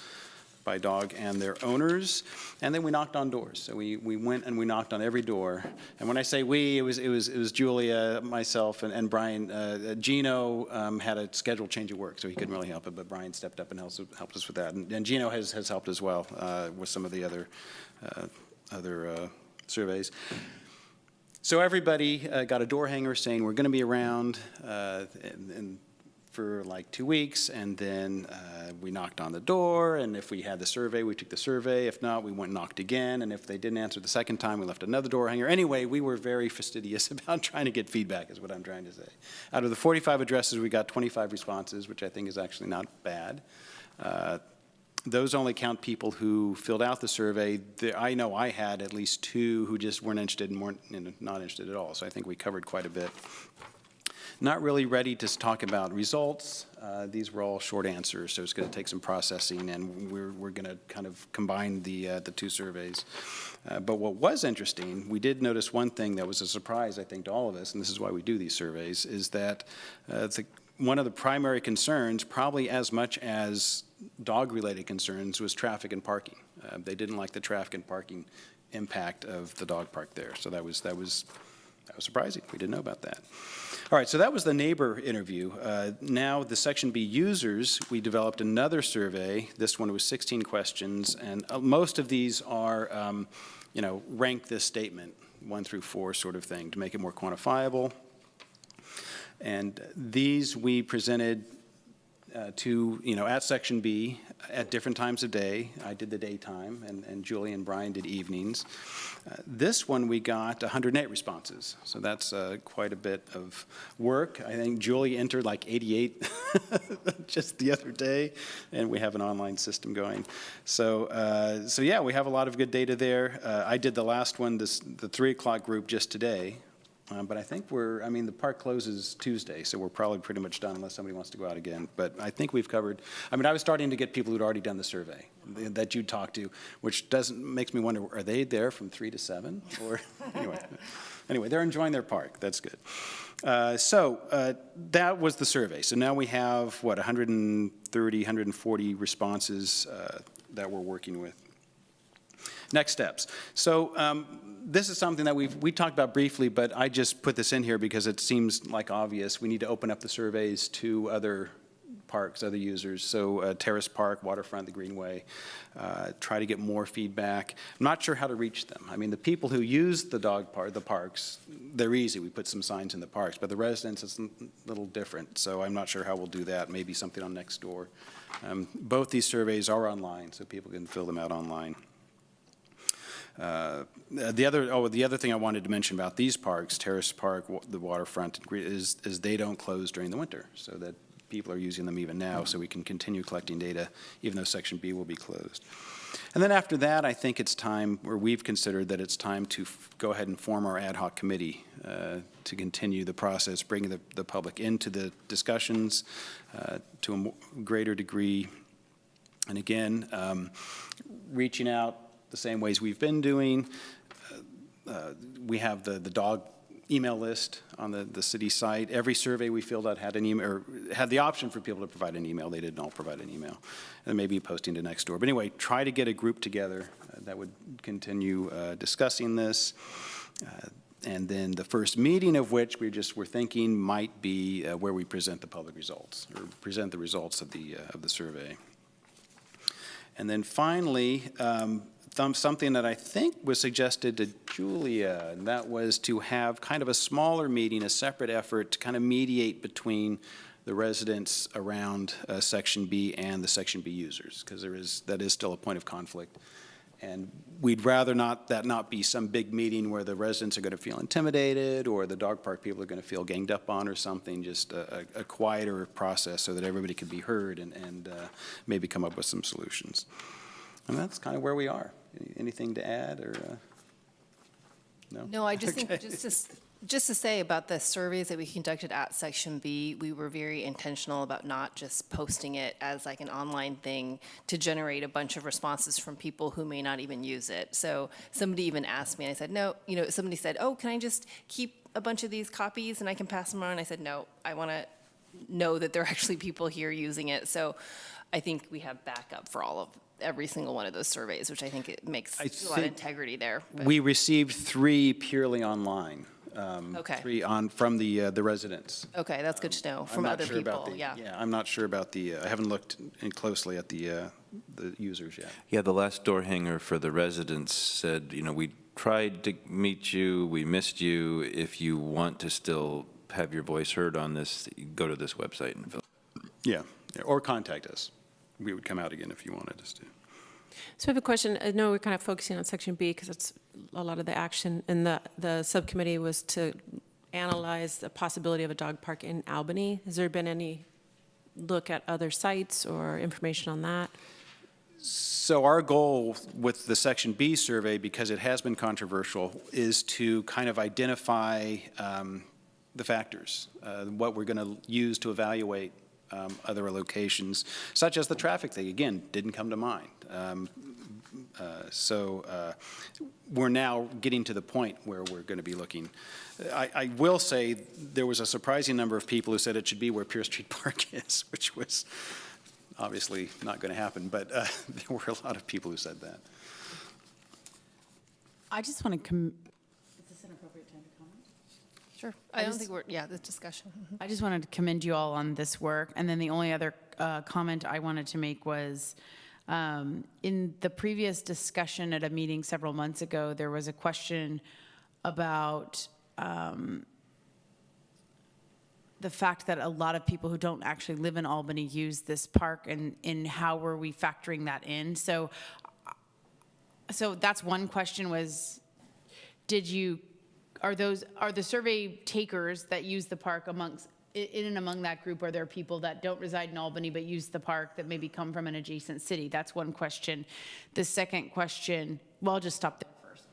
by dog and their owners, and then we knocked on doors. So we went and we knocked on every door. And when I say we, it was Julia, myself, and Brian. Gino had a scheduled change of work, so he couldn't really help it, but Brian stepped up and helped us with that. And Gino has helped as well with some of the other surveys. So everybody got a door hanger saying we're going to be around, and for like 2 weeks, and then we knocked on the door, and if we had the survey, we took the survey. If not, we went and knocked again, and if they didn't answer the second time, we left another door hanger. Anyway, we were very fastidious about trying to get feedback, is what I'm trying to say. Out of the 45 addresses, we got 25 responses, which I think is actually not bad. Those only count people who filled out the survey. I know I had at least 2 who just weren't interested and weren't not interested at all, so I think we covered quite a bit. Not really ready to talk about results. These were all short answers, so it's going to take some processing, and we're going to kind of combine the 2 surveys. But what was interesting, we did notice one thing that was a surprise, I think, to all of us, and this is why we do these surveys, is that one of the primary concerns, probably as much as dog-related concerns, was traffic and parking. They didn't like the traffic and parking impact of the dog park there, so that was surprising. We didn't know about that. All right, so that was the neighbor interview. Now, the Section B users, we developed another survey. This one was 16 questions, and most of these are, rank this statement, 1 through 4 sort of thing, to make it more quantifiable. And these we presented to, at Section B at different times of day. I did the daytime, and Julie and Brian did evenings. This one we got 108 responses, so that's quite a bit of work. I think Julie entered like 88 just the other day, and we have an online system going. So yeah, we have a lot of good data there. I did the last one, the 3 o'clock group just today. But I think the park closes Tuesday, so we're probably pretty much done unless somebody wants to go out again. But I think we've covered, I was starting to get people who'd already done the survey that you talked to, which makes me wonder, are they there from 3 to 7? Or anyway, they're enjoying their park. That's good. So that was the survey. So now we have, 130, 140 responses that we're working with. Next steps. So this is something that we talked about briefly, but I just put this in here because it seems like obvious. We need to open up the surveys to other parks, other users. So Terrace Park, Waterfront, the Greenway, try to get more feedback. I'm not sure how to reach them. The people who use the parks, they're easy. We put some signs in the parks, but the residents, it's a little different. So I'm not sure how we'll do that. Maybe something on Nextdoor. Both these surveys are online, so people can fill them out online. The other thing I wanted to mention about these parks, Terrace Park, the Waterfront, is they don't close during the winter, so that people are using them even now, so we can continue collecting data even though Section B will be closed. And then after that, I think it's time, or we've considered that it's time to go ahead and form our ad hoc committee to continue the process, bringing the public into the discussions to a greater degree. And again, reaching out the same ways we've been doing. We have the dog email list on the city site. Every survey we filled out had an email, or had the option for people to provide an email. They didn't all provide an email. And maybe posting to Nextdoor. But anyway, try to get a group together that would continue discussing this. And then the first meeting of which we're thinking might be where we present the public results, or present the results of the survey. And then finally, something that I think was suggested to Julia, and that was to have kind of a smaller meeting, a separate effort to kind of mediate between the residents around Section B and the Section B users, because that is still a point of conflict. And we'd rather that not be some big meeting where the residents are going to feel intimidated or the dog park people are going to feel ganged up on or something, just a quieter process so that everybody can be heard and maybe come up with some solutions. And that's kind of where we are. Anything to add or no? No, I just think, just to say about the surveys that we conducted at Section B, we were very intentional about not just posting it as like an online thing to generate a bunch of responses from people who may not even use it. So somebody even asked me, and I said, no, somebody said, oh, can I just keep a bunch of these copies and I can pass them around? I said, no, I want to know that there are actually people here using it. So I think we have backup for every single one of those surveys, which I think it makes a lot of integrity there. But. We received 3 purely online. Okay. 3 from the residents. Okay, that's good to know from other people. Yeah, I'm not sure about I haven't looked in closely at the users yet. Yeah, the last door hanger for the residents said, we tried to meet you, we missed you. If you want to still have your voice heard on this, go to this website and fill. Yeah, or contact us. We would come out again if you wanted us to. So I have a question. I know we're kind of focusing on Section B because it's a lot of the action, and the subcommittee was to analyze the possibility of a dog park in Albany. Has there been any look at other sites or information on that? So our goal with the Section B survey, because it has been controversial, is to kind of identify the factors, what we're going to use to evaluate other locations, such as the traffic thing, again, didn't come to mind. So we're now getting to the point where we're going to be looking. I will say there was a surprising number of people who said it should be where Pierce Street Park is, which was obviously not going to happen, but there were a lot of people who said that. I just want to is this an appropriate time to comment? Sure. I don't think the discussion. I just wanted to commend you all on this work. And then the only other comment I wanted to make was in the previous discussion at a meeting several months ago, there was a question about the fact that a lot of people who don't actually live in Albany use this park, and how were we factoring that in? So that's one question was, are the survey takers that use the park in and among that group, are there people that don't reside in Albany but use the park that maybe come from an adjacent city? That's one question. The second question, well, I'll just stop there first.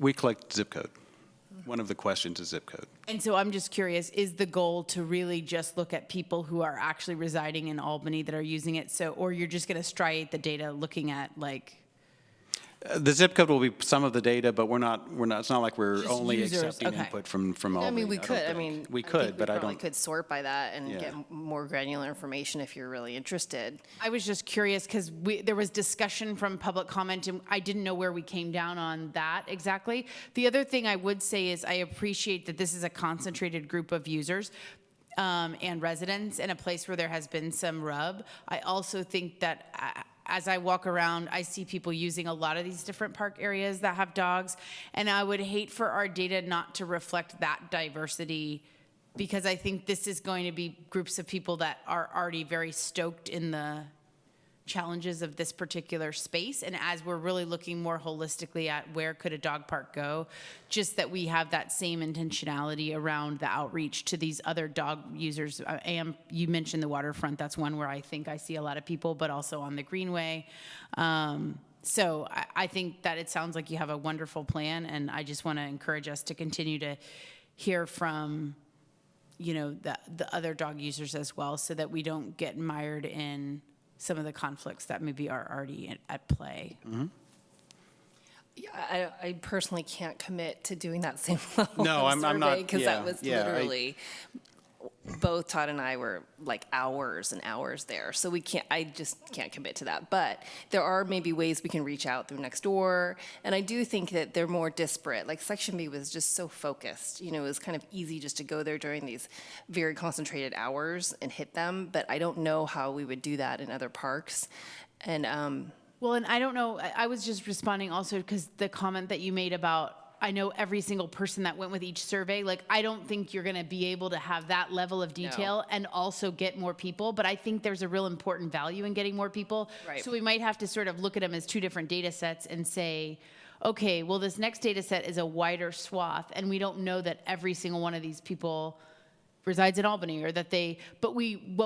We collect zip code. One of the questions is zip code. And so I'm just curious, is the goal to really just look at people who are actually residing in Albany that are using it? So, or you're just going to striate the data looking at like The zip code will be some of the data, but we're not, it's not like we're Just only users, accepting okay. input from Albany. I mean, we don't could, I think. mean. We think could, but I probably don't. could sort by that and Yeah. get more granular information if you're really interested. I was just curious because there was discussion from public comment and I didn't know where we came down on that exactly. The other thing I would say is I appreciate that this is a concentrated group of users and residents in a place where there has been some rub. I also think that as I walk around, I see people using a lot of these different park areas that have dogs, and I would hate for our data not to reflect that diversity, because I think this is going to be groups of people that are already very stoked in the challenges of this particular space. And as we're really looking more holistically at where could a dog park go, just that we have that same intentionality around the outreach to these other dog users. You mentioned the waterfront. That's one where I think I see a lot of people, but also on the Greenway. So I think that it sounds like you have a wonderful plan, and I just want to encourage us to continue to hear from the other dog users as well, so that we don't get mired in some of the conflicts that maybe are already at play. Mm-hmm. Yeah, I personally can't commit to doing that same level No, of I'm not. because Yeah, that was yeah, literally, both Todd and I were like hours and hours there. So I just can't commit to that. But there are maybe ways we can reach out through Nextdoor. And I do think that they're more disparate. Like Section B was just so focused. It was kind of easy just to go there during these very concentrated hours and hit them. But I don't know how we would do that in other parks. And Well, and I don't know, I was just responding also because the comment that you made about, I know every single person that went with each survey, like, I don't think you're going to be able to have that level of detail and also get more people, but I think there's a real important value in getting more people. Right. So we might have to sort of look at them as two different data sets and say, okay, well, this next data set is a wider swath, and we don't know that every single one of these people resides in Albany, or that what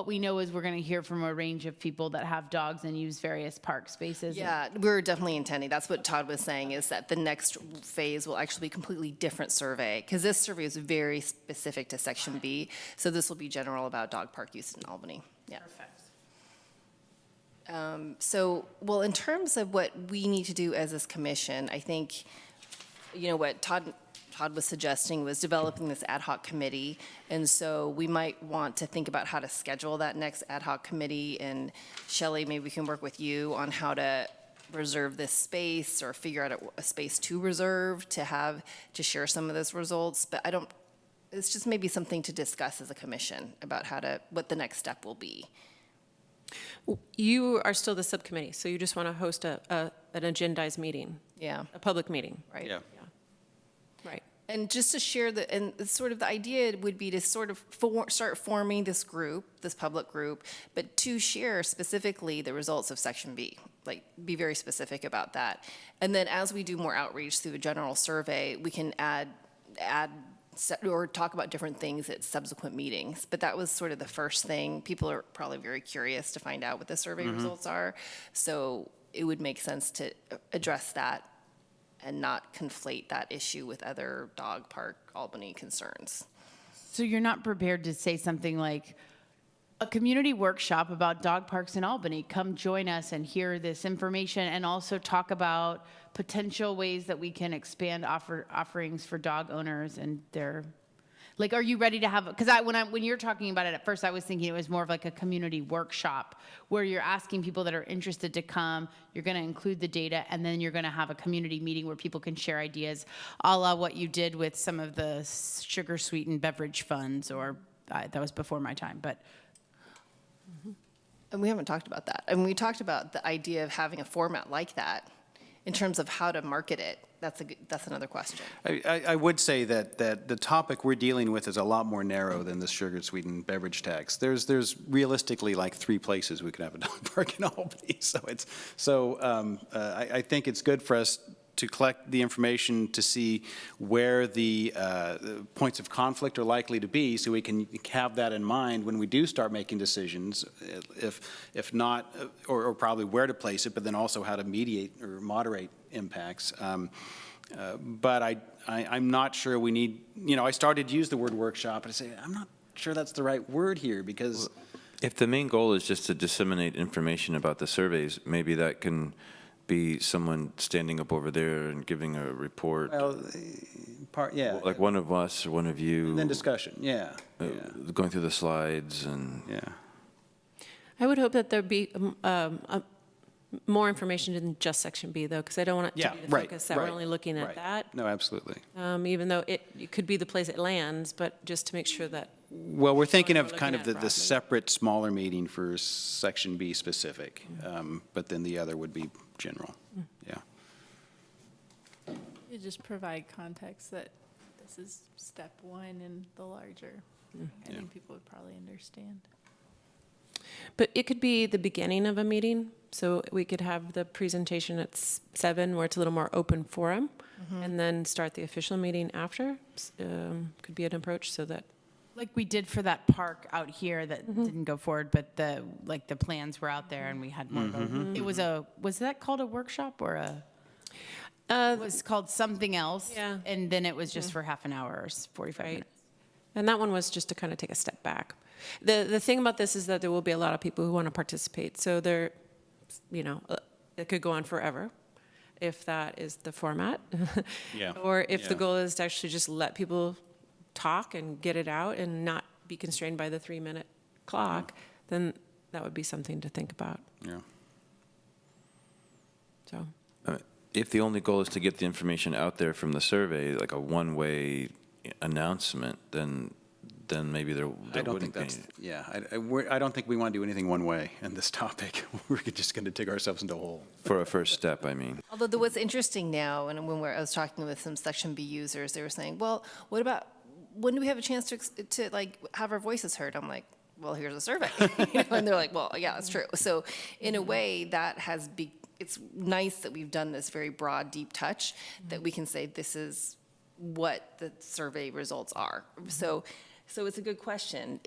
we know is we're going to hear from a range of people that have dogs and use various park spaces. yeah, we're definitely intending. That's what Todd was saying, is that the next phase will actually be a completely different survey, because this survey is very specific to Section B. So this will be general about dog park use in Albany. Yeah. Perfect. Well, in terms of what we need to do as this commission, I think, what Todd was suggesting was developing this ad hoc committee. And so we might want to think about how to schedule that next ad hoc committee. And Shelley, maybe we can work with you on how to reserve this space, or figure out a space to reserve to share some of those results. But it's just maybe something to discuss as a commission about what the next step will be. You are still the subcommittee, so you just want to host an agendized meeting, Yeah. a public meeting. Right. Yeah. Right. And just to share and sort of the idea would be to sort of start forming this group, this public group, but to share specifically the results of Section B, like be very specific about that. And then as we do more outreach through a general survey, we can add or talk about different things at subsequent meetings. But that was sort of the first thing. People are probably very curious to find out what the survey results are. So it would make sense to address that and not conflate that issue with other dog park Albany concerns. So you're not prepared to say something like, a community workshop about dog parks in Albany, come join us and hear this information, and also talk about potential ways that we can expand offerings for dog owners and their, like, are you ready to have, because when you're talking about it at first, I was thinking it was more of like a community workshop where you're asking people that are interested to come, you're going to include the data, and then you're going to have a community meeting where people can share ideas, a la what you did with some of the sugar sweetened beverage funds, or that was before my time, but. And we haven't talked about that. And we talked about the idea of having a format like that in terms of how to market it. That's another question. I would say that the topic we're dealing with is a lot more narrow than the sugar sweetened beverage tax. There's realistically like 3 places we could have a dog park in Albany. I think it's good for us to collect the information to see where the points of conflict are likely to be, so we can have that in mind when we do start making decisions, if not, or probably where to place it, but then also how to mediate or moderate impacts. But I'm not sure we need, I started to use the word workshop, and I say, I'm not sure that's the right word here, because If the main goal is just to disseminate information about the surveys, maybe that can be someone standing up over there and giving a report. well, yeah. Like one of us or one of you. And then discussion, yeah. Going through the slides and. Yeah. I would hope that there'd be more information than just Section B, though, because I don't want it to Yeah, be the right, focus that right, we're only looking at right. that. No, absolutely. Even though it could be the place it lands, but just to make sure that. Well, we're thinking We're of looking kind of at the broadly. separate, smaller meeting for Section B specific, but then the other would be general, yeah. You just provide context that this is step one in the larger. I think people would probably understand. But it could be the beginning of a meeting, so we could have the presentation at 7, where it's a little more open forum, and then start the official meeting after. Could be an approach so that. Like we did for that park out here that didn't go forward, but the plans were out there and we had more. It was that called a workshop or a? It was called something else. Yeah. And then it was just for half an hour or 45 minutes. And that one was just to kind of take a step back. The thing about this is that there will be a lot of people who want to participate. So there, it could go on forever if that is the format. Yeah. Or if the Yeah. goal is to actually just let people talk and get it out and not be constrained by the 3-minute clock, then that would be something to think about. Yeah. So. If the only goal is to get the information out there from the survey, like a one-way announcement, then maybe there I don't wouldn't think that's, be. yeah, I don't think we want to do anything one way in this topic. We're just going to dig ourselves into a hole. For a first step, I mean. Although what's interesting now, and I was talking with some Section B users, they were saying, well, what about, when do we have a chance to like have our voices heard? I'm like, well, here's a survey. And they're like, well, yeah, that's true. So in a way that it's nice that we've done this very broad, deep touch, that we can say this is what the survey results are. So it's a good question,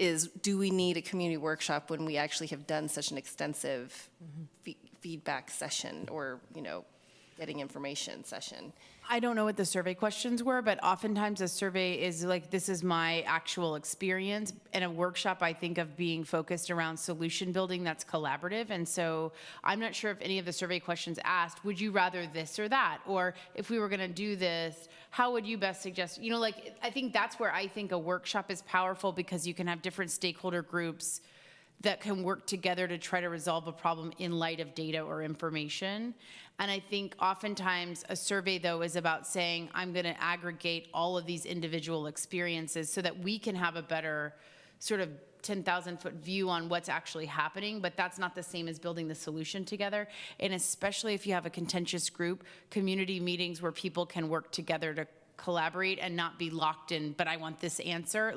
do we need a community workshop when we actually have done such an extensive feedback session or, getting information session? I don't know what the survey questions were, but oftentimes a survey is like, this is my actual experience. And a workshop, I think of being focused around solution building that's collaborative. And so I'm not sure if any of the survey questions asked, would you rather this or that? Or if we were going to do this, how would you best suggest? I think that's where I think a workshop is powerful, because you can have different stakeholder groups that can work together to try to resolve a problem in light of data or information. And I think oftentimes a survey, though, is about saying, I'm going to aggregate all of these individual experiences so that we can have a better sort of 10,000-foot view on what's actually happening, but that's not the same as building the solution together. And especially if you have a contentious group, community meetings where people can work together to collaborate and not be locked in, but I want this answer,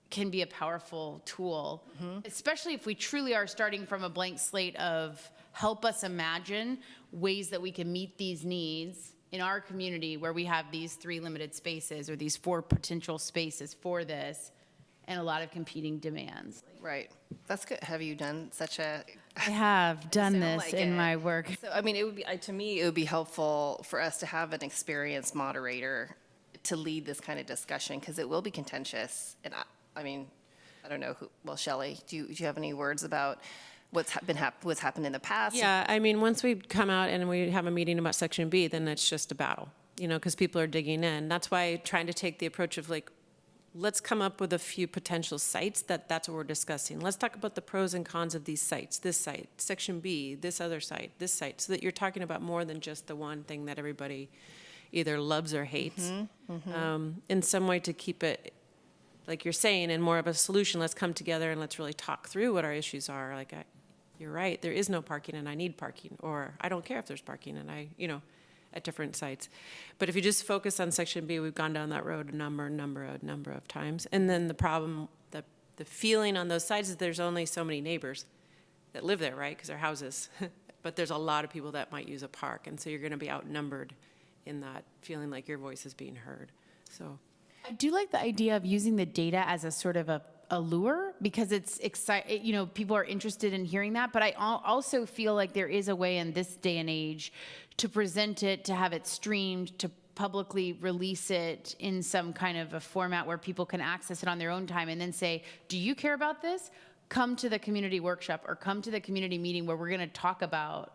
can be a powerful tool, especially if we truly are starting from a blank slate of help us imagine ways that we can meet these needs in our community where we have these 3 limited spaces or these 4 potential spaces for this and a lot of competing demands. Right. That's good. Have you done such a? I have done Sound this like in it. my work. So, it would be, to me, it would be helpful for us to have an experienced moderator to lead this kind of discussion, because it will be contentious. And I don't know who, Shelley, do you have any words about what's happened in the past? Yeah, once we come out and we have a meeting about Section B, then it's just a battle, because people are digging in. That's why trying to take the approach of let's come up with a few potential sites that's what we're discussing. Let's talk about the pros and cons of these sites, this site, Section B, this other site, this site, so that you're talking about more than just the one thing that everybody either loves or hates. In some way to keep it, like you're saying, in more of a solution. Let's come together and let's really talk through what our issues are. You're right, there is no parking and I need parking, or I don't care if there's parking and at different sites. But if you just focus on Section B, we've gone down that road a number of times. And then the problem, the feeling on those sides is there's only so many neighbors that live there, right? Because they're houses. But there's a lot of people that might use a park. And so you're going to be outnumbered in that feeling like your voice is being heard. So I do like the idea of using the data as a sort of a lure, because it's exciting, people are interested in hearing that. But I also feel like there is a way in this day and age to present it, to have it streamed, to publicly release it in some kind of a format where people can access it on their own time and then say, do you care about this? Come to the community workshop or come to the community meeting where we're going to talk about,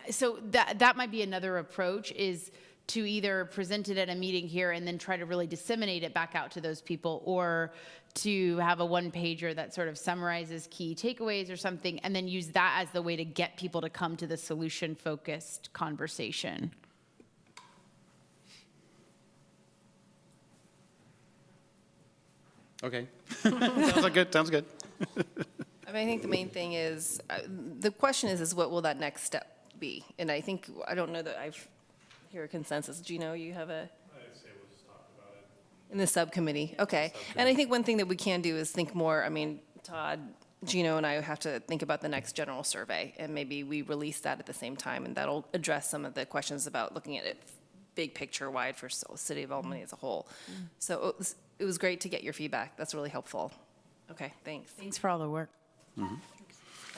so that might be another approach, is to either present it at a meeting here and then try to really disseminate it back out to those people, or to have a one-pager that sort of summarizes key takeaways or something, and then use that as the way to get people to come to the solution-focused conversation. Okay. Sounds good. I mean, I think the main thing is, the question is what will that next step be? And I think, I don't know that I've hear a consensus. Gino, you have a? I'd say we'll just talk about it. In the subcommittee, okay. And I think one thing that we can do is think more, I mean, Todd, Gino, and I have to think about the next general survey, and maybe we release that at the same time, and that'll address some of the questions about looking at it big picture wide for the city of Albany as a whole. So it was great to get your feedback. That's really helpful. Okay, thanks. Thanks for all the work.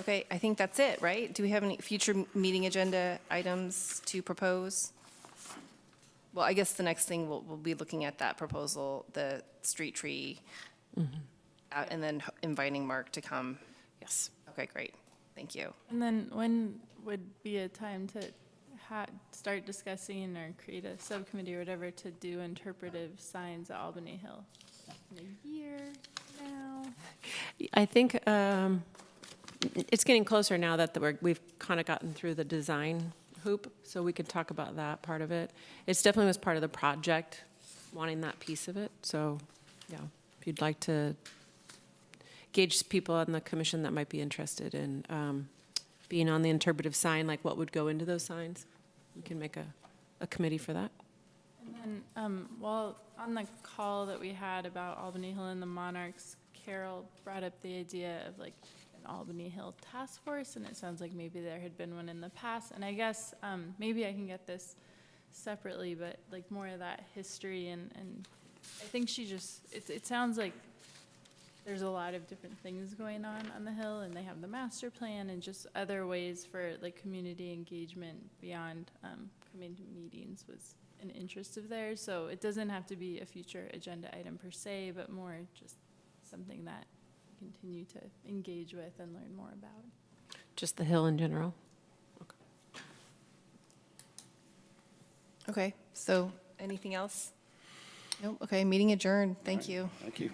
Okay, I think that's it, right? Do we have any future meeting agenda items to propose? Well, I guess the next thing we'll be looking at that proposal, the street tree, and then inviting Mark to come. Yes. Okay, great. Thank you. And then when would be a time to start discussing or create a subcommittee or whatever to do interpretive signs at Albany Hill? In a year now? I think it's getting closer now that we've kind of gotten through the design hoop, so we could talk about that part of it. It's definitely was part of the project, wanting that piece of it. So, yeah, if you'd like to gauge people on the commission that might be interested in being on the interpretive sign, like what would go into those signs, we can make a committee for that. And then, well, on the call that we had about Albany Hill and the Monarchs, Carol brought up the idea of like an Albany Hill task force, and it sounds like maybe there had been one in the past. And I guess maybe I can get this separately, but like more of that history, and I think she just, it sounds like there's a lot of different things going on the Hill, and they have the master plan and just other ways for like community engagement beyond community meetings was an interest of theirs. So it doesn't have to be a future agenda item per se, but more just something that we continue to engage with and learn more about. Just the Hill in general. Okay, so anything else? Nope, okay, meeting adjourned. Thank you. Thank you.